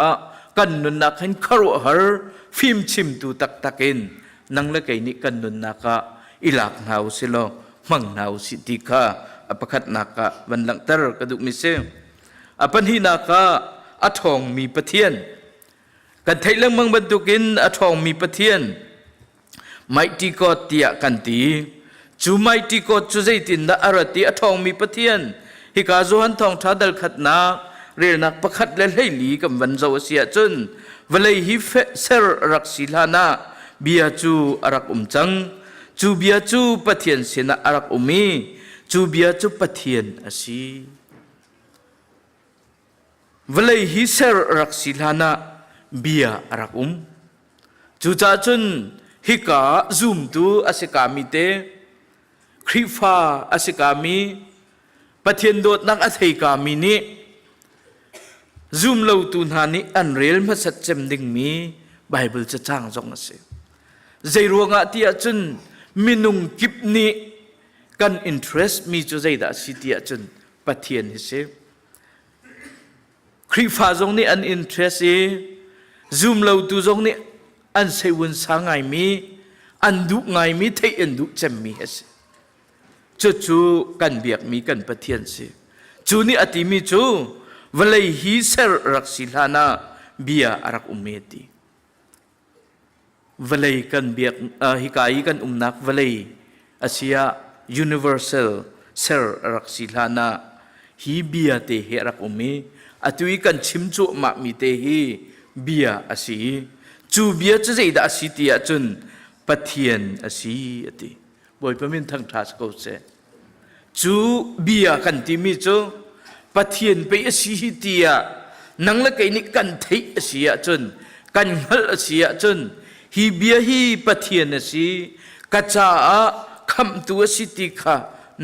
กันนุนนักเห็นครัวหรฟิมชิมตูตักเองนังละไกนี้กันนุนนักอิลักนาวสิโลมังนาวสิติกาประคัดนักวันหลังตร์กระดุกมิเซปัญหานักอัฐองมีปะเทียนกันไทยเรื่องมังบรรทุกินอัฐองมีปะเทียนไม่ตีกอดเตียกันตีจูไม่ตีกอดจูใจตินดาอารตีอัฐองมีปะเทียนฮิกาโจฮันทองท้าดัลขัดนาเรียนักประคัดและให้หลีกับวันเจ้าเสียจนเวลาฮิเฟเซอร์รักศิลานาเบียจูอารักจังจูเบียจูปะเทียนเสนาอารักมีจูเบียจูปะเทียนอาศีเวลาฮิเซอร์รักศิลานาเบียอารักจูจ่าจนฮิกาซูมตูอาศัยกามิเตคริฟาอาศัยกามิปะเทียนโดดนักอาศัยกามินี้ซูมเลวตูนานิอันเรียลมาสัจจำดิ่งมี Bible cha chang jong ase zeiruanga tia chun minung kipni kan interest mi chu zeida si tia chun pathian hi se khri pha jong ni an interest e zoom lo tu jong ni an seiwun sangai mi an du ngai mi thei an du chem mi hes chu kan biak mi kan pathian se chu ni ati mi chu valai hi ser rak silhana bia arak umeti valai kan biak hikai kan umnak valai asia universal ser rak silhana hi bia te he rak umi atui kan chimchu ma mi te hi bia asi chu bia chu zeida asi tia chun pathian asi ati boi pamin thang thas ko se chu bia kan ti mi chu pathian pe asi hi tia nangla kai ni kan thei asia chun kan hal asia chun hi bia hi pathian asi kacha a kham tu asi ti kha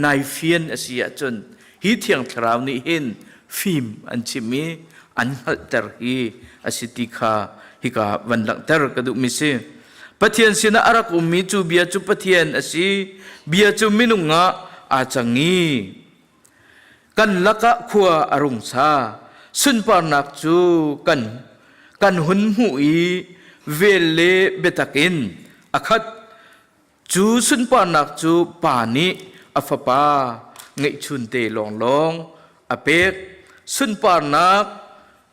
nai fian asia chun hi thiang thrau ni hin phim an chimi an hal tar hi asiti kha hi ka van lang tar ka du mi se pathian sina arak ummi chu bia chu pathian asi bia chu minunga a changi kan laka khua arung sa sun par nak chu kan hun hu i vele betakin akhat chu sun par nak chu pani afapa ngai chun te long long apek sun par nak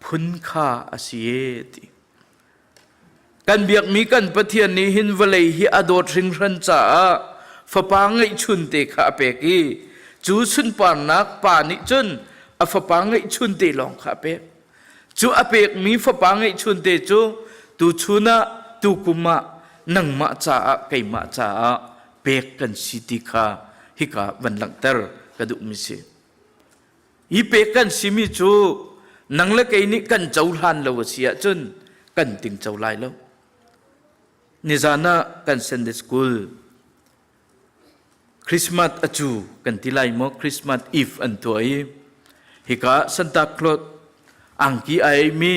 phun kha asieti kan biak mi kan pathian ni hin valei hi adot ring ran cha fapa ngai chun te kha apeki chu sun par nak pani chun afapa ngai chun te long kha apek chu apek mi fapa ngai chun te chu tu chuna tu kuma nang ma cha kai ma cha pek kan siti kha hi ka van lang tar ka du mi se i pek kan simi chu nang la kai ni kan chau han lo sia chun kan ting chau lai lo ni zana kan Sunday school Christmas achu kan tilai mo Christmas Eve an toi hi ka Santa Claus angki ai mi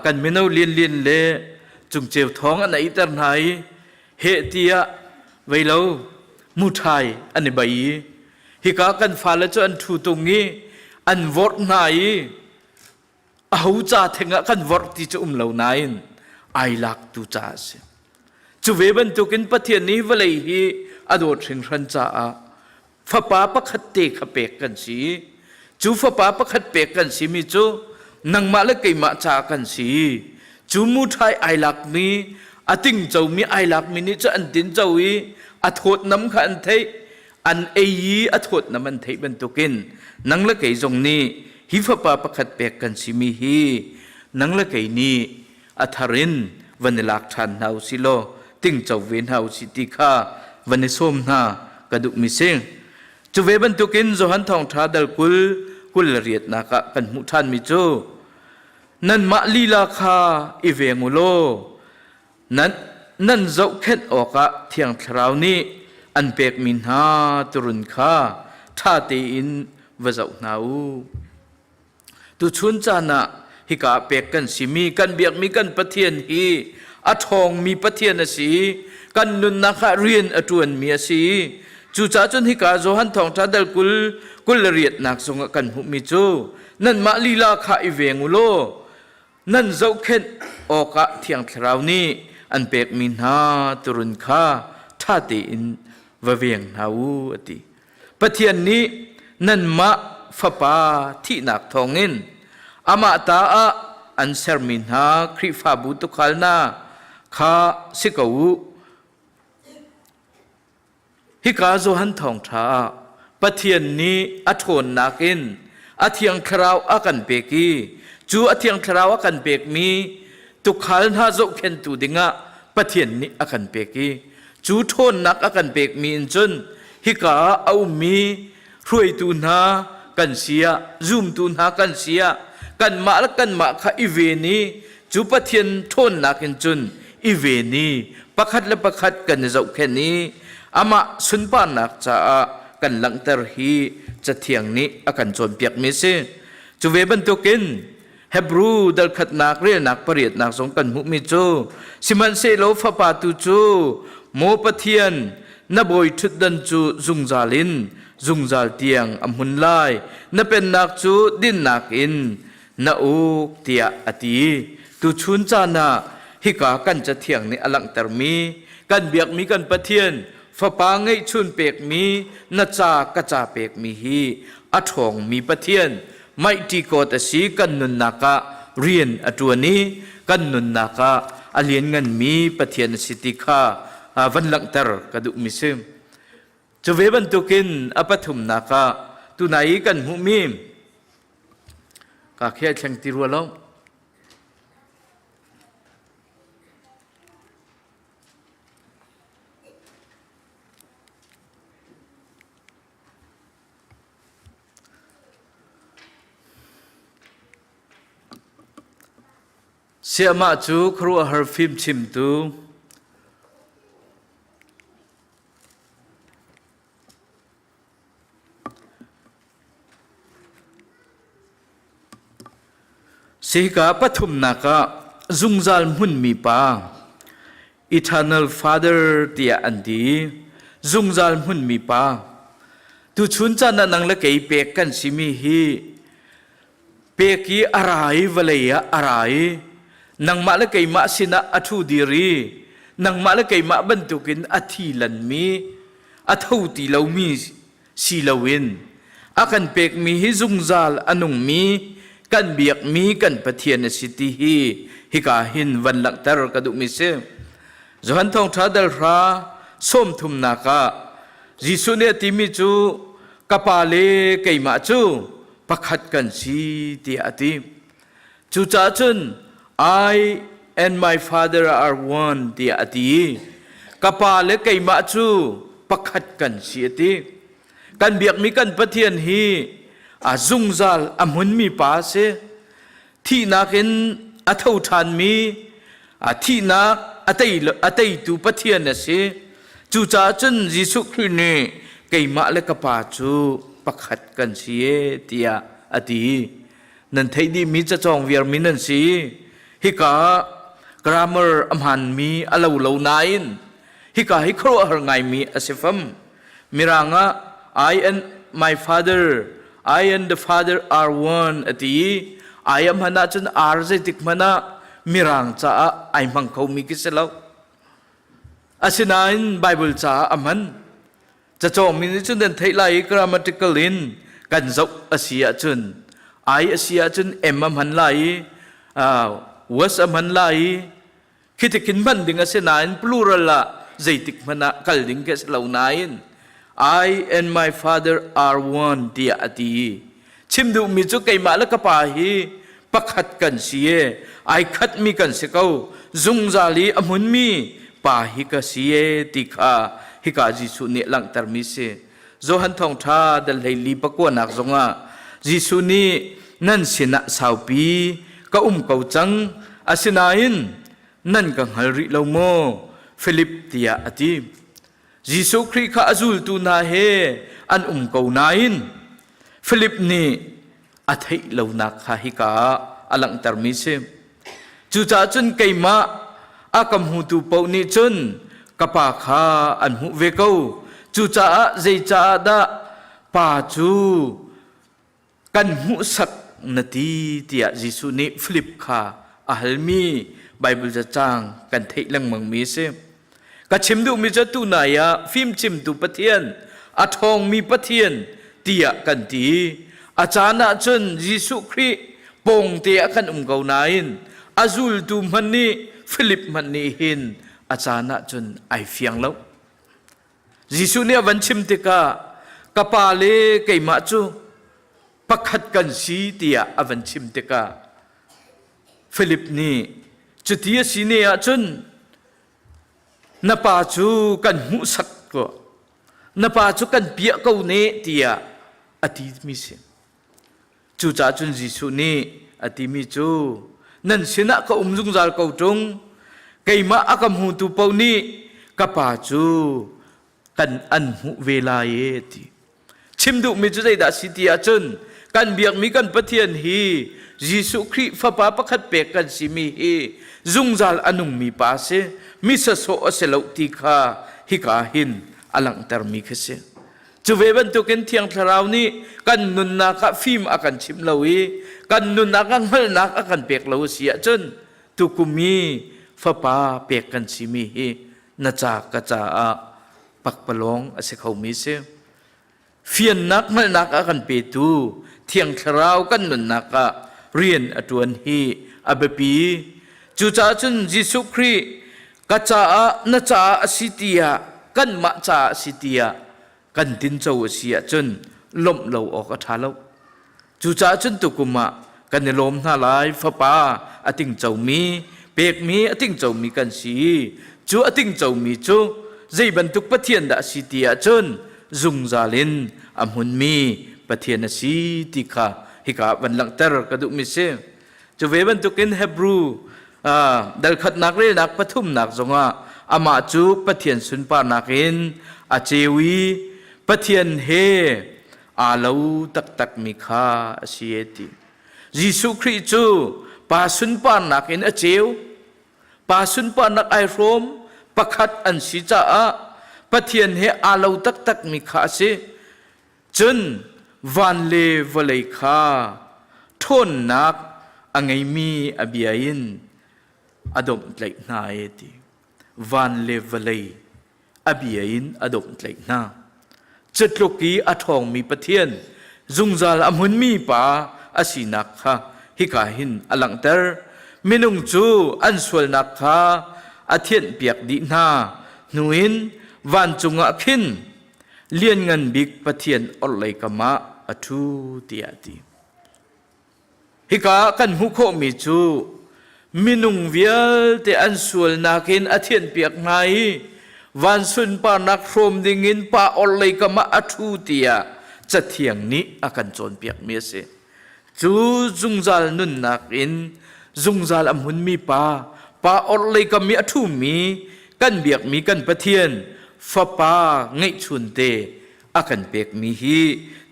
kan minau lin le chung cheu thong an ai tar nai he tia veilo mu thai an bai hi ka kan fala chu an thu tungi an vot nai a hu cha thenga kan vot ti chu lo nain ai lak tu cha se chu ve ban tu kin pathian ni valei hi adot thing ran cha a fa pa pakhat te khapek kan si chu fa pa pakhat pek kan si mi chu nang ma le kai ma cha kan si chu mu thai ai lak ni ating chau mi ai lak mi ni chu an tin chau i a thot nam kha an thei an ei a thot nam an thei ban tu kin nang la kai jong ni hi fa pa pakhat pek kan si mi hi nang la kai ni atharin vanilak than hau silo ting chau ven hau si ti kha vani som na kadu mi sing chu ve ban tu kin zo han thong tha dal kul riat na ka kan mu than mi chu nan ma lila kha i vengulo nan zau khet oka thiang thrau ni an pek min ha turun kha tha te in va zau nau tu chun cha na hi ka pek kan simi kan biak mi kan pathian hi a thong mi pathian asi kan nun na kha rian atun mi asi chu cha chun hi ka zo han thong tha dal kul riat nak songa kan hu mi chu nan ma lila kha i vengulo nan zau khet oka thiang thrau ni an pek min ha turun kha tha te in va veng nau ati pathian ni nan ma fa pa thi nak thongin ama ta a an ser min ha khri fa bu tu khalna kha sikau hi ka zo han thong tha pathian ni athon nakin athiang khrau akan peki chu athiang khrau akan pek mi tu khal na zo khen tu dinga pathian ni akan peki chu thon nak akan pek mi in chun hi ka au mi ruai tu na kan sia zoom tu na kan sia kan ma kha i ve ni chu pathian thon nakin chun i ve ni pakhat la pakhat kan zau khen ni ama sunpa nak cha kan langtar hi cha thiang ni akan chon piak mi se chu ve ban to kin Hebrew dal khat nak re nak pariat nak song kan mu mi chu siman se lo fa pa tu chu mo pathian na boi thut dan chu zungzalin zungzal tiang amhun lai na pen nak chu din nak in na uk tia ati tu chun cha na hi ka kan cha thiang ni alang tar mi kan biak mi kan pathian fa pa ngai chun pek mi na cha ka cha pek mi hi a thong mi pathian mai ti ko ta si kan nun naka rian atuani kan nun naka alien ngan mi pathian siti kha van lang tar ka du mi sim chove ban tukin apathum naka tu nai kan hu mi ka khia chang ti ru lo siama chu khru har phim chim tu sika pathum naka zungzal mun mi pa eternal father tia andi zungzal mun mi pa tu chun cha na nang la kei pek kan simi hi peki arai valaya arai nang ma la kei ma sina athu diri nang ma la kei ma bantukin athi lan mi athau ti lo mi si lawin akan pek mi hi zungzal anung mi kan biak mi kan pathian siti hi ka hin van lak tar ka du mi se johan thong tha dal ra som thum na ka jisu ne ti mi chu kapale kei ma chu pakhat kan si ti ati chu cha chun I and my father are one ti ati kapale kei ma chu pakhat kan si ati kan biak mi kan pathian hi azungzal amun mi pa se thi nakin athau than mi thi na atai tu pathian na se chu cha chun jisu khri ne kei ma le ka pa chu pakhat kan si e tia ati nan thei di mi cha chong viar mi nan si hi ka grammar amhan mi alo lo nain hi ka hi khro har ngai mi asifam miranga I and my father I and the Father are one ati I am hana chun arje tikmana mirang cha ai mang khau mi ki selo asinain Bible cha aman cha chong mi chun den thei lai grammatical in kan zau asia chun I asia chun em am han lai was am han lai khitikin ban ding asinain plural la zaitik mana kal ding ke selo nain I and my father are one dia ati chimdu mi chu kai ma la ka pa hi pakhat kan sie ai khat mi kan se ko zungzali amun mi pa hi ka sie tikha hi ka ji su ne lang tar mi se zo han thong tha dal lei li pakwa nak zonga ji su ni nan sina saupi ka kau chang asinain nan ka halri lo mo Philip dia ati Jisu Christ kha azul tu na he an kau nain Philip ni athai lo na kha hi ka alang tar mi se chu cha chun kai ma akam hu tu pau ni chun kapa kha an hu ve ko chu cha zai cha da pa chu kan hu sak nati tia Jisu ni Philip kha ahalmi Bible cha chang kan thei lang mang mi se ka chimdu mi cha tu na ya phim chim tu pathian athong mi pathian tia kan ti achana chun Jisu Christ pong te akan kau nain azul tu mani Philip mani hin achana chun ai fiang lo Jisu ne van chim te ka kapale kai ma chu pakhat kan si tia avan chim te ka Philip ni chutia sine a chun napa chu kan hu sak ko napa chu kan pia ko ne tia ati mi se chu cha chun Jisu ni ati mi chu nan sina ka umjung zal ko tung keima akam hu tu pau ni kapa chu kan an hu vela ye ti chimdu mi chu dai da si tia chun กันเบียกมีกันปะเทียนฮียิสุคริฟ้าป้าประคัดเปกกันสิมีฮีจุงจัลอนุงมีป้าเสมิสโซอเสลาติคาฮิกาหินอลังตรมีคเสจูเวบันตุกินเทียงทราวนี้กันนุนนักฟิล์มอากันชิมลาวีกันนุนนักอังฮัลนักอากันเปกลาวเสียจนตุกุมีฟ้าป้าเปกกันสิมีฮีนาจากกะจาปักปะลองอเสเขามีเสเฟียนนักฮัลนักอากันเปตูเทียงทราวกันนุนนักเรียนอตวนฮีอับปีจูจ่าจุนยิสุครีกัจจานาจาสิติยากันมาจาสิติยากันตินเจ้าเสียจุนล้มเหลาออกทาเลาจูจ่าจุนตุกุมะกันในลมท่าลายฟ้าป่าอติงเจ้ามีเปกมีอติงเจ้ามีกันสีจูอติงเจ้ามีจูใจบรรทุกปะเทียนดาสิติยาจุนจุงซาลินอัมหุนมีปะเทียนสีติคาฮิกาวันหลังเตอร์กระดุมิเซจูเวบันตุกินเฮบรูดัลขัดนักเรนักปฐุมนักจงอามาจุกปะเทียนสุนปานักินอาเจวีปะเทียนเฮอาลาวตักตักมิคาเสียติยิสุคริจูปาสุนปานักินอาเจวปาสุนปานักไอโรมปะขัดอันสิจ้าปะเทียนเฮอาลาวตักตักมิคาเสจนวันเลวเลยคาทนนักอังไงมีอบิยินอดมไหลนาเอติวันเลวเลยอบิยินอดมไหลนาจุดลูกีอทองมีปะเทียนจุงจาลอมุนมีป่าอสินักค่ะฮิกาหินอลังเตอร์มินุงจูอันสวลนักค่ะอเทียนเปียกดีนาหนุอินวันจุงอักินเลียนเงินบิกปะเทียนอลเลยกามะอทูติอาติฮิกากันหุโคมิจูมินุงเวียลเตอันสวลนักินอเทียนเปียกไงวันสุนปานักโรมดิงินปาอลเลยกามะอทูติอาจะเทียงนี้อากันโจนเปียกเมียเสจูจุงจาลนุนนักอินจุงจาลอมุนมีปาอลเลยกามีอทูมีกันเบียกมีกันปะเทียนฟ้าป่าไงชุนเตอากันเปียกมีฮี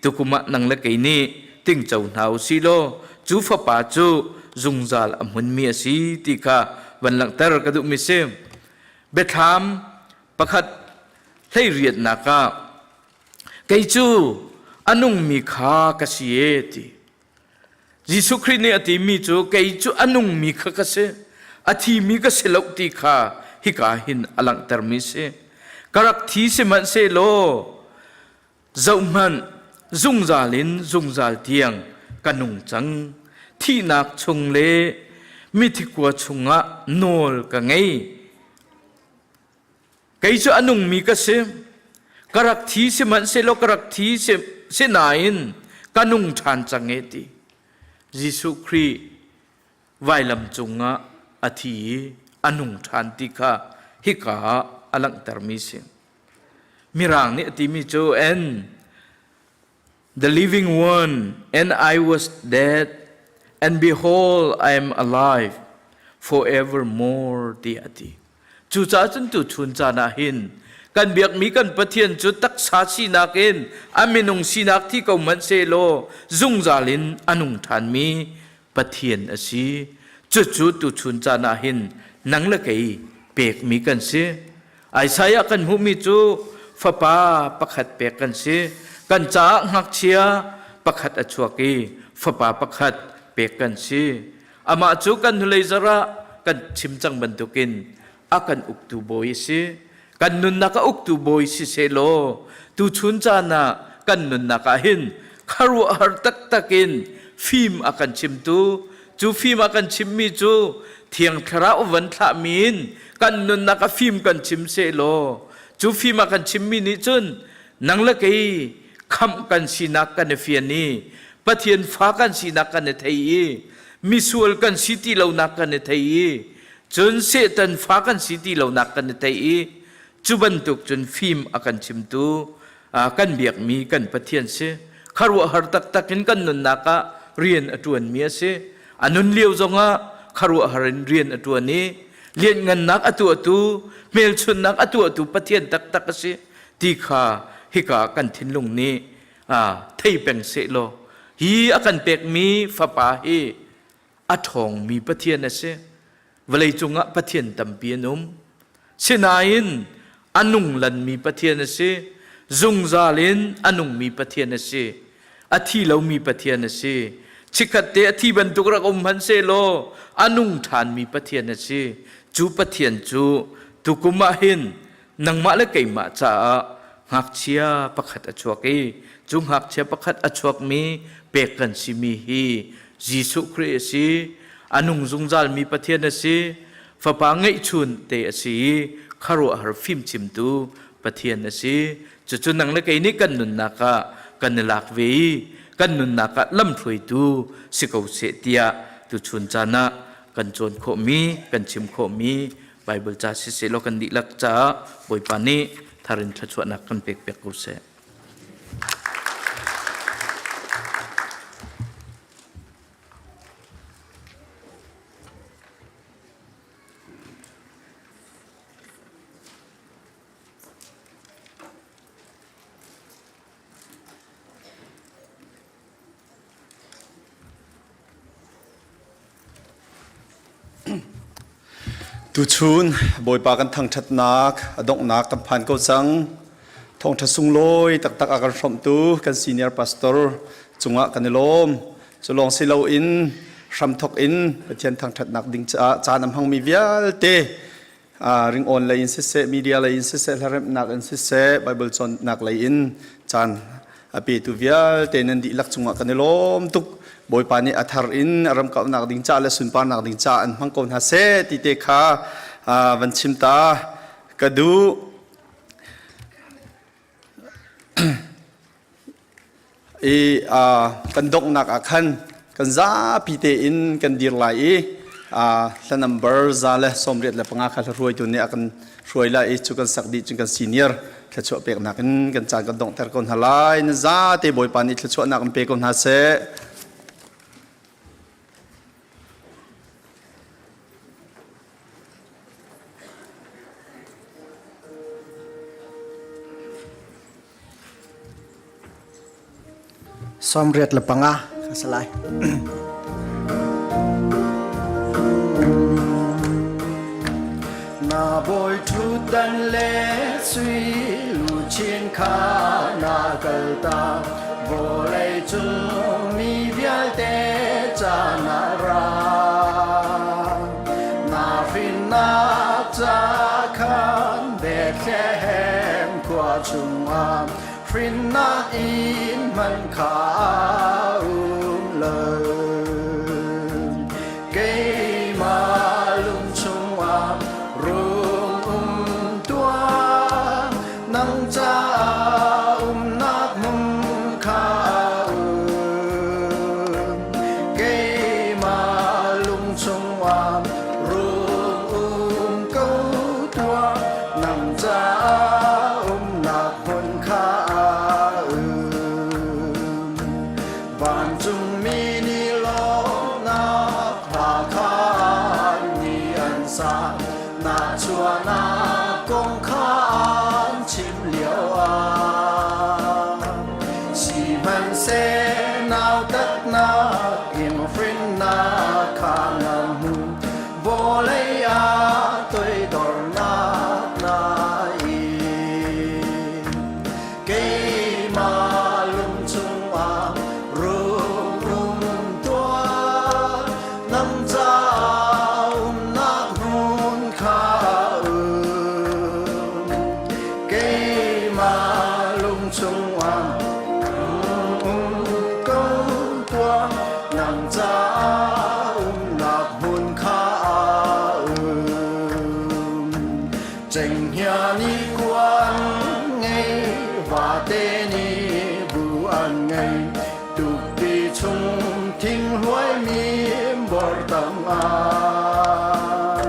ตุกุมะนังละไกนี่ติงเจ้าหนาวสิโลจูฟ้าป่าจูจุงจาลอมุนมีสีติกาวันหลังเตอร์กระดุมิเซมเบทามประคัดให้เรียนนักะไกจูอนุงมีขากษีเอติยิสุคริเนอติมีจูไกจูอนุงมีขากษีอธิมีกษีลกติขาฮิกาหินอลังเตอร์มิเซกรักทีเสมันเซโลเจ้ามันจุงจาลินจุงจาลเทียงกันุงจังที่นักชงเลมิทิกัวชงะโนลกังไงไกจูอนุงมีกษีกรักทีเสมันเซโลกรักทีเสนายนกันุงทานจังเอติยิสุครีไวลำจงะอธิอนุงทานติกาฮิกาอลังตรมิเซมิรางนี่ติมิโจเอ็น the living one and I was dead and behold I am alive forevermore ติอติจูจ่าจนตุชุนจานาหินกันเบียกมีกันปะเทียนจุดตักษาสีนักเอ็นอามินุงสีนักที่เขามันเซโลจุงจาลินอนุงทานมีปะเทียนอสีจุดตุชุนจานาหินนังละไกเปกมีกันเสไอสายกันหุมิจูฟ้าป่าประคัดเปกกันเสกันจ้าหักเชียประคัดอชวกีฟ้าป่าประคัดเปกกันเสอามาจูกันหุเลยจระกันชิมจังบรรทุกินอากันอุกตูโบยเสกันนุนนักอุกตูโบยสิเซโลตูชุนจานากันนุนนักหินคารุอาร์ตักตักินฟิมอากันชิมตูจูฟิมอากันชิมมีจูเทียงคราวันทามินกันนุนนักฟิมกันชิมเซโลจูฟิมอากันชิมมีนิจุนนังละกีคำกันสีนักกันเฟียนีปะเทียนฟ้ากันสีนักกันเทยีมิสวลกันสิติเหล่านักกันเทยีจนเสตันฟ้ากันสิติเหล่านักกันเทยีจุบันตุกจนฟิมอากันชิมตูกันเบียกมีกันปะเทียนเสคารัวหารตักตักินกันนุนนักเรียนอตวนเมียเสอนุนเลียวจงคารัวหารเรียนอตวนนี้เรียนเงินนักอตัวตูเมลชุนนักอตัวตูปะเทียนตักตักเสตีขาฮิกากันทินลุงนี้ไทยเป็นเสโล hi akan pek mi fa pa hi athong mi pathian ase valei chunga pathian tampianum sinain anung lan mi pathian ase zungzalin anung mi pathian ase athi lo mi pathian ase chikhatte athi bantukra han se lo anung than mi pathian ase chu pathian chu tukuma hin nangma le keima cha ngak chia pakhat achuaki chung hak chia pakhat achuak mi pekan simi hi Jisu Christ si anung zungzal mi pathian ase fapa ngai chun te ase kharo har phim chim tu pathian ase chu nang le kai ni kan nun naka kan lak ve kan nun naka lam throi tu sikau se tia tu chun chana kan chon kho mi kan chim kho mi Bible cha si se lo kan di lak cha boi pani tharin thachwa na kan pek pek ko se tu chun boi pa kan thang that nak adong nak tam phan ko chang thong tha sung loi tak tak akan from tu kan senior pastor chunga kan lom cholong silo in ram thok in pathian thang that nak ding cha nam hang mi vial te ring on la in se media la in se harem nak in se bible chon nak la in chan api tu vial te nan di lak chunga kan lom tuk boi pani athar in aram ka nak ding cha le sun pa nak ding cha an hang kon ha se ti te kha van chim ta kadu kan dok nak akhan kan za pi te in kan dir lai la number za le somret le panga khal roi tu ne akan roi la chu kan sak di chu kan senior thcho pek nakin kan cha kan dong ter kon halai na za te boi pani thcho nak kan pe kon ha se Somriat lepanga kasalai. Na boy thu dan le suy lu chien kha na kalta vô lei chung mi vial te cha na ra na fin na cha khan Bethlehem kwa chung am fin na in man kha lời cây mà lung chung am tua nang cha nát mum kha cây mà lung chung am câu tua nang cha nát mum kha van chung mi ni lo na pha kha ni an sa na chua na kong kha an chim liao a si man se nao tat na im friend na kha na mu vô lấy a tôi đor na na i cây mà lung chung a Cheng hia ni quan ngay và tê ni bu an ngay tu pi chung thinh huai mi bor tam an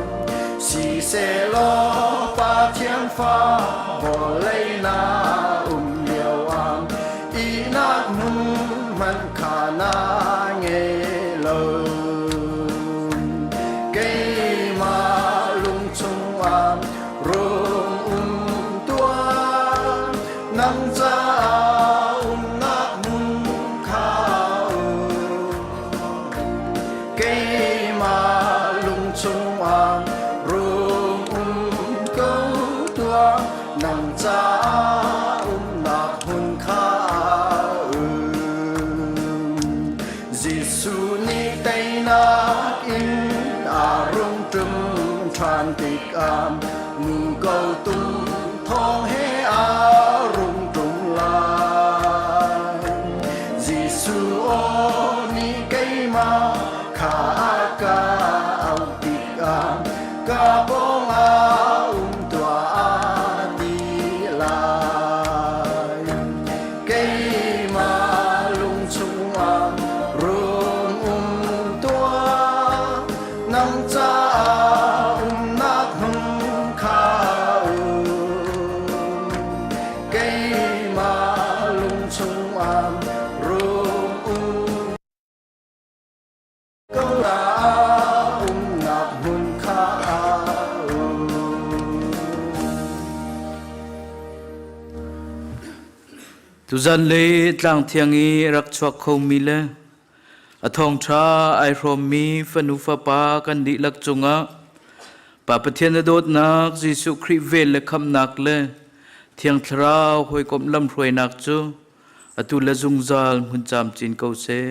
si se lo pa thiên pha bo lei na liao am i na mun man kha na nghe lời cây mà lung chung am nang cha nát mun kha นักหุ่นข้าจิสุนิเตนักอินอารมณ์ตรึมทรานติกามมือเกาตุ้มทองให้อารมณ์ตรงลายจิสุโอนิเกมาข้ากาเอาติกามกาบงอาตัวอาดีลายเกมาลุงชุงอามรวมตัวนำจ้านักหุ่นข้าเกมาลุงชุงอามรวมก็ลานักหุ่นข้า tu zan le tlang thiang i rak chuak kho mi le athong tha ai rom mi fanu fa pa kan di lak chunga pa pathian dot nak jisu khri vel le kham nak le thiang thra hoi kom lam roi nak chu atu la zung zal mun cham chin ko se